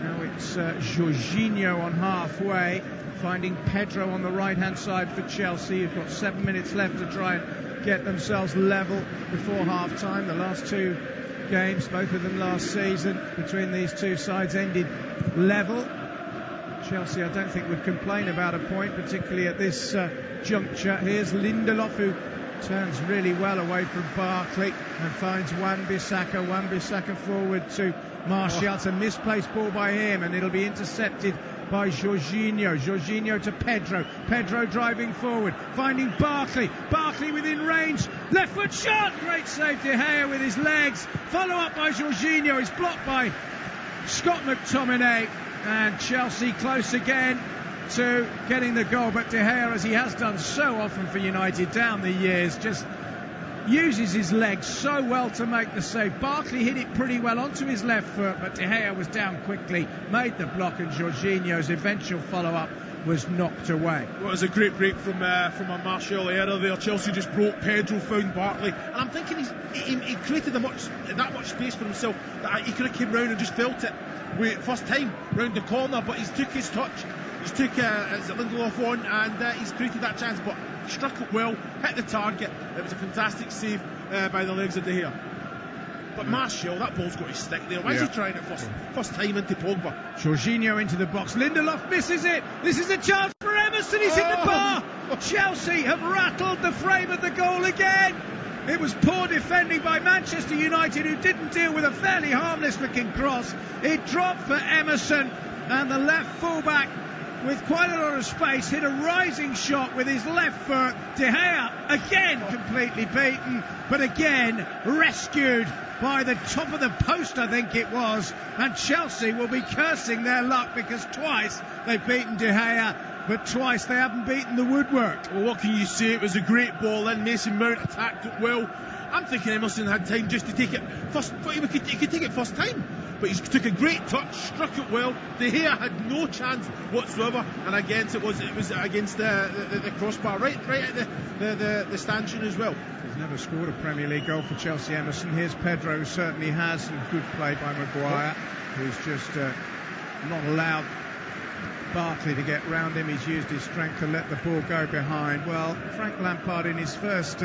Speaker 6: Now it's Jorginho on halfway, finding Pedro on the right-hand side for Chelsea. Who've got 7 minutes left to try and get themselves level before half-time. The last 2 games, both of them last season, between these two sides ended level. Chelsea, I don't think, would complain about a point, particularly at this juncture. Here's Lindelof, who turns really well away from Barkley and finds Wan-Bissaka. Wan-Bissaka forward to Martial. It's a misplaced ball by him, and it'll be intercepted by Jorginho. Jorginho to Pedro. Pedro driving forward, finding Barkley. Barkley within range. Left foot shot. Great save, De Gea with his legs. Follow up by Jorginho. It's blocked by Scott McTominay. And Chelsea close again to getting the goal, but De Gea, as he has done so often for United down the years, just uses his legs so well to make the save. Barkley hit it pretty well onto his left foot, but De Gea was down quickly, made the block, and Jorginho's eventual follow-up was knocked away.
Speaker 9: Well, it was a great break from a Martial error there. Chelsea just broke. Pedro found Barkley, and I'm thinking he created that much space for himself that he could have came round and just felt it first time round the corner, but he's took his touch. He's took Lindelof on, and he's created that chance, but struck it well, hit the target. It was a fantastic save by the legs of De Gea. But Martial, that ball's got to stick there. Why is he trying it first time into Pogba?
Speaker 6: Jorginho into the box. Lindelof misses it. This is a chance for Emerson. He's hit the bar. Chelsea have rattled the frame of the goal again. It was poor defending by Manchester United, who didn't deal with a fairly harmless-looking cross. It dropped for Emerson, and the left fullback, with quite a lot of space, hit a rising shot with his left foot. De Gea again completely beaten, but again rescued by the top of the post, I think it was. And Chelsea will be cursing their luck, because twice they've beaten De Gea, but twice they haven't beaten the woodwork.
Speaker 9: Well, what can you say? It was a great ball in. Mason Mount attacked it well. I'm thinking Emerson had time just to take it first. He could take it first time, but he took a great touch, struck it well. De Gea had no chance whatsoever, and again it was against the crossbar, right at the stanchion as well.
Speaker 6: He's never scored a Premier League goal for Chelsea, Emerson. Here's Pedro, who certainly has, and good play by Maguire, who's just not allowed Barkley to get round him. He's used his strength to let the ball go behind. Well, Frank Lampard, in his first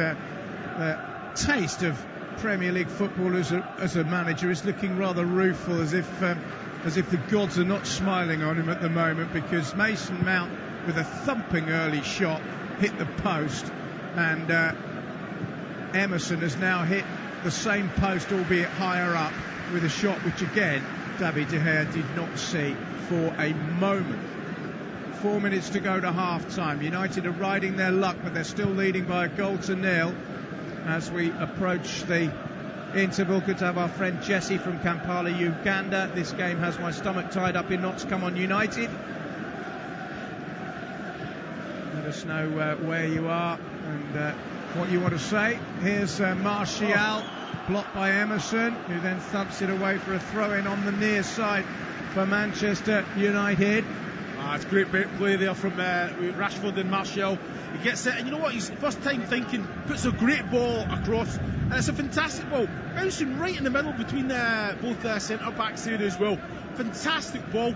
Speaker 6: taste of Premier League football as a manager, is looking rather rueful, as if the gods are not smiling on him at the moment, because Mason Mount, with a thumping early shot, hit the post, and Emerson has now hit the same post, albeit higher up, with a shot which again David De Gea did not see for a moment. 4 minutes to go to half-time. United are riding their luck, but they're still leading by a goal to nil. As we approach the interval, good to have our friend Jesse from Kampala, Uganda. This game has my stomach tied up in knots. Come on, United. Let us know where you are and what you want to say. Here's Martial, blocked by Emerson, who then thumps it away for a throw-in on the near side for Manchester United.
Speaker 9: It's great play there from Rashford and Martial. He gets it, and you know what? He's first time thinking, puts a great ball across, and it's a fantastic ball, bouncing right in the middle between both centre backs there as well. Fantastic ball.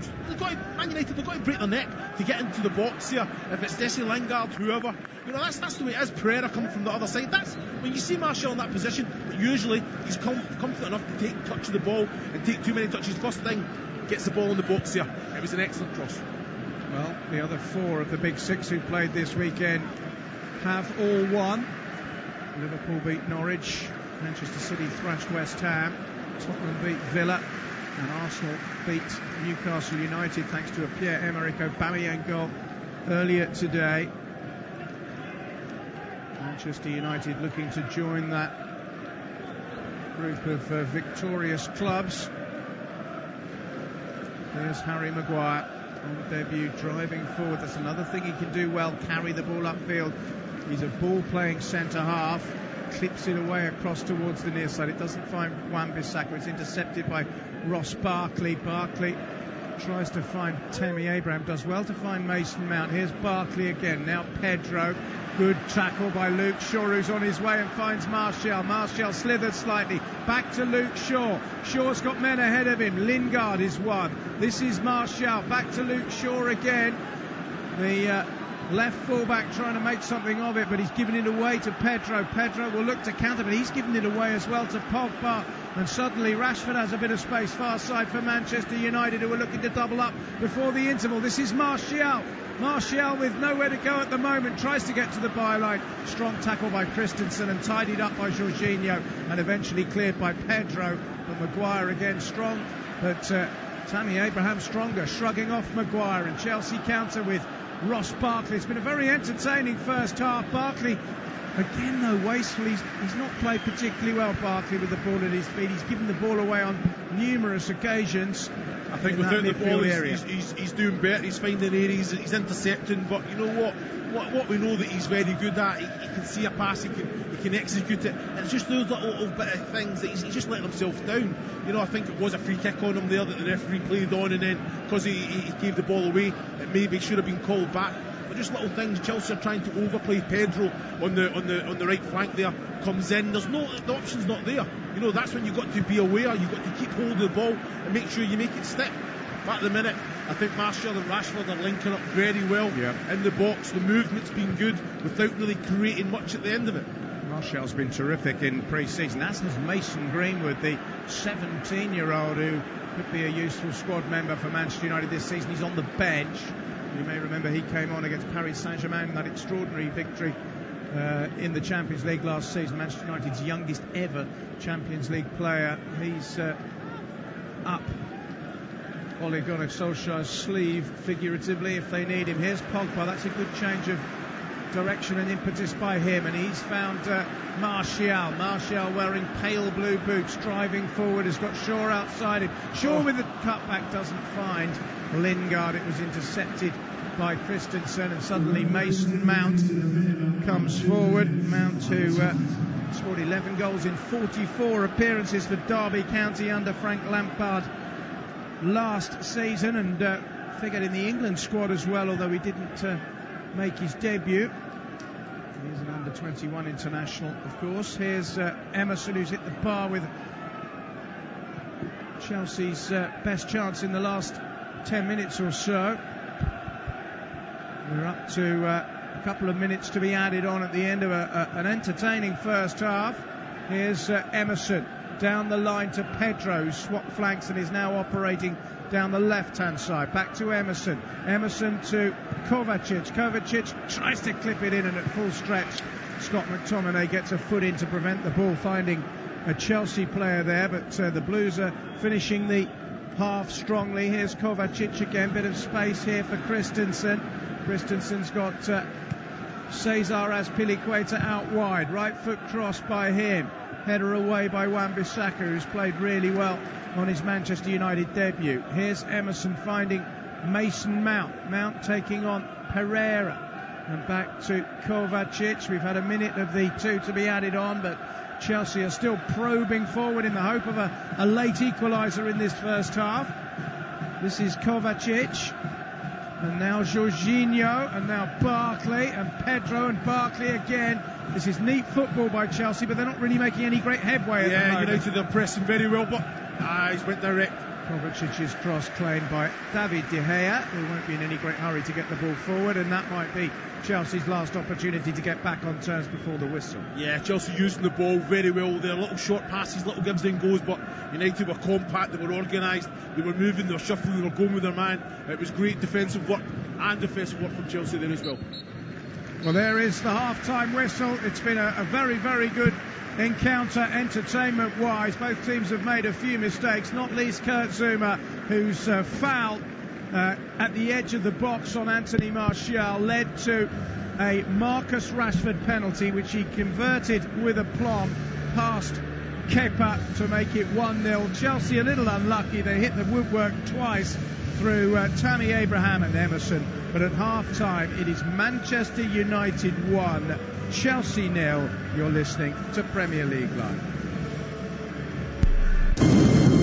Speaker 9: Man United, they've got to break their neck to get into the box here. If it's Jesse Lingard, whoever, you know, that's the way it is. Pereira coming from the other side. That's when you see Martial in that position. But usually he's confident enough to take touch of the ball and take too many touches. First thing, gets the ball in the box here. It was an excellent cross.
Speaker 6: Well, the other four of the big six who played this weekend have all won. Liverpool beat Norwich, Manchester City thrashed West Ham, Tottenham beat Villa, and Arsenal beat Newcastle United thanks to a Pierre-Emerick Aubameyang goal earlier today. Manchester United looking to join that group of victorious clubs. There's Harry Maguire on debut, driving forward. That's another thing he can do well, carry the ball upfield. He's a ball-playing centre-half, clips it away across towards the near side. It doesn't find Wan-Bissaka. It's intercepted by Ross Barkley. Barkley tries to find Tammy Abraham, does well to find Mason Mount. Here's Barkley again, now Pedro. Good tackle by Luke Shaw, who's on his way and finds Martial. Martial slithered slightly, back to Luke Shaw. Shaw's got men ahead of him. Lingard is one. This is Martial, back to Luke Shaw again. The left fullback trying to make something of it, but he's given it away to Pedro. Pedro will look to counter, but he's given it away as well to Pogba. And suddenly Rashford has a bit of space far side for Manchester United, who are looking to double up before the interval. This is Martial. Martial with nowhere to go at the moment, tries to get to the byline. Strong tackle by Christensen and tidied up by Jorginho, and eventually cleared by Pedro. But Maguire again strong, but Tammy Abraham stronger, shrugging off Maguire. And Chelsea counter with Ross Barkley. It's been a very entertaining first half. Barkley again though wasteful. He's not played particularly well, Barkley, with the ball at his feet. He's given the ball away on numerous occasions.
Speaker 9: I think without the ball he's doing better. He's finding areas, he's intercepting, but you know what we know that he's very good at, he can see a pass, he can he can execute it. It's just those little bit of things that he's just letting himself down. You know, I think it was a free kick on him there that the referee played on, and then because he gave the ball away, it maybe should have been called back. But just little things. Chelsea are trying to overplay. Pedro on the right flank there comes in. The option's not there. You know, that's when you've got to be aware. You've got to keep hold of the ball and make sure you make it stick. But at the minute, I think Martial and Rashford are linking up very well in the box. The movement's been good without really creating much at the end of it.
Speaker 6: Martial's been terrific in pre-season, as has Mason Greenwood, the 17-year-old who could be a useful squad member for Manchester United this season. He's on the bench. You may remember he came on against Paris Saint-Germain in that extraordinary victory in the Champions League last season. Manchester United's youngest ever Champions League player. He's up Ole Gunnar Solskjaer's sleeve, figuratively, if they need him. Here's Pogba. That's a good change of direction and impetus by him, and he's found Martial wearing pale blue boots, driving forward, has got Shaw outside him. Shaw with the cutback doesn't find Lingard. It was intercepted by Christensen, and suddenly Mason Mount comes forward. Mount, who scored 11 goals in 44 appearances for Derby County under Frank Lampard last season, and figured in the England squad as well, although he didn't make his debut. He's an under-21 international, of course. Here's Emerson, who's hit the bar with Chelsea's best chance in the last 10 minutes or so. We're up to a couple of minutes to be added on at the end of an entertaining first half. Here's Emerson down the line to Pedro, who swapped flanks and is now operating down the left-hand side. Back to Emerson. Emerson to Kovacic. Kovacic tries to clip it in, and at full stretch, Scott McTominay gets a foot in to prevent the ball finding a Chelsea player there, but the Blues are finishing the half strongly. Here's Kovacic again. Bit of space here for Christensen. Christensen's got Cesar Azpilicueta out wide. Right foot cross by him. Header away by Wan-Bissaka, who's played really well on his Manchester United debut. Here's Emerson finding Mason Mount. Mount taking on Pereira. And back to Kovacic. We've had a minute of the two to be added on, but Chelsea are still probing forward in the hope of a late equaliser in this first half. This is Kovacic. And now Jorginho, and now Barkley, and Pedro, and Barkley again. This is neat football by Chelsea, but they're not really making any great headway at the moment.
Speaker 9: United are pressing very well, but he's went direct.
Speaker 6: Kovacic's cross claimed by David De Gea, who won't be in any great hurry to get the ball forward, and that might be Chelsea's last opportunity to get back on terms before the whistle.
Speaker 9: Yeah, Chelsea using the ball very well there. Little short passes, little gives and goes, but United were compact, they were organised, they were moving, they were shuffling, they were going with their man. It was great defensive work and offensive work from Chelsea there as well.
Speaker 6: Well, there is the half-time whistle. It's been a very, very good encounter entertainment-wise. Both teams have made a few mistakes, not least Kurt Zouma, whose foul at the edge of the box on Anthony Martial led to a Marcus Rashford penalty, which he converted with aplomb past Kepa to make it 1-0. Chelsea a little unlucky. They hit the woodwork twice through Tammy Abraham and Emerson. But at half-time, it is Manchester United 1, Chelsea 0. You're listening to Premier League Live.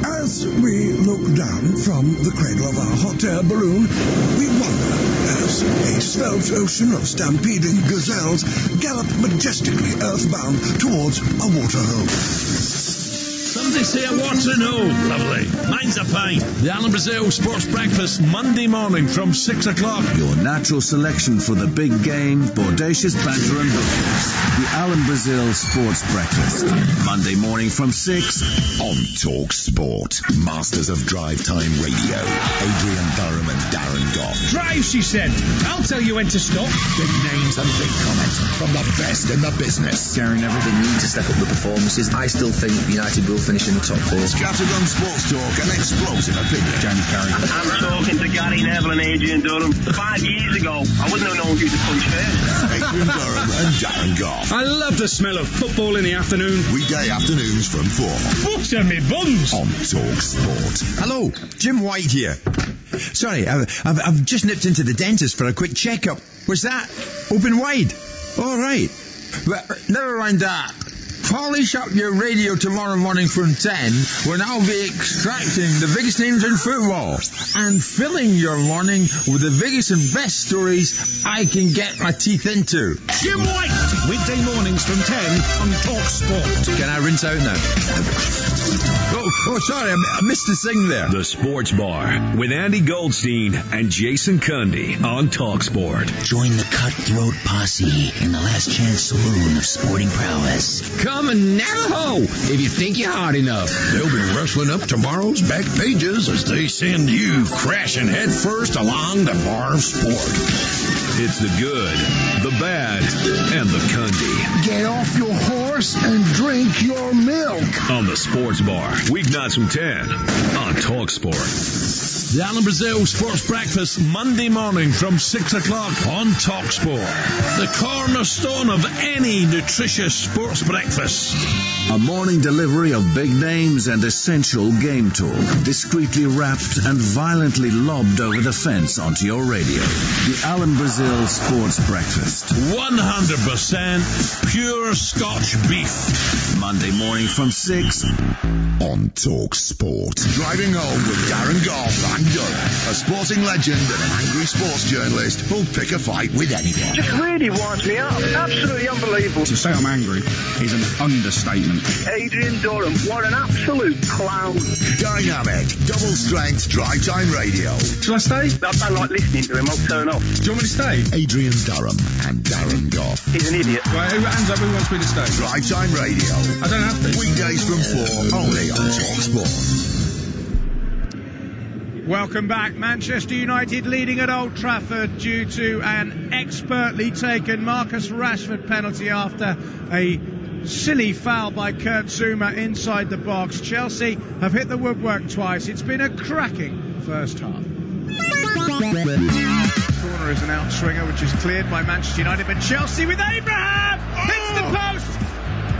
Speaker 3: As we look down from the cradle of our hot air balloon, we wonder as a svelte ocean of stampeding gazelles gallop majestically earthbound towards a waterhole.
Speaker 4: Somebody say a water no. Lovely. Mine's a pint. The Alan Brazil Sports Breakfast, Monday morning from 6 o'clock.
Speaker 5: Your natural selection for the big game, bodacious banter and booze. The Alan Brazil Sports Breakfast, Monday morning from 6
Speaker 11: on Talk Sport. Masters of Drive Time Radio, Adrian Durham and Darren Goff.
Speaker 12: Drive, she said. I'll tell you when to stop.
Speaker 11: Big names and big comments from the best in the business.
Speaker 7: Darren, everything needs to step up the performances. I still think United will finish in the top four.
Speaker 11: Scattergun Sports Talk and explosive opinion.
Speaker 8: James Carey. I'm talking to Gary Neville and Adrian Durham. 5 years ago, I wouldn't have known who to punch first.
Speaker 11: Adrian Durham and Darren Goff.
Speaker 12: I love the smell of football in the afternoon.
Speaker 11: Weekday afternoons from 4.
Speaker 12: Butter me buns.
Speaker 11: On Talk Sport.
Speaker 13: Hello, Jim White here. Sorry, I've just nipped into the dentist for a quick checkup. Was that open wide? All right. But never mind that. Polish up your radio tomorrow morning from 10, when I'll be extracting the biggest names in football and filling your morning with the biggest and best stories I can get my teeth into.
Speaker 12: Jim White, weekday mornings from 10 on Talk Sport.
Speaker 13: Can I rinse out now? Oh, sorry, I missed the sing there.
Speaker 14: The Sports Bar with Andy Goldstein and Jason Cundy on TalkSport.
Speaker 15: Join the cutthroat posse in the last chance saloon of sporting prowess.
Speaker 16: Come and Navajo if you think you're hard enough.
Speaker 11: They'll be rustling up tomorrow's back pages as they send you crashing headfirst along the bar of sport.
Speaker 14: It's the good, the bad, and the Cundy.
Speaker 11: Get off your horse and drink your milk.
Speaker 14: On the Sports Bar, weeknights from 10 on TalkSport.
Speaker 4: The Alan Brazil Sports Breakfast, Monday morning from 6 o'clock on TalkSport. The cornerstone of any nutritious sports breakfast.
Speaker 5: A morning delivery of big names and essential game talk, discreetly wrapped and violently lobbed over the fence onto your radio. The Alan Brazil Sports Breakfast.
Speaker 4: 100% pure Scotch beef.
Speaker 5: Monday morning from 6
Speaker 11: on Talk Sport. Driving home with Darren Goff and Durham, a sporting legend and an angry sports journalist who'll pick a fight with anyone.
Speaker 8: Just really winds me up. Absolutely unbelievable.
Speaker 12: To say I'm angry is an understatement.
Speaker 8: Adrian Durham, what an absolute clown.
Speaker 11: Dynamic, double-strength drive time radio.
Speaker 12: Shall I stay?
Speaker 8: I don't like listening to him. I'll turn off.
Speaker 12: Do you want me to stay?
Speaker 11: Adrian Durham and Darren Goff.
Speaker 8: He's an idiot.
Speaker 12: Right, hands up, who wants me to stay?
Speaker 11: Drive time radio.
Speaker 12: I don't have to.
Speaker 11: Weekdays from 4, only on Talk Sport.
Speaker 6: Welcome back. Manchester United leading at Old Trafford due to an expertly taken Marcus Rashford penalty after a silly foul by Kurt Zouma inside the box. Chelsea have hit the woodwork twice. It's been a cracking first half. Corner is an outswinger which is cleared by Manchester United, but Chelsea with Abraham hits the post.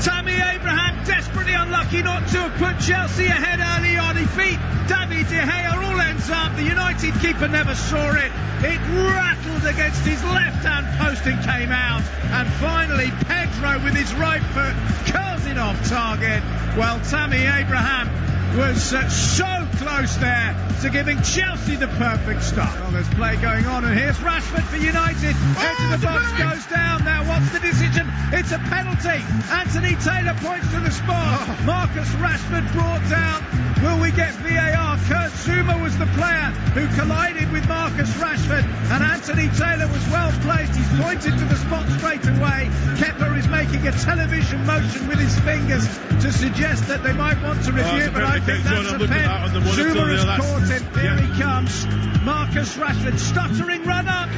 Speaker 6: Tammy Abraham desperately unlucky not to have put Chelsea ahead early on. He beat David De Gea, all ends up. The United keeper never saw it. It rattled against his left-hand post and came out. And finally, Pedro with his right foot curls it off target. Well, Tammy Abraham was so close there to giving Chelsea the perfect start. Well, there's play going on, and here's Rashford for United. Edge of the box goes down. Now, what's the decision? It's a penalty. Anthony Taylor points to the spot. Marcus Rashford brought down. Will we get VAR? Kurt Zouma was the player who collided with Marcus Rashford, and Anthony Taylor was well placed. He's pointed to the spot straight away. Kepler is making a television motion with his fingers to suggest that they might want to review it, but I think that's a pen. Zouma has caught him. Here he comes. Marcus Rashford, stuttering run up.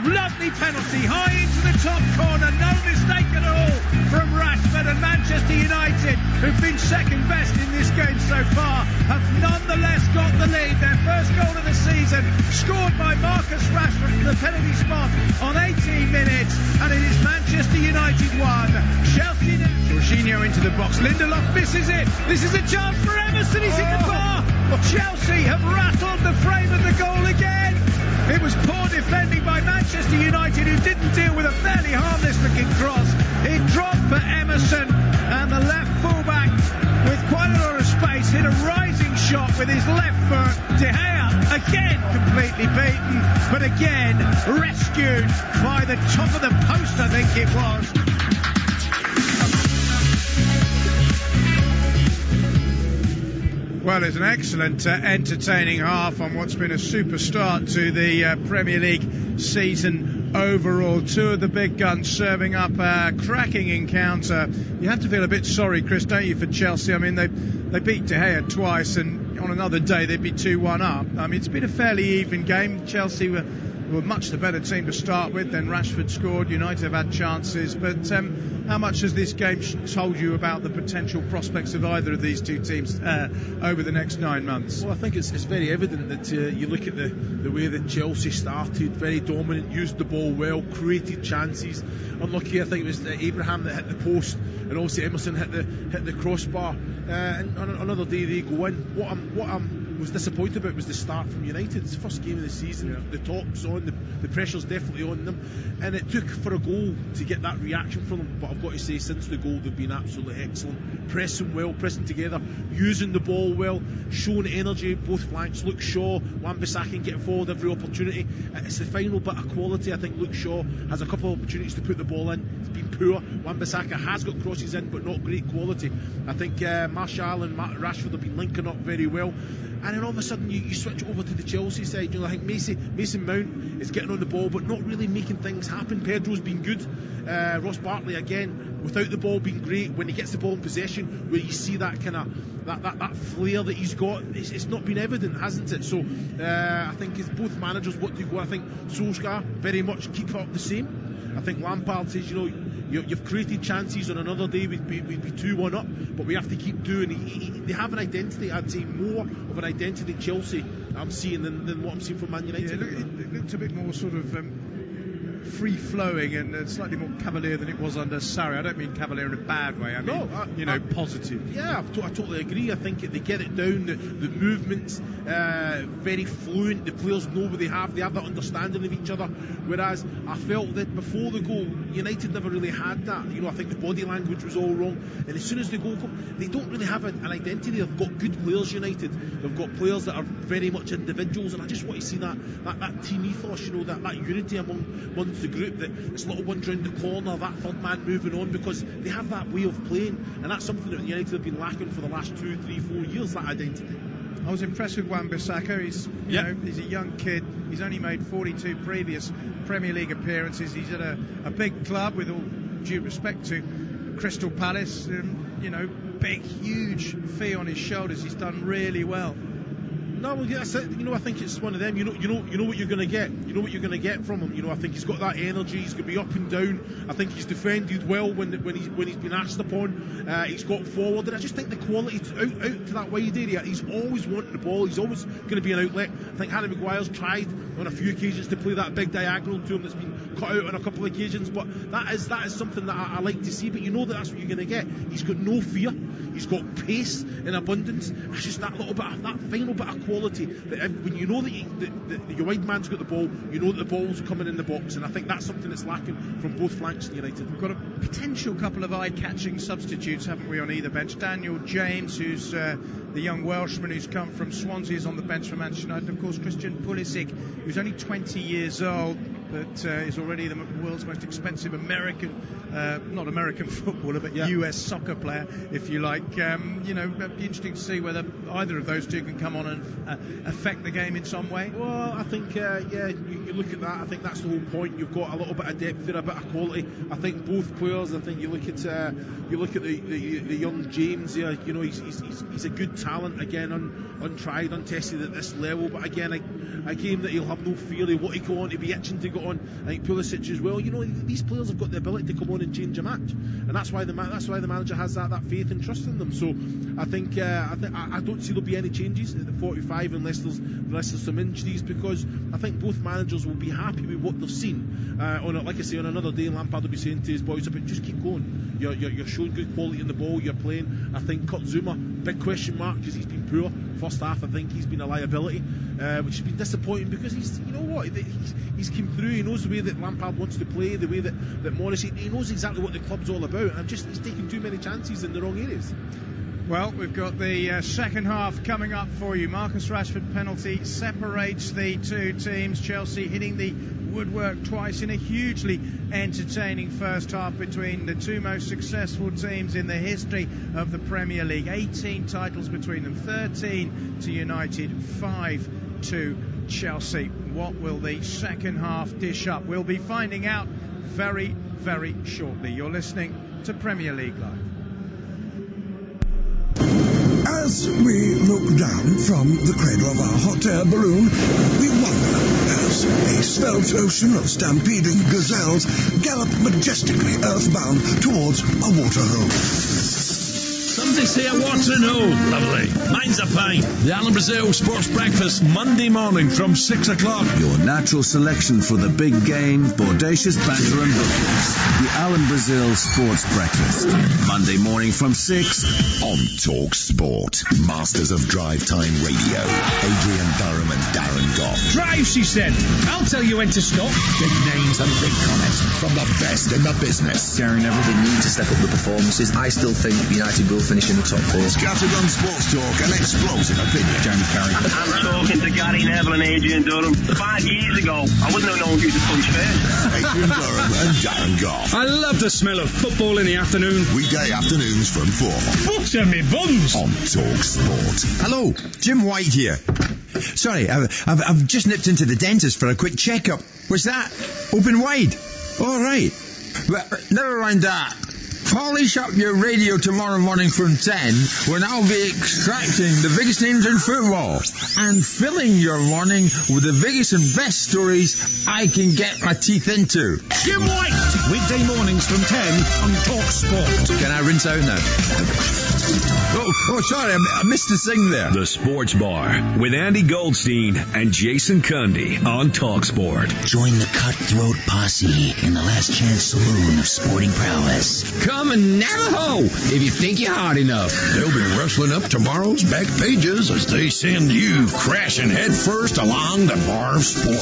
Speaker 6: Lovely penalty, high into the top corner. No mistake at all from Rashford, and Manchester United, who've been second best in this game so far, have nonetheless got the lead. Their first goal of the season, scored by Marcus Rashford from the penalty spot on 18 minutes, and it is Manchester United 1, Chelsea now. Jorginho into the box. Lindelof misses it. This is a chance for Emerson. He's hit the bar. Chelsea have rattled the frame of the goal again. It was poor defending by Manchester United, who didn't deal with a fairly harmless-looking cross. It dropped for Emerson, and the left fullback, with quite a lot of space, hit a rising shot with his left foot. De Gea, again, completely beaten, but again, rescued by the top of the post, I think it was. Well, it's an excellent, entertaining half on what's been a super start to the Premier League season overall. Two of the big guns serving up a cracking encounter. You have to feel a bit sorry, Chris, don't you, for Chelsea? I mean, they beat De Gea twice, and on another day they'd be 2-1 up. I mean, it's been a fairly even game. Chelsea were much the better team to start with. Then Rashford scored. United have had chances, but how much has this game told you about the potential prospects of either of these two teams over the next 9 months?
Speaker 9: Well, I think it's very evident that you look at the way that Chelsea started, very dominant, used the ball well, created chances. Unlucky, I think it was Abraham that hit the post, and obviously Emerson hit the crossbar. And on another day they go in. What I'm was disappointed about was the start from United. It's the first game of the season, the top's on, the pressure's definitely on them, and it took for a goal to get that reaction from them. But I've got to say, since the goal, they've been absolutely excellent, pressing well, pressing together, using the ball well, showing energy, both flanks. Luke Shaw, Wan-Bissaka getting forward every opportunity. It's the final bit of quality. I think Luke Shaw has a couple of opportunities to put the ball in. It's been poor. Wan-Bissaka has got crosses in, but not great quality. I think Martial and Rashford have been linking up very well. And then all of a sudden you switch over to the Chelsea side. I think Mason Mount is getting on the ball but not really making things happen. Pedro's been good. Ross Barkley again without the ball being great. When he gets the ball in possession, where you see that kind of that flair that he's got, it's not been evident, hasn't it? So I think it's both managers what do you go. I think Solskjaer very much keep up the same. I think Lampard says, you've created chances. On another day we'd be 2-1 up, but we have to keep doing. They have an identity. I'd say more of an identity Chelsea I'm seeing than what I'm seeing from Man United.
Speaker 6: It looked a bit more sort of free-flowing and slightly more cavalier than it was under Sarri. I don't mean cavalier in a bad way. I mean, positive.
Speaker 9: Yeah, I totally agree. I think they get it down. The movements very fluent. The players know what they have. They have that understanding of each other. Whereas I felt that before the goal, United never really had that. I think the body language was all wrong. And as soon as the goal comes, they don't really have an identity. They've got good players, United. They've got players that are very much individuals. And I just want to see that team ethos. That unity amongst the group. That it's little ones round the corner. That third man moving on, because they have that way of playing. And that's something that United have been lacking for the last 2, 3, 4 years. That identity.
Speaker 6: I was impressed with Wan-Bissaka. He's a young kid. He's only made 42 previous Premier League appearances. He's at a big club, with all due respect to Crystal Palace. Big, huge fee on his shoulders. He's done really well.
Speaker 9: No, well, that's it. I think it's one of them. You know what you're going to get. You know what you're going to get from him. I think he's got that energy. He's going to be up and down. I think he's defended well when he's been asked upon. He's got forward, and I just think the quality out to that wide area. He's always wanting the ball. He's always going to be an outlet. I think Harry Maguire's tried on a few occasions to play that big diagonal to him that's been cut out on a couple of occasions. But that is something that I like to see. But that's what you're going to get. He's got no fear. He's got pace in abundance. It's just that little bit of that final bit of quality that when you know that your wide man's got the ball, you know that the ball's coming in the box, and I think that's something that's lacking from both flanks in United.
Speaker 6: We've got a potential couple of eye-catching substitutes, haven't we, on either bench? Daniel James, who's the young Welshman who's come from Swansea, is on the bench for Manchester United. Of course, Christian Pulisic, who's only 20 years old, but is already the world's most expensive not American footballer, but US soccer player, if you like. It'd be interesting to see whether either of those two can come on and affect the game in some way.
Speaker 9: Well, I think, you look at that, I think that's the whole point. You've got a little bit of depth there, a bit of quality. I think both players, I think you look at the young James there, he's a good talent, again, untried, untested at this level, but again, a game that he'll have no fear. He'll want to go on, he'll be itching to go on. I think Pulisic as well. These players have got the ability to come on and change a match, and that's why the manager has that faith and trust in them. So I think I don't see there'll be any changes at the 45 unless there's some injuries, because I think both managers will be happy with what they've seen. Like I say, on another day, Lampard will be saying to his boys, "But just keep going. You're showing good quality in the ball. You're playing." I think Kurt Zouma, big question mark, because he's been poor first half. I think he's been a liability, which has been disappointing, because he's come through. He knows the way that Lampard wants to play, the way that Morrissey. He knows exactly what the club's all about, and he's taking too many chances in the wrong areas.
Speaker 6: Well, we've got the second half coming up for you. Marcus Rashford penalty separates the two teams. Chelsea hitting the woodwork twice in a hugely entertaining first half between the two most successful teams in the history of the Premier League. 18 titles between them, 13 to United, 5 to Chelsea. What will the second half dish up? We'll be finding out very, very shortly. You're listening to Premier League Live.
Speaker 3: As we look down from the cradle of our hot air balloon, we wonder as a svelte ocean of stampeding gazelles gallop majestically earthbound towards a waterhole.
Speaker 14: Sunday
Speaker 4: say a Waterloo. Lovely. Mine's a pint. The Alan Brazil Sports Breakfast, Monday morning from 6 o'clock.
Speaker 5: Your natural selection for the big game, bodacious banter and bookings. The Alan Brazil Sports Breakfast, Monday morning from 6
Speaker 11: on Talk Sport. Masters of Drive Time Radio, Adrian Durham and Darren Goff.
Speaker 12: Drive, she said. I'll tell you when to stop.
Speaker 11: Big names and big comments from the best in the business.
Speaker 7: Darren Neville did need to step up the performances. I still think United will finish in the top 4.
Speaker 11: Scattergun sports talk and explosive opinion. Jamie Carey.
Speaker 8: I'm talking to Gary Neville and Adrian Durham. 5 years ago, I wouldn't have known who to punch first.
Speaker 11: Adrian Durham and Darren Goff.
Speaker 12: I love the smell of football in the afternoon.
Speaker 11: Weekday afternoons from 4.
Speaker 12: Books and me buns.
Speaker 11: On Talk Sport.
Speaker 13: Hello, Jim White here. Sorry, I've just nipped into the dentist for a quick checkup. Was that open wide? All right. Well, never mind that. Polish up your radio tomorrow morning from 10 when I'll be extracting the biggest names in football and filling your morning with the biggest and best stories I can get my teeth into.
Speaker 12: Jim White! Weekday mornings from 10 on Talk Sport.
Speaker 13: Can I rinse out now? Oh, sorry, I missed the sing there.
Speaker 14: The Sports Bar with Andy Goldstein and Jason Cundy on Talk Sport.
Speaker 15: Join the cutthroat posse in the last chance saloon of sporting prowess.
Speaker 16: Come and Navajo if you think you're hard enough.
Speaker 11: They'll be rustling up tomorrow's back pages as they send you crashing headfirst along the bar of sport.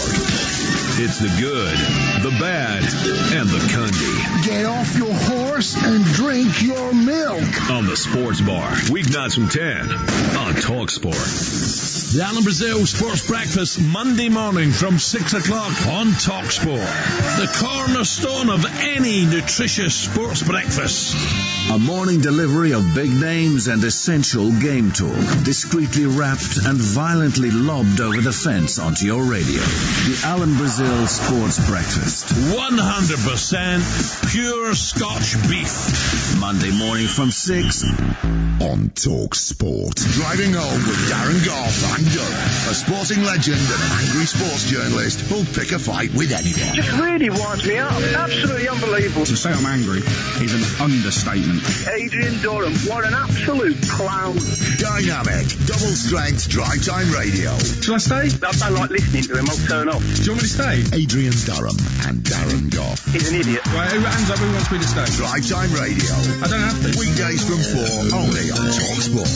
Speaker 14: It's the good, the bad, and the Cundy.
Speaker 11: Get off your horse and drink your milk.
Speaker 14: On the Sports Bar, weeknights from 10 on Talk Sport.
Speaker 4: The Alan Brazil Sports Breakfast, Monday morning from 6 o'clock on Talk Sport. The cornerstone of any nutritious sports breakfast.
Speaker 5: A morning delivery of big names and essential game talk, discreetly wrapped and violently lobbed over the fence onto your radio. The Alan Brazil Sports Breakfast.
Speaker 4: 100% pure Scotch beef.
Speaker 5: Monday morning from 6
Speaker 11: on Talk Sport. Driving home with Darren Goff and Durham, a sporting legend and an angry sports journalist who'll pick a fight with anyone.
Speaker 8: Just really winds me up. Absolutely unbelievable.
Speaker 12: To say I'm angry is an understatement.
Speaker 8: Adrian Durham, what an absolute clown.
Speaker 11: Dynamic, double strength drive time radio.
Speaker 12: Shall I stay?
Speaker 8: I don't like listening to him. I'll turn off.
Speaker 12: Do you want me to stay?
Speaker 11: Adrian Durham and Darren Goff.
Speaker 8: He's an idiot.
Speaker 12: Right, hands up, who wants me to stay?
Speaker 11: Drive time radio.
Speaker 12: I don't have to.
Speaker 11: Weekdays from 4, only on Talk Sport.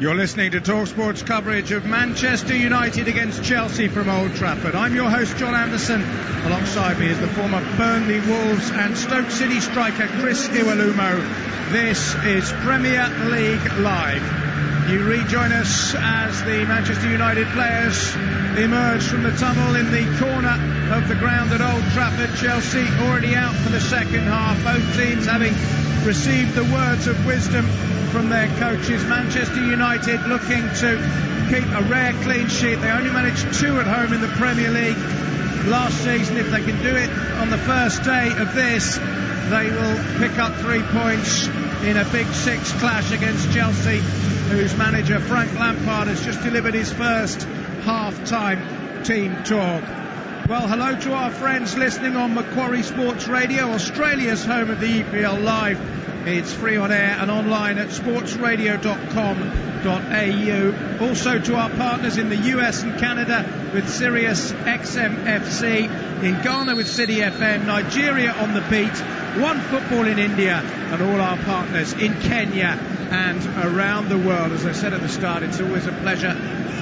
Speaker 6: You're listening to TalkSport's coverage of Manchester United against Chelsea from Old Trafford. I'm your host, John Anderson. Alongside me is the former Burnley Wolves and Stoke City striker, Chris Iwelumo. This is Premier League Live. You rejoin us as the Manchester United players emerge from the tunnel in the corner of the ground at Old Trafford. Chelsea already out for the second half. Both teams having received the words of wisdom from their coaches. Manchester United looking to keep a rare clean sheet. They only managed 2 at home in the Premier League last season. If they can do it on the first day of this, they will pick up 3 points in a Big Six clash against Chelsea, whose manager Frank Lampard has just delivered his first half-time team talk. Well, hello to our friends listening on Macquarie Sports Radio, Australia's home of the EPL Live. It's free on air and online at sportsradio.com.au. Also to our partners in the US and Canada with Sirius XM-FC, in Ghana with City FM, Nigeria on the beat, One Football in India, and all our partners in Kenya and around the world. As I said at the start, it's always a pleasure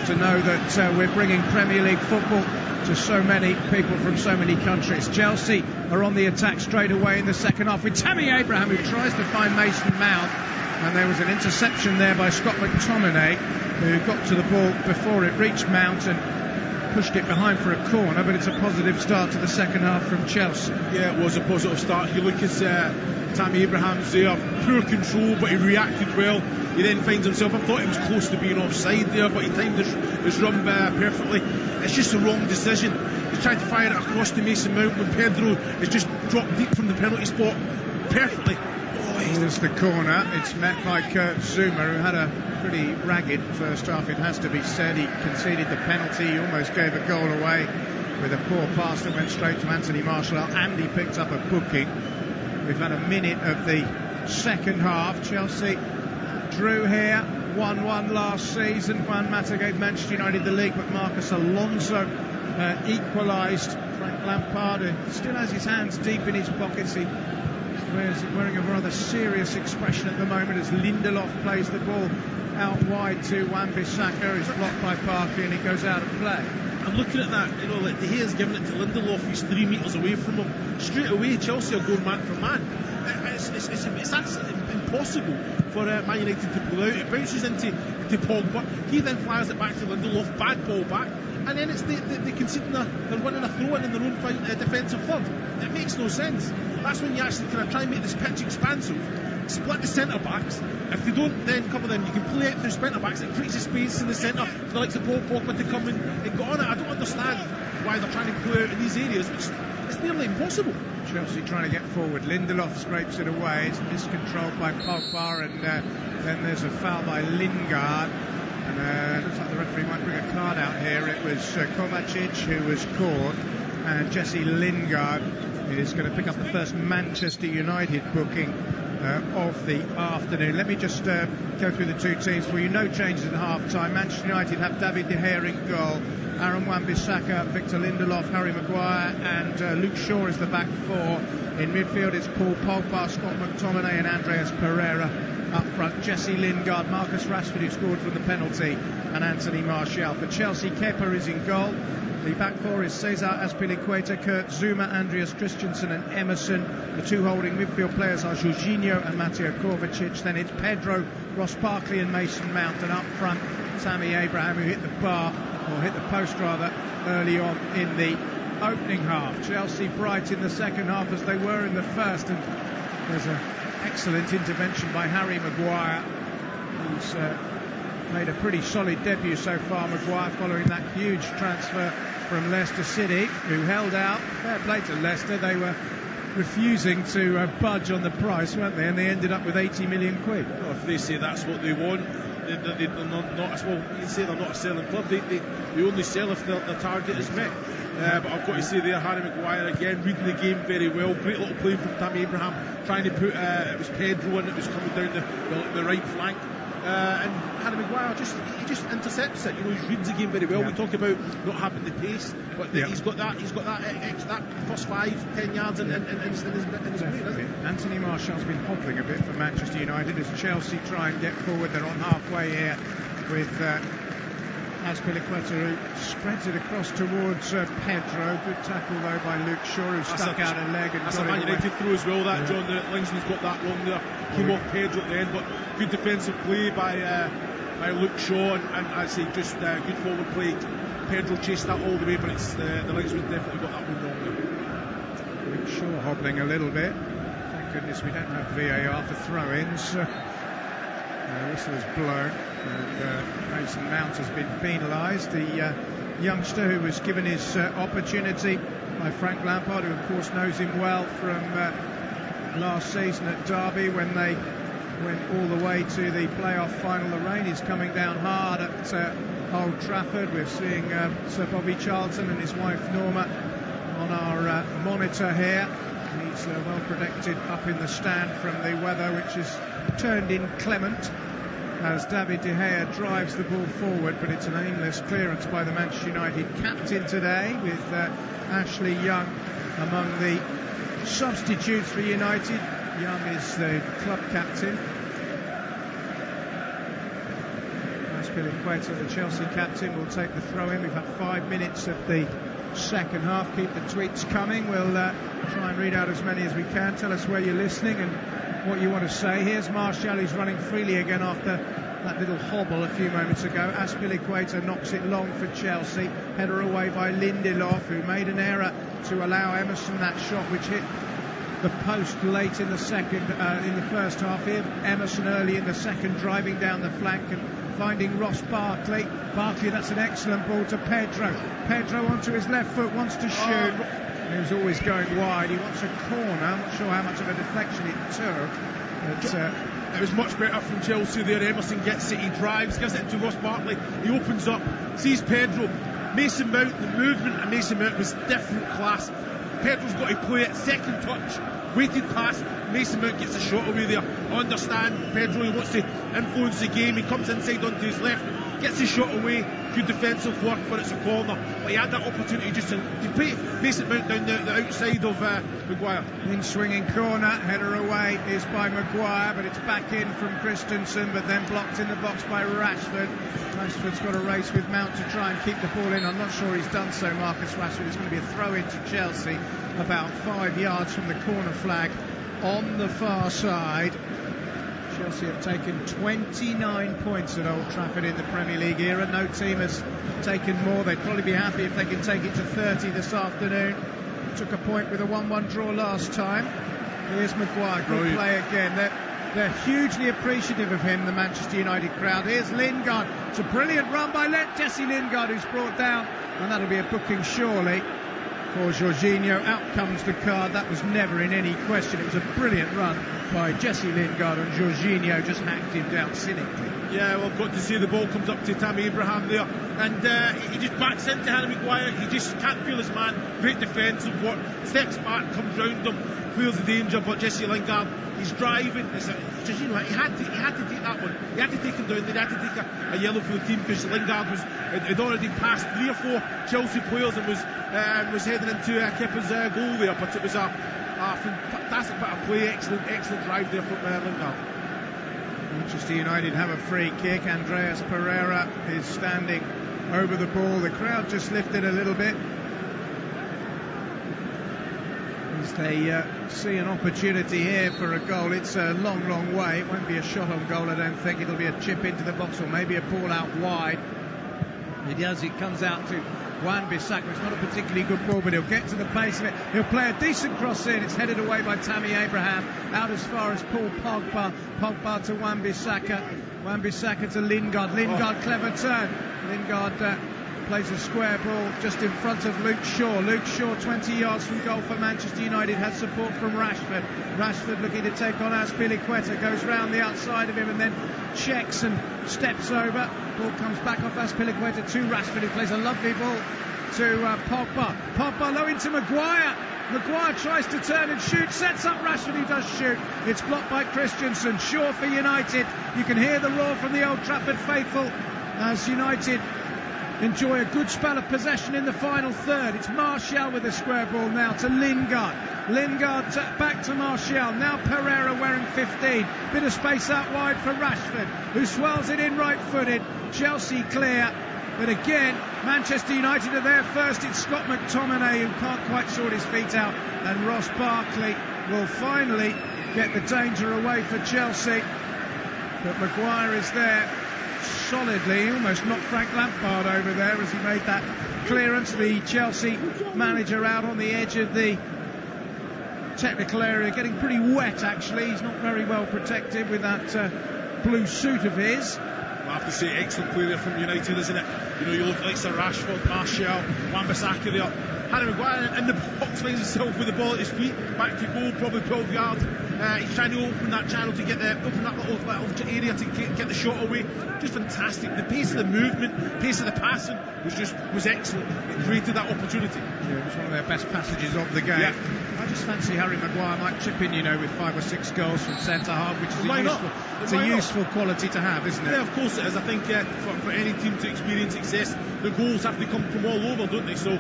Speaker 6: to know that we're bringing Premier League football to so many people from so many countries. Chelsea are on the attack straight away in the second half with Tammy Abraham, who tries to find Mason Mount, and there was an interception there by Scott McTominay, who got to the ball before it reached Mount and pushed it behind for a corner. But it's a positive start to the second half from Chelsea.
Speaker 9: Yeah, it was a positive start. You look at Tammy Abraham's there, poor control, but he reacted well. He then finds himself, I thought he was close to being offside there, but he timed his run perfectly. It's just the wrong decision. He's trying to fire it across to Mason Mount when Pedro has just dropped deep from the penalty spot perfectly.
Speaker 6: Here's the corner. It's met by Kurt Zuma, who had a pretty ragged first half, it has to be said. He conceded the penalty, he almost gave a goal away with a poor pass that went straight to Anthony Martial, and he picked up a booking. We've had a minute of the second half. Chelsea drew here, 1-1 last season. Juan Mata gave Manchester United the league, but Marcos Alonso equalised. Frank Lampard still has his hands deep in his pockets. He wearing a rather serious expression at the moment as Lindelof plays the ball out wide to Wan-Bissaka, who's blocked by Parker, and he goes out of play.
Speaker 9: I'm looking at that, like De Gea's giving it to Lindelof, he's 3 metres away from him. Straight away, Chelsea are going man for man. It's actually impossible for Man United to pull out. It bounces into Pogba, he then fires it back to Lindelof, bad ball back, and then it's they conceding they're winning a throw-in in their own defensive third. It makes no sense. That's when you actually kind of try and make this pitch expansive, split the centre-backs. If they don't then cover them, you can play it through centre-backs. It creates a space in the centre for the likes of Paul Pogba to come and go on it. I don't understand why they're trying to play out in these areas, which it's nearly impossible.
Speaker 6: Chelsea trying to get forward. Lindelof scrapes it away. It's miscontrolled by Pogba, and then there's a foul by Lingard. And looks like the referee might bring a card out here. It was Kovacic who was caught, and Jesse Lingard is going to pick up the first Manchester United booking of the afternoon. Let me just go through the two teams for you. No changes at half-time. Manchester United have David De Gea in goal, Aaron Wan-Bissaka, Victor Lindelof, Harry Maguire, and Luke Shaw is the back four. In midfield it's Paul Pogba, Scott McTominay and Andreas Pereira. Up front, Jesse Lingard, Marcus Rashford, who scored from the penalty, and Anthony Martial. For Chelsea, Kepa is in goal. The back four is Cesar Azpilicueta, Kurt Zuma, Andreas Christensen and Emerson. The two holding midfield players are Jorginho and Mateo Kovacic. Then it's Pedro, Ross Barkley and Mason Mount. And up front, Tammy Abraham, who hit the bar, or hit the post rather, early on in the opening half. Chelsea bright in the second half as they were in the first, and there's an excellent intervention by Harry Maguire, who's made a pretty solid debut so far. Maguire following that huge transfer from Leicester City, who held out. Fair play to Leicester, they were refusing to budge on the price, weren't they? And they ended up with 80 million quid.
Speaker 9: Well, if they say that's what they want, they're not as well. You say they're not a selling club. They only sell if the target is met. But I've got to say there, Harry Maguire again reading the game very well. Great little play from Tammy Abraham, trying to put it was Pedro in, it was coming down the right flank. And Harry Maguire just intercepts it. He reads the game very well. We talk about not having the pace, but he's got that first 5-10 yards in his brain, isn't it?
Speaker 6: Anthony Martial's been hobbling a bit for Manchester United as Chelsea try and get forward. They're on halfway here with Azpilicueta, who spreads it across towards Pedro. Good tackle though by Luke Shaw, who stuck out a leg and
Speaker 9: that's
Speaker 6: got
Speaker 9: a Man
Speaker 6: it
Speaker 9: United throw as well. That John Lingsman's got that wrong there. Came off Pedro at the end, but good defensive play by Luke Shaw, and I say just good forward play. Pedro chased that all the way, but it's the Lingsman definitely got that one wrong there.
Speaker 6: Luke Shaw hobbling a little bit. Thank goodness we don't have VAR for throw-ins. Whistle is blown, and Mason Mount has been penalised. The youngster who was given his opportunity by Frank Lampard, who of course knows him well from last season at Derby when they went all the way to the playoff final. The rain is coming down hard at Old Trafford. We're seeing Sir Bobby Charlton and his wife Norma on our monitor here. He's well protected up in the stand from the weather, which has turned inclement as David De Gea drives the ball forward, but it's an aimless clearance by the Manchester United captain today, with Ashley Young among the substitutes for United. Young is the club captain. Azpilicueta, the Chelsea captain, will take the throw in. We've had 5 minutes of the second half. Keep the tweets coming. We'll try and read out as many as we can. Tell us where you're listening and what you want to say. Here's Martial, who's running freely again after that little hobble a few moments ago. Azpilicueta knocks it long for Chelsea. Header away by Lindelof, who made an error to allow Emerson that shot, which hit the post late in the first half. Here Emerson early in the second, driving down the flank and finding Ross Barkley. That's an excellent ball to Pedro. Pedro onto his left foot, wants to shoot. He was always going wide. He wants a corner. I'm not sure how much of a deflection it took. But,
Speaker 9: it was much better from Chelsea there. Emerson gets it, he drives, gives it to Ross Barkley. He opens up, sees Pedro. The movement of Mason Mount was different class. Pedro's got to play it, second touch, weighted pass. Mason Mount gets a shot away there. I understand Pedro, he wants to influence the game. He comes inside onto his left, gets his shot away. Good defensive work, but it's a corner. But he had that opportunity just to put Mason Mount down the outside of Maguire.
Speaker 6: In swinging corner, header away is by Maguire, but it's back in from Christensen, but then blocked in the box by Rashford. Rashford's got a race with Mount to try and keep the ball in. I'm not sure he's done so, Marcus Rashford. It's going to be a throw into Chelsea about 5 yards from the corner flag on the far side. Chelsea have taken 29 points at Old Trafford in the Premier League era. No team has taken more. They'd probably be happy if they can take it to 30 this afternoon. Took a point with a 1-1 draw last time. Here's Maguire, good play again. They're hugely appreciative of him, the Manchester United crowd. Here's Lingard. It's a brilliant run by Jesse Lingard, who's brought down, and that'll be a booking surely for Jorginho. Out comes the card. That was never in any question. It was a brilliant run by Jesse Lingard, and Jorginho just hacked him down cynically.
Speaker 9: Yeah, well, got to see the ball comes up to Tammy Abraham there, and he just backs into Harry Maguire. He just can't feel his man. Great defensive work, steps back, comes round him, clears the danger. But Jesse Lingard, he's driving. Jorginho, he had to take that one. He had to take him down. They had to take a yellow for the team because Lingard had already passed 3 or 4 Chelsea players and was heading into Kepa's goal there. But it was a fantastic bit of play, excellent drive there from Lingard.
Speaker 6: Manchester United have a free kick. Andreas Pereira is standing over the ball. The crowd just lifted a little bit as they see an opportunity here for a goal. It's a long way. It won't be a shot on goal, I don't think. It'll be a chip into the box or maybe a ball out wide. It comes out to Wan-Bissaka. It's not a particularly good ball, but he'll get to the pace of it. He'll play a decent cross in. It's headed away by Tammy Abraham. Out as far as Paul Pogba. Pogba to Wan-Bissaka. Wan-Bissaka to Lingard. Clever turn. Lingard plays a square ball just in front of Luke Shaw. Luke Shaw 20 yards from goal for Manchester United. Has support from Rashford. Rashford looking to take on Azpilicueta. Goes round the outside of him and then checks and steps over. Ball comes back off Azpilicueta to Rashford, who plays a lovely ball to Pogba. Pogba low into Maguire. Maguire tries to turn and shoot, sets up Rashford, who does shoot. It's blocked by Christensen. Shaw for United. You can hear the roar from the Old Trafford faithful as United enjoy a good spell of possession in the final third. It's Martial with a square ball now to Lingard. Lingard back to Martial. Now Pereira wearing 15. Bit of space out wide for Rashford, who swells it in right-footed. Chelsea clear. But again, Manchester United are there first. It's Scott McTominay who can't quite sort his feet out. And Ross Barkley will finally get the danger away for Chelsea. But Maguire is there solidly. He almost knocked Frank Lampard over there as he made that clearance. The Chelsea manager out on the edge of the technical area, getting pretty wet actually. He's not very well protected with that blue suit of his.
Speaker 9: I have to say, excellent play there from United, isn't it? You know, you look like Sir Rashford, Martial, Wan-Bissaka there. Harry Maguire in the box finds himself with the ball at his feet, back to goal, probably 12 yards. He's trying to open that channel to get open that little area to get the shot away. Just fantastic. The pace of the movement, pace of the passing was excellent. It created that opportunity.
Speaker 6: Yeah, it was one of their best passages of the game. Yeah. I just fancy Harry Maguire might chip in, with 5 or 6 goals from centre half, which is a useful quality to have, isn't it?
Speaker 9: Yeah, of course it is. I think for any team to experience success, the goals have to come from all over, don't they? So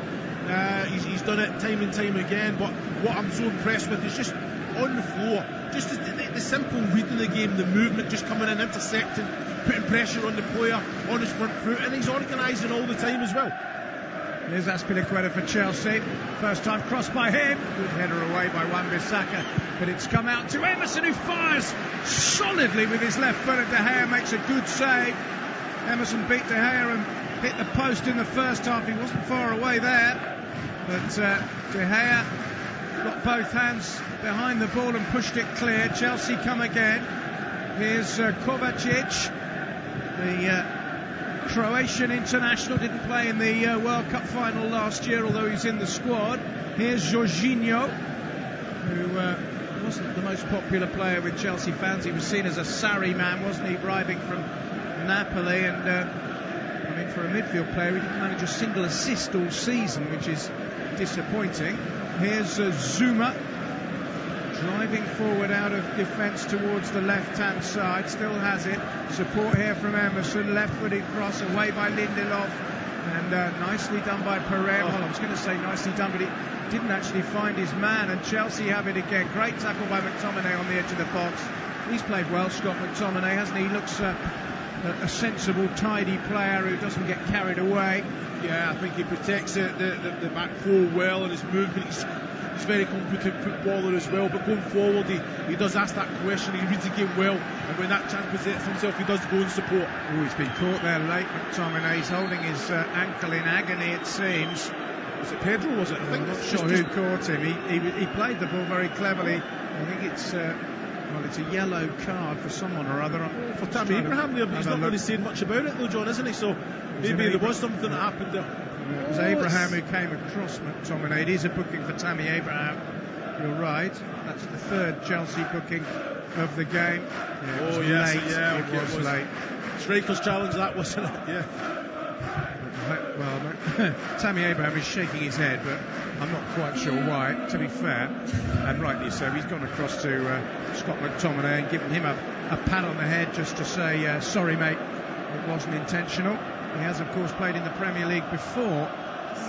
Speaker 9: he's done it time and time again. But what I'm so impressed with is just on the floor, just the simple reading the game, the movement, just coming in, intersecting, putting pressure on the player, on his front foot, and he's organising all the time as well.
Speaker 6: Here's Azpilicueta for Chelsea. First time crossed by him. Good header away by Wan-Bissaka. But it's come out to Emerson, who fires solidly with his left foot. And De Gea makes a good save. Emerson beat De Gea and hit the post in the first half. He wasn't far away there. But De Gea got both hands behind the ball and pushed it clear. Chelsea come again. Here's Kovacic, the Croatian international, didn't play in the World Cup final last year, although he's in the squad. Here's Jorginho, who wasn't the most popular player with Chelsea fans. He was seen as a Sarri man, wasn't he, arriving from Napoli, and for a midfield player, he didn't manage a single assist all season, which is disappointing. Here's Zuma driving forward out of defence towards the left-hand side, still has it. Support here from Emerson, left-footed cross away by Lindelof, and nicely done by Perez. Well, I was going to say nicely done, but he didn't actually find his man, and Chelsea have it again. Great tackle by McTominay on the edge of the box. He's played well, Scott McTominay, hasn't he? He looks a sensible, tidy player who doesn't get carried away.
Speaker 9: Yeah, I think he protects the back four well, and his movement, he's very competent footballer as well, but going forward he does ask that question, he reads the game well, and when that chance presents himself he does go and support.
Speaker 6: Oh, he's been caught there late, McTominay. He's holding his ankle in agony, it seems.
Speaker 9: Was it Pedro, was it?
Speaker 6: I'm not sure who caught him. He played the ball very cleverly. I think it's a yellow card for someone or other.
Speaker 9: For Tammy Abraham there, but he's not really saying much about it though, John, isn't he? So maybe there was something that happened there.
Speaker 6: It was Abraham who came across McTominay. It is a booking for Tammy Abraham. You're right. That's the third Chelsea booking of the game. Yeah, it was late.
Speaker 9: Striker's challenge, that wasn't it? Yeah.
Speaker 6: Well, Tammy Abraham is shaking his head, but I'm not quite sure why, to be fair. And rightly so. He's gone across to Scott McTominay and given him a pat on the head just to say, sorry, mate, it wasn't intentional. He has, of course, played in the Premier League before.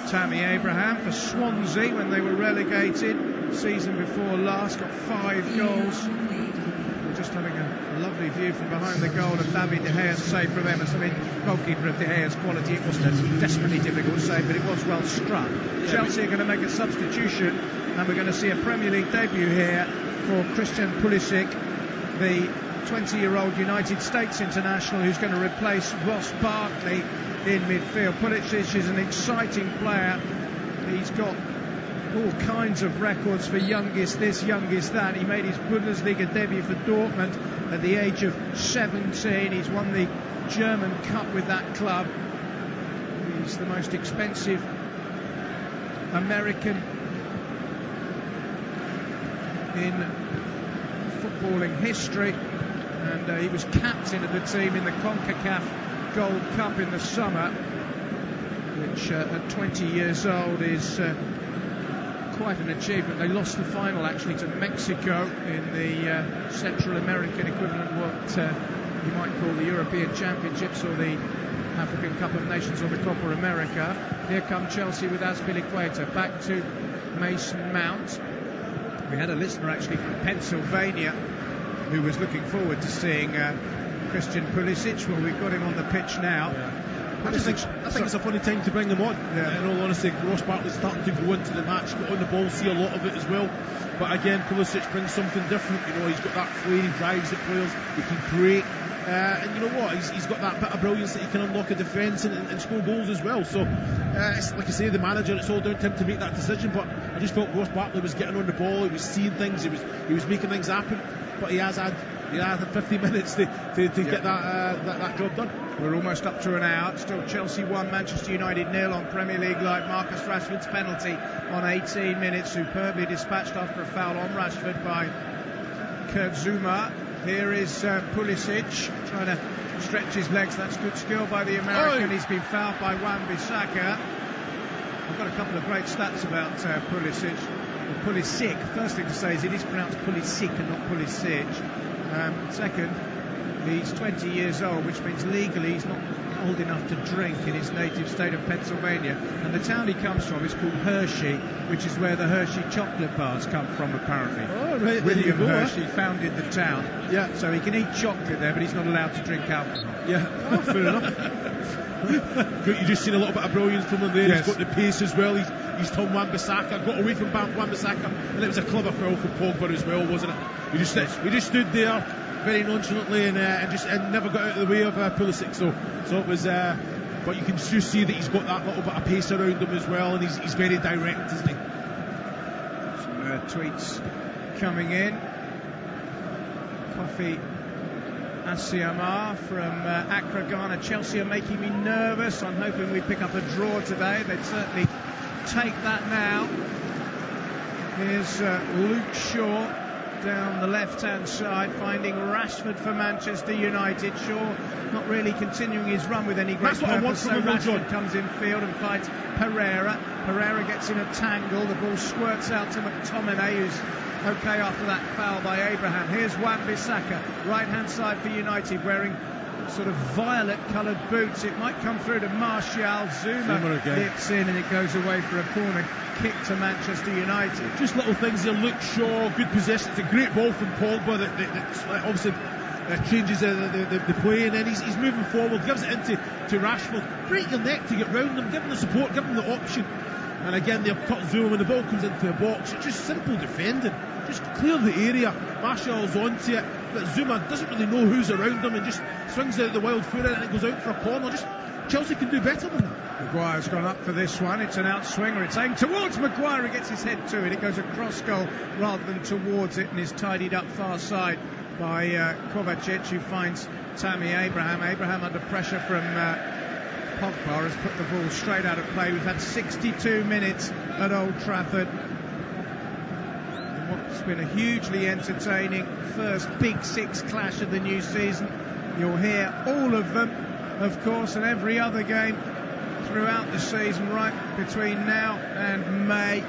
Speaker 6: Tammy Abraham for Swansea when they were relegated season before last, got 5 goals. We're just having a lovely view from behind the goal of David De Gea's save from Emerson. I mean, goalkeeper of De Gea's quality, it wasn't a desperately difficult save, but it was well struck. Chelsea are going to make a substitution, and we're going to see a Premier League debut here for Christian Pulisic, the 20-year-old United States international who's going to replace Ross Barkley in midfield. Pulisic is an exciting player. He's got all kinds of records for youngest this, youngest that. He made his Bundesliga debut for Dortmund at the age of 17. He's won the German Cup with that club. He's the most expensive American in footballing history. And he was captain of the team in the CONCACAF Gold Cup in the summer, which at 20 years old is quite an achievement. They lost the final actually to Mexico in the Central American equivalent, what you might call the European Championships or the African Cup of Nations or the Copa America. Here come Chelsea with Azpilicueta, back to Mason Mount. We had a listener actually from Pennsylvania who was looking forward to seeing Christian Pulisic. Well, we've got him on the pitch now.
Speaker 9: I think it's a funny time to bring him on. In all honesty, Ross Barkley's starting to go into the match, get on the ball, see a lot of it as well. But again, Pulisic brings something different. You know, he's got that flair, he drives at players, he can break. And you know what? He's got that bit of brilliance that he can unlock a defence and score goals as well. So, it's, like I say, the manager, it's all down to him to make that decision. But I just felt Ross Barkley was getting on the ball, he was seeing things, he was making things happen. But he has had 50 minutes to get that job done.
Speaker 6: We're almost up to an hour. Still Chelsea 1, Manchester United 0 on Premier League Live. Marcus Rashford's penalty on 18 minutes, superbly dispatched after a foul on Rashford by Kurt Zouma. Here is Pulisic trying to stretch his legs. That's good skill by the American. He's been fouled by Wan-Bissaka. I've got a couple of great stats about Pulisic. Pulisic. First thing to say is it is pronounced Pulisic and not Pulisic. Second, he's 20 years old, which means legally he's not old enough to drink in his native state of Pennsylvania. And the town he comes from is called Hershey, which is where the Hershey chocolate bars come from, apparently.
Speaker 9: Oh, right.
Speaker 6: William Hershey founded the town. Yeah. So he can eat chocolate there, but he's not allowed to drink alcohol.
Speaker 9: Yeah. Oh, fair enough. You just seen a little bit of brilliance from him there. Yes. He's got the pace as well. He's Tom Wan-Bissaka, got away from Wan-Bissaka, and it was a clever foul from Pogba as well, wasn't it? We just stood there very nonchalantly and never got out of the way of Pulisic. So it was. But you can just see that he's got that little bit of pace around him as well, and he's very direct, isn't he?
Speaker 6: Some tweets coming in. Kofi Asiamar from Accra, Ghana. Chelsea are making me nervous. I'm hoping we pick up a draw today. They'd certainly take that now. Here's Luke Shaw down the left-hand side, finding Rashford for Manchester United. Shaw not really continuing his run with any great
Speaker 9: That's what I want
Speaker 6: purpose,
Speaker 9: from
Speaker 6: so
Speaker 9: him,
Speaker 6: Rashford
Speaker 9: John.
Speaker 6: comes in field and fights Pereira. Pereira gets in a tangle. The ball squirts out to McTominay, who's okay after that foul by Abraham. Here's Wan-Bissaka, right-hand side for United, wearing sort of violet-coloured boots. It might come through to Martial. Zuma dips in and it goes away for a corner kick to Manchester United.
Speaker 9: Just little things there. Luke Shaw, good possession. It's a great ball from Pogba that obviously changes the play, and then he's moving forward, gives it into Rashford. Break your neck to get round them, give him the support, give him the option. And again, they've cut Zuma when the ball comes into a box. It's just simple defending. Just clear the area. Martial's onto it, but Zuma doesn't really know who's around him and just swings out the wild foot and it goes out for a corner. Just Chelsea can do better than that.
Speaker 6: Maguire's gone up for this one. It's an outswinger. It's aimed towards Maguire. He gets his head to it. It goes across goal rather than towards it and is tidied up far side by Kovacic, who finds Tammy Abraham. Abraham under pressure from Pogba has put the ball straight out of play. We've had 62 minutes at Old Trafford. What's been a hugely entertaining first Big Six clash of the new season. You'll hear all of them, of course, and every other game throughout the season, right between now and May.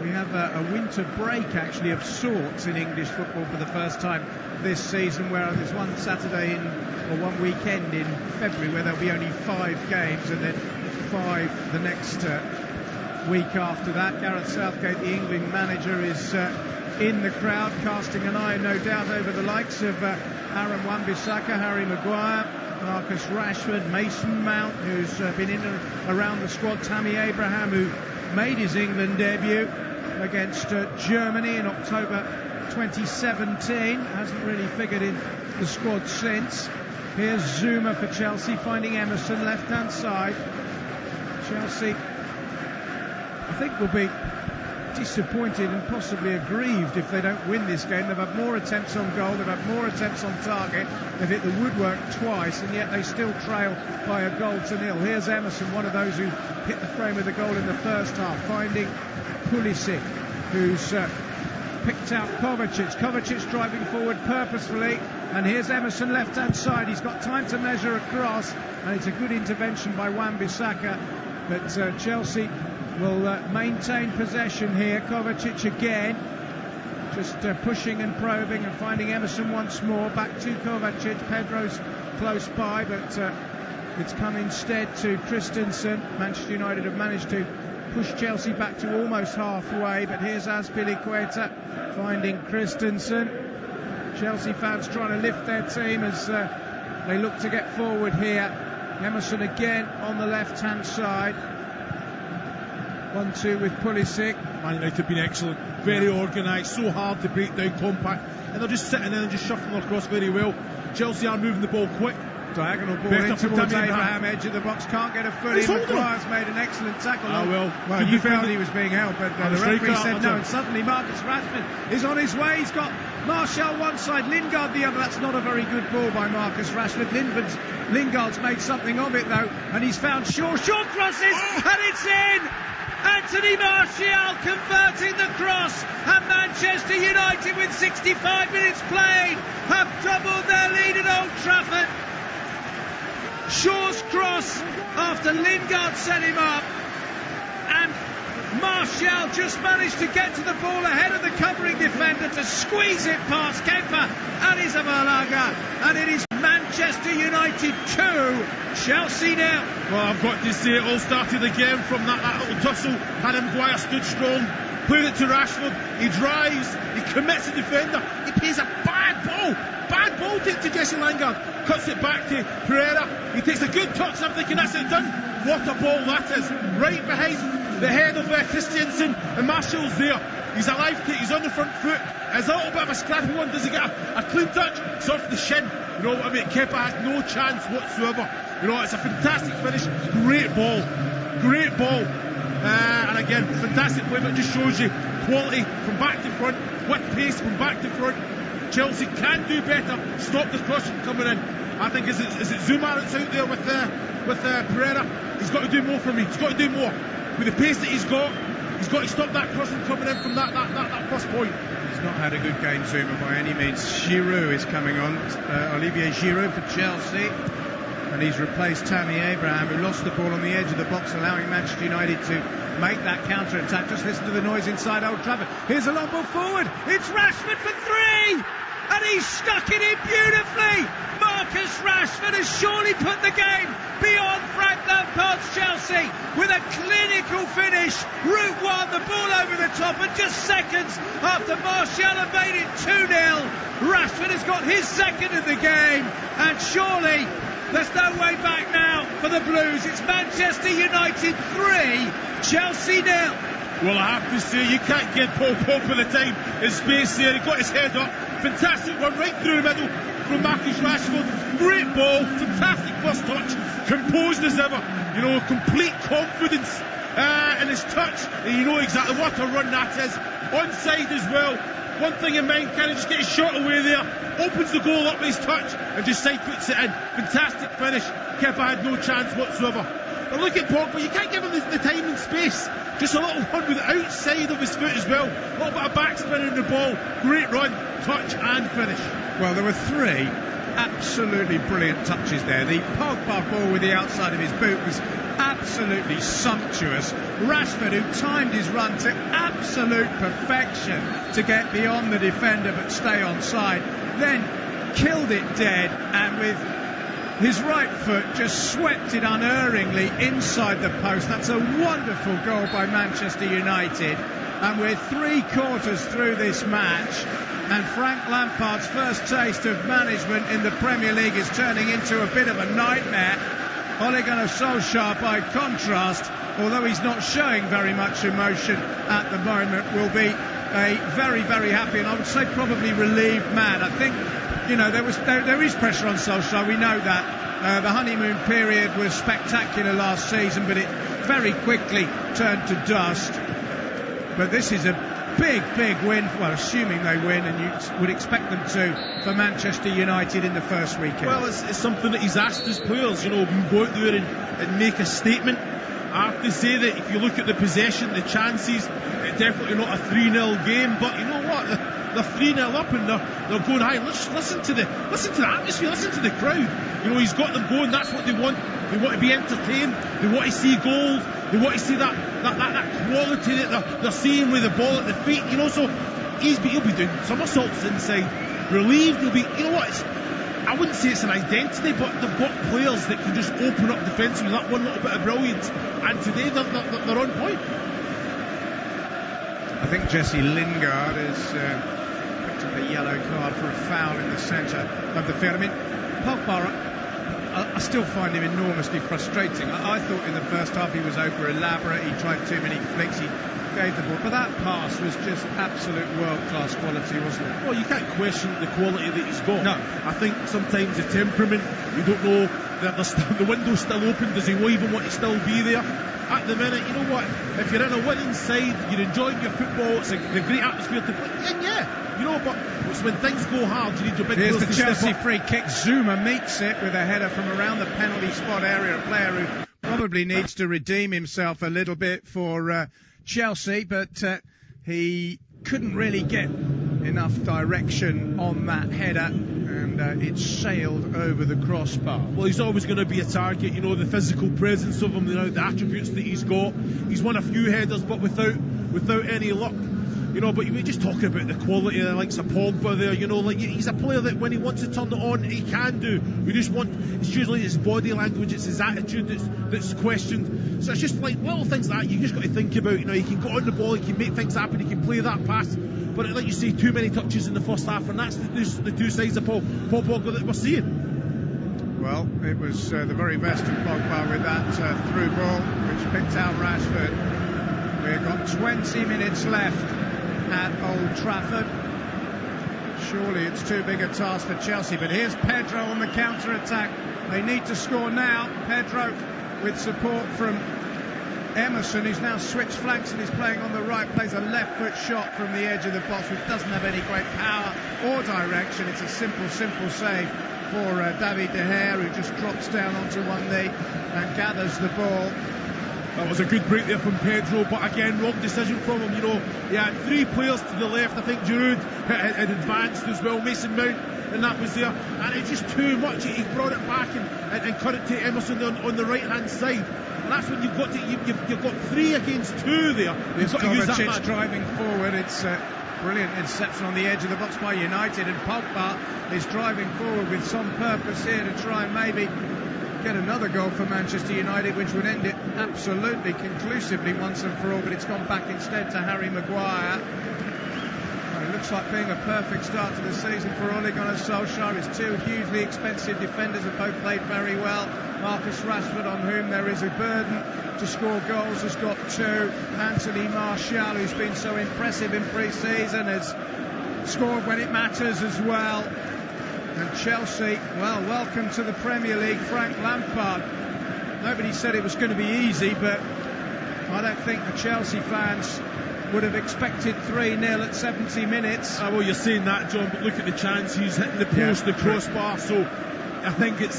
Speaker 6: We have a winter break, actually, of sorts in English football for the first time this season, where there's one Saturday or one weekend in February where there'll be only 5 games and then 5 the next week after that. Gareth Southgate, the England manager, is in the crowd, casting an eye, no doubt, over the likes of Aaron Wan-Bissaka, Harry Maguire, Marcus Rashford, Mason Mount, who's been in and around the squad, Tammy Abraham, who made his England debut against Germany in October 2017, hasn't really figured in the squad since. Here's Zuma for Chelsea, finding Emerson, left-hand side. Chelsea, I think, will be disappointed and possibly aggrieved if they don't win this game. They've had more attempts on goal, they've had more attempts on target, they've hit the woodwork twice, and yet they still trail by a goal to nil. Here's Emerson, one of those who hit the frame of the goal in the first half, finding Pulisic, who's picked out Kovacic. Kovacic driving forward purposefully, and here's Emerson left-hand side. He's got time to measure across, and it's a good intervention by Wan-Bissaka, but Chelsea will maintain possession here. Kovacic again, just pushing and probing and finding Emerson once more. Back to Kovacic. Pedro's close by, but it's come instead to Christensen. Manchester United have managed to push Chelsea back to almost halfway, but here's Azpilicueta finding Christensen. Chelsea fans trying to lift their team as they look to get forward here. Emerson again on the left-hand side. 1-2 with Pulisic.
Speaker 9: Man United have been excellent, very organised, so hard to break down, compact, and they're just sitting in and just shuffling across very well. Chelsea are moving the ball quick.
Speaker 6: Diagonal ball in towards Abraham, edge of the box, can't get a foot in. Maguire's made an excellent tackle.
Speaker 9: Well,
Speaker 6: he felt he was being held, but the referee said no, and suddenly Marcus Rashford is on his way. He's got Martial one side, Lingard the other. That's not a very good ball by Marcus Rashford. Lingard's made something of it though, and he's found Shaw. Shaw crosses, and it's in! Anthony Martial converting the cross, and Manchester United, with 65 minutes played, have doubled their lead at Old Trafford. Shaw's cross after Lingard set him up, and Martial just managed to get to the ball ahead of the covering defender to squeeze it past Kepa and Arrizabalaga, and it is Manchester United 2, Chelsea 0.
Speaker 9: Well, I've got to say, it all started again from that little tussle. Harry Maguire stood strong, played it to Rashford, he drives, he commits the defender, he plays a bad ball to Jesse Lingard, cuts it back to Pereira, he takes a good touch and I'm thinking, that's it done. What a ball that is, right behind the head of Christensen, and Martial's there. He's alive, he's on the front foot. It's a little bit of a scrappy one. Does he get a clean touch? It's off the shin. You know what I mean? Kepa has no chance whatsoever. You know, it's a fantastic finish. Great ball. And again, fantastic play, but it just shows you quality from back to front, with pace from back to front. Chelsea can do better. Stop this cross from coming in. I think is it Zuma that's out there with Pereira? He's got to do more for me. He's got to do more. With the pace that he's got to stop that cross from coming in from that first point.
Speaker 6: He's not had a good game, Zuma, by any means. Giroud is coming on. Olivier Giroud for Chelsea. And he's replaced Tammy Abraham, who lost the ball on the edge of the box, allowing Manchester United to make that counter-attack. Just listen to the noise inside Old Trafford. Here's a long ball forward. It's Rashford for 3! And he's stuck it in beautifully. Marcus Rashford has surely put the game beyond Frank Lampard's Chelsea with a clinical finish. Route 1, the ball over the top, and just seconds after Martial had made it 2-0, Rashford has got his second of the game, and surely there's no way back now for the Blues. It's Manchester United 3, Chelsea 0.
Speaker 9: Well, I have to say, you can't give Paul Pogba the time and space there. He got his head up. Fantastic one right through the middle from Marcus Rashford. Great ball. Fantastic first touch. Composed as ever. You know, complete confidence in his touch. And you know exactly what a run that is. Onside as well. One thing in mind, can he just get his shot away there? Opens the goal up with his touch and just side puts it in. Fantastic finish. Kepa had no chance whatsoever. But look at Pogba, you can't give him the time and space. Just a little one with the outside of his foot as well. A little bit of backspin in the ball. Great run, touch and finish.
Speaker 6: Well, there were 3 absolutely brilliant touches there. The Pogba ball with the outside of his boot was absolutely sumptuous. Rashford, who timed his run to absolute perfection to get beyond the defender but stay onside, then killed it dead, and with his right foot just swept it unerringly inside the post. That's a wonderful goal by Manchester United. And we're 3 quarters through this match, and Frank Lampard's first taste of management in the Premier League is turning into a bit of a nightmare. Ole Gunnar Solskjaer, by contrast, although he's not showing very much emotion at the moment, will be a very, very happy, and I would say probably relieved man. I think, you know, there is pressure on Solskjaer, we know that. The honeymoon period was spectacular last season, but it very quickly turned to dust. But this is a big, big win, well, assuming they win, and you would expect them to, for Manchester United in the first weekend.
Speaker 9: Well, it's something that he's asked his players, you know, go out there and make a statement. I have to say that if you look at the possession, the chances, it's definitely not a 3-0 game, but you know what? They're 3-0 up and they're going high. Listen to the atmosphere, listen to the crowd. You know, he's got them going, that's what they want. They want to be entertained, they want to see goals, they want to see that quality that they're seeing with the ball at the feet, you know, so he'll be doing somersaults inside, relieved, he'll be, you know what, I wouldn't say it's an identity, but they've got players that can just open up defensively, that one little bit of brilliance, and today they're on point.
Speaker 6: I think Jesse Lingard has picked up a yellow card for a foul in the centre of the field. I mean, Pogba, I still find him enormously frustrating. I thought in the first half he was over elaborate, he tried too many flicks, he gave the ball, but that pass was just absolute world-class quality, wasn't it?
Speaker 9: Well, you can't question the quality that he's got.
Speaker 6: No.
Speaker 9: I think sometimes the temperament, you don't know, the window's still open, does he even want to still be there? At the minute, you know what, if you're in a winning side, you're enjoying your football, it's a great atmosphere to play, yeah, you know, but it's when things go hard, you need your big
Speaker 6: Here's
Speaker 9: players
Speaker 6: the
Speaker 9: to
Speaker 6: Chelsea
Speaker 9: step up.
Speaker 6: free kick. Zuma meets it with a header from around the penalty spot area, a player who probably needs to redeem himself a little bit for Chelsea, but he couldn't really get enough direction on that header, and it sailed over the crossbar.
Speaker 9: Well, he's always going to be a target, you know, the physical presence of him, you know, the attributes that he's got. He's won a few headers, but without any luck. You know, but we're just talking about the quality of the likes of Pogba there, you know, like he's a player that when he wants to turn it on, he can do. We just want, it's usually his body language, it's his attitude that's questioned. So it's just like little things like that you just got to think about, you know, he can go on the ball, he can make things happen, he can play that pass. But like you say, too many touches in the first half, and that's the two sides of Paul Pogba that we're seeing.
Speaker 6: Well, it was the very best of Pogba with that through ball, which picked out Rashford. We've got 20 minutes left at Old Trafford. Surely it's too big a task for Chelsea, but here's Pedro on the counter-attack. They need to score now. Pedro with support from Emerson, who's now switched flanks and is playing on the right, plays a left foot shot from the edge of the box, which doesn't have any great power or direction. It's a simple save for David De Gea, who just drops down onto one knee and gathers the ball.
Speaker 9: That was a good break there from Pedro, but again, wrong decision from him. He had 3 players to the left. I think Giroud had advanced as well, Mason Mount, and that was there. And it's just too much. He brought it back and cut it to Emerson on the right-hand side. And that's when you've got 3 against 2 there. You've got to use that
Speaker 6: Kovacic driving forward. It's brilliant interception on the edge of the box by United, and Pogba is driving forward with some purpose here to try and maybe get another goal for Manchester United, which would end it absolutely conclusively once and for all, but it's gone back instead to Harry Maguire. Well, it looks like being a perfect start to the season for Ole Gunnar Solskjaer. His 2 hugely expensive defenders have both played very well. Marcus Rashford, on whom there is a burden to score goals, has got 2. Anthony Martial, who's been so impressive in pre-season, has scored when it matters as well. And Chelsea, well, welcome to the Premier League, Frank Lampard. Nobody said it was going to be easy, but I don't think the Chelsea fans would have expected 3-0 at 70 minutes.
Speaker 9: Well, you're saying that, John, but look at the chance. He's hitting the post, the crossbar, so I think it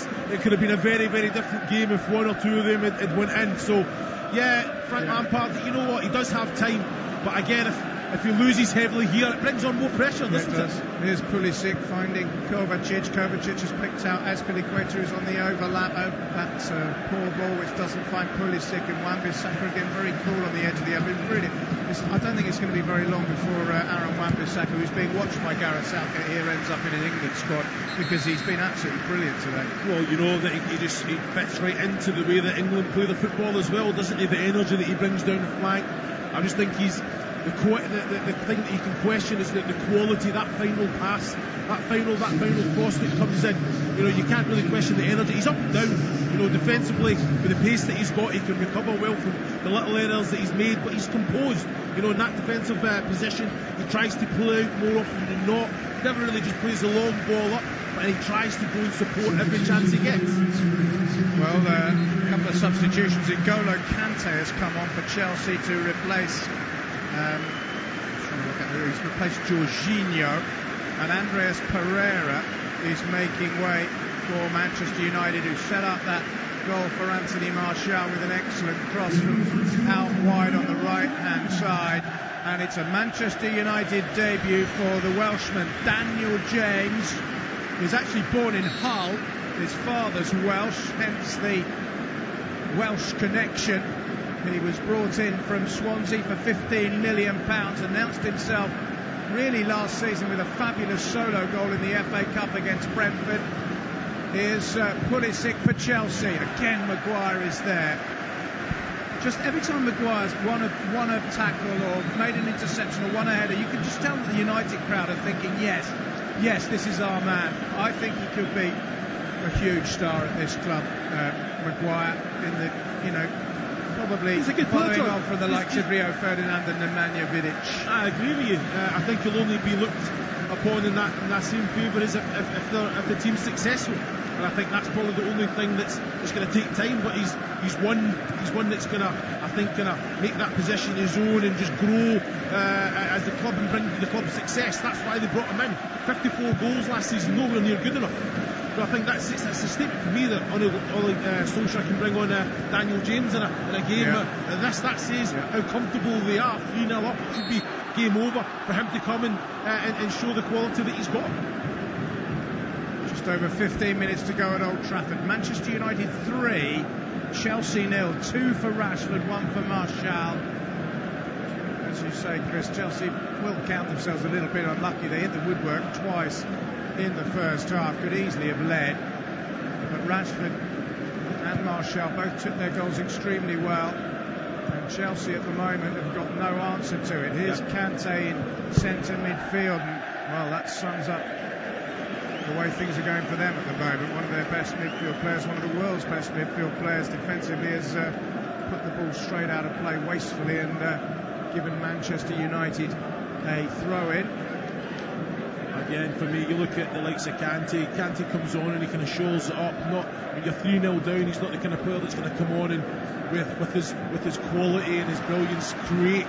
Speaker 9: could have been a very, very different game if 1 or 2 of them had went in. So, Frank Lampard, you know what, he does have time, but again, if he loses heavily here, it brings on more pressure, doesn't it?
Speaker 6: Here's Pulisic finding Kovacic. Kovacic has picked out Azpilicueta, who's on the overlap. That's a poor ball which doesn't find Pulisic, and Wan-Bissaka again very cool on the edge of the area. I don't think it's going to be very long before Aaron Wan-Bissaka, who's being watched by Gareth Southgate here, ends up in an England squad, because he's been absolutely brilliant today.
Speaker 9: Well, that he fits right into the way that England play the football as well, doesn't he? The energy that he brings down the flank. I just think he's the thing that you can question is that the quality, that final pass, that final cross that comes in. You can't really question the energy. He's up and down. Defensively, with the pace that he's got, he can recover well from the little errors that he's made, but he's composed. In that defensive position, he tries to pull out more often than not. Never really just plays a long ball up, but he tries to go and support every chance he gets.
Speaker 6: Well, a couple of substitutions. N'Golo Kante has come on for Chelsea to replace he's replaced Jorginho, and Andreas Pereira is making way for Manchester United, who set up that goal for Anthony Martial with an excellent cross from out wide on the right hand side. And it's a Manchester United debut for the Welshman Daniel James, who's actually born in Hull. His father's Welsh, hence the Welsh connection. He was brought in from Swansea for £15 million, announced himself really last season with a fabulous solo goal in the FA Cup against Brentford. Here's Pulisic for Chelsea. Again, Maguire is there. Just every time Maguire's won a tackle or made an interception or won a header, you can just tell that the United crowd are thinking, yes, this is our man. I think he could be a huge star at this club, Maguire, probably following on from the likes of Rio Ferdinand and Nemanja Vidic.
Speaker 9: I agree with you. I think he'll only be looked upon in that same favour as if the team's successful. And I think that's probably the only thing that's going to take time. But he's one that's going to make that position his own and just grow as the club and bring the club success. That's why they brought him in. 54 goals last season, nowhere near good enough. But I think that's a statement for me that Ole Solskjaer can bring on Daniel James in a game. And that says how comfortable they are. 3-0 up, it should be game over for him to come and show the quality that he's got.
Speaker 6: Just over 15 minutes to go at Old Trafford. Manchester United 3, Chelsea 0. 2 for Rashford, 1 for Martial. As you say, Chris, Chelsea will count themselves a little bit unlucky. They hit the woodwork twice in the first half, could easily have led. But Rashford and Martial both took their goals extremely well. And Chelsea at the moment have got no answer to it. Here's Kante in centre midfield. And, well, that sums up the way things are going for them at the moment. One of their best midfield players, one of the world's best midfield players defensively, has put the ball straight out of play wastefully and given Manchester United a throw-in.
Speaker 9: Again, for me, you look at the likes of Kante. Kante comes on and he kind of shows it up. Not when you're 3-0 down, he's not the kind of player that's going to come on and with his quality and his brilliance create.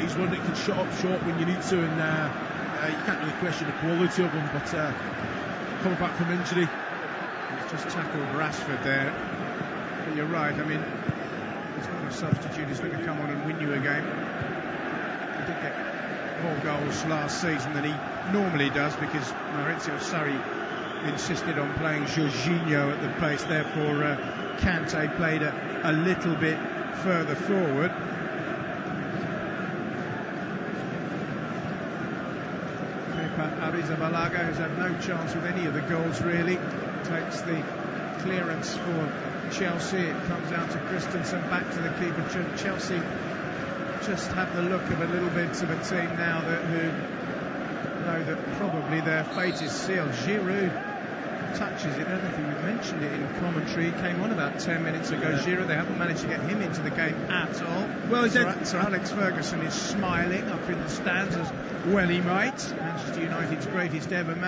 Speaker 9: He's one that can shut up shop when you need to, and you can't really question the quality of him. But coming back from injury,
Speaker 6: he's just tackled Rashford there. But you're right. I mean, He's not a substitute, he's going to come on and win you a game. He did get more goals last season than he normally does because Maurizio Sarri insisted on playing Jorginho at the pace, therefore Kante played a little bit further forward. Arrizabalaga, who's had no chance with any of the goals really, takes the clearance for Chelsea. It comes down to Christensen, back to the keeper. Chelsea just have the look of a little bit of a team now who know that probably their fate is sealed. Giroud touches it. I don't know if we mentioned it in commentary. He came on about 10 minutes ago. Giroud, they haven't managed to get him into the game at all. Well, Sir Alex Ferguson is smiling up in the stands, as well he might. Manchester United's greatest ever manager.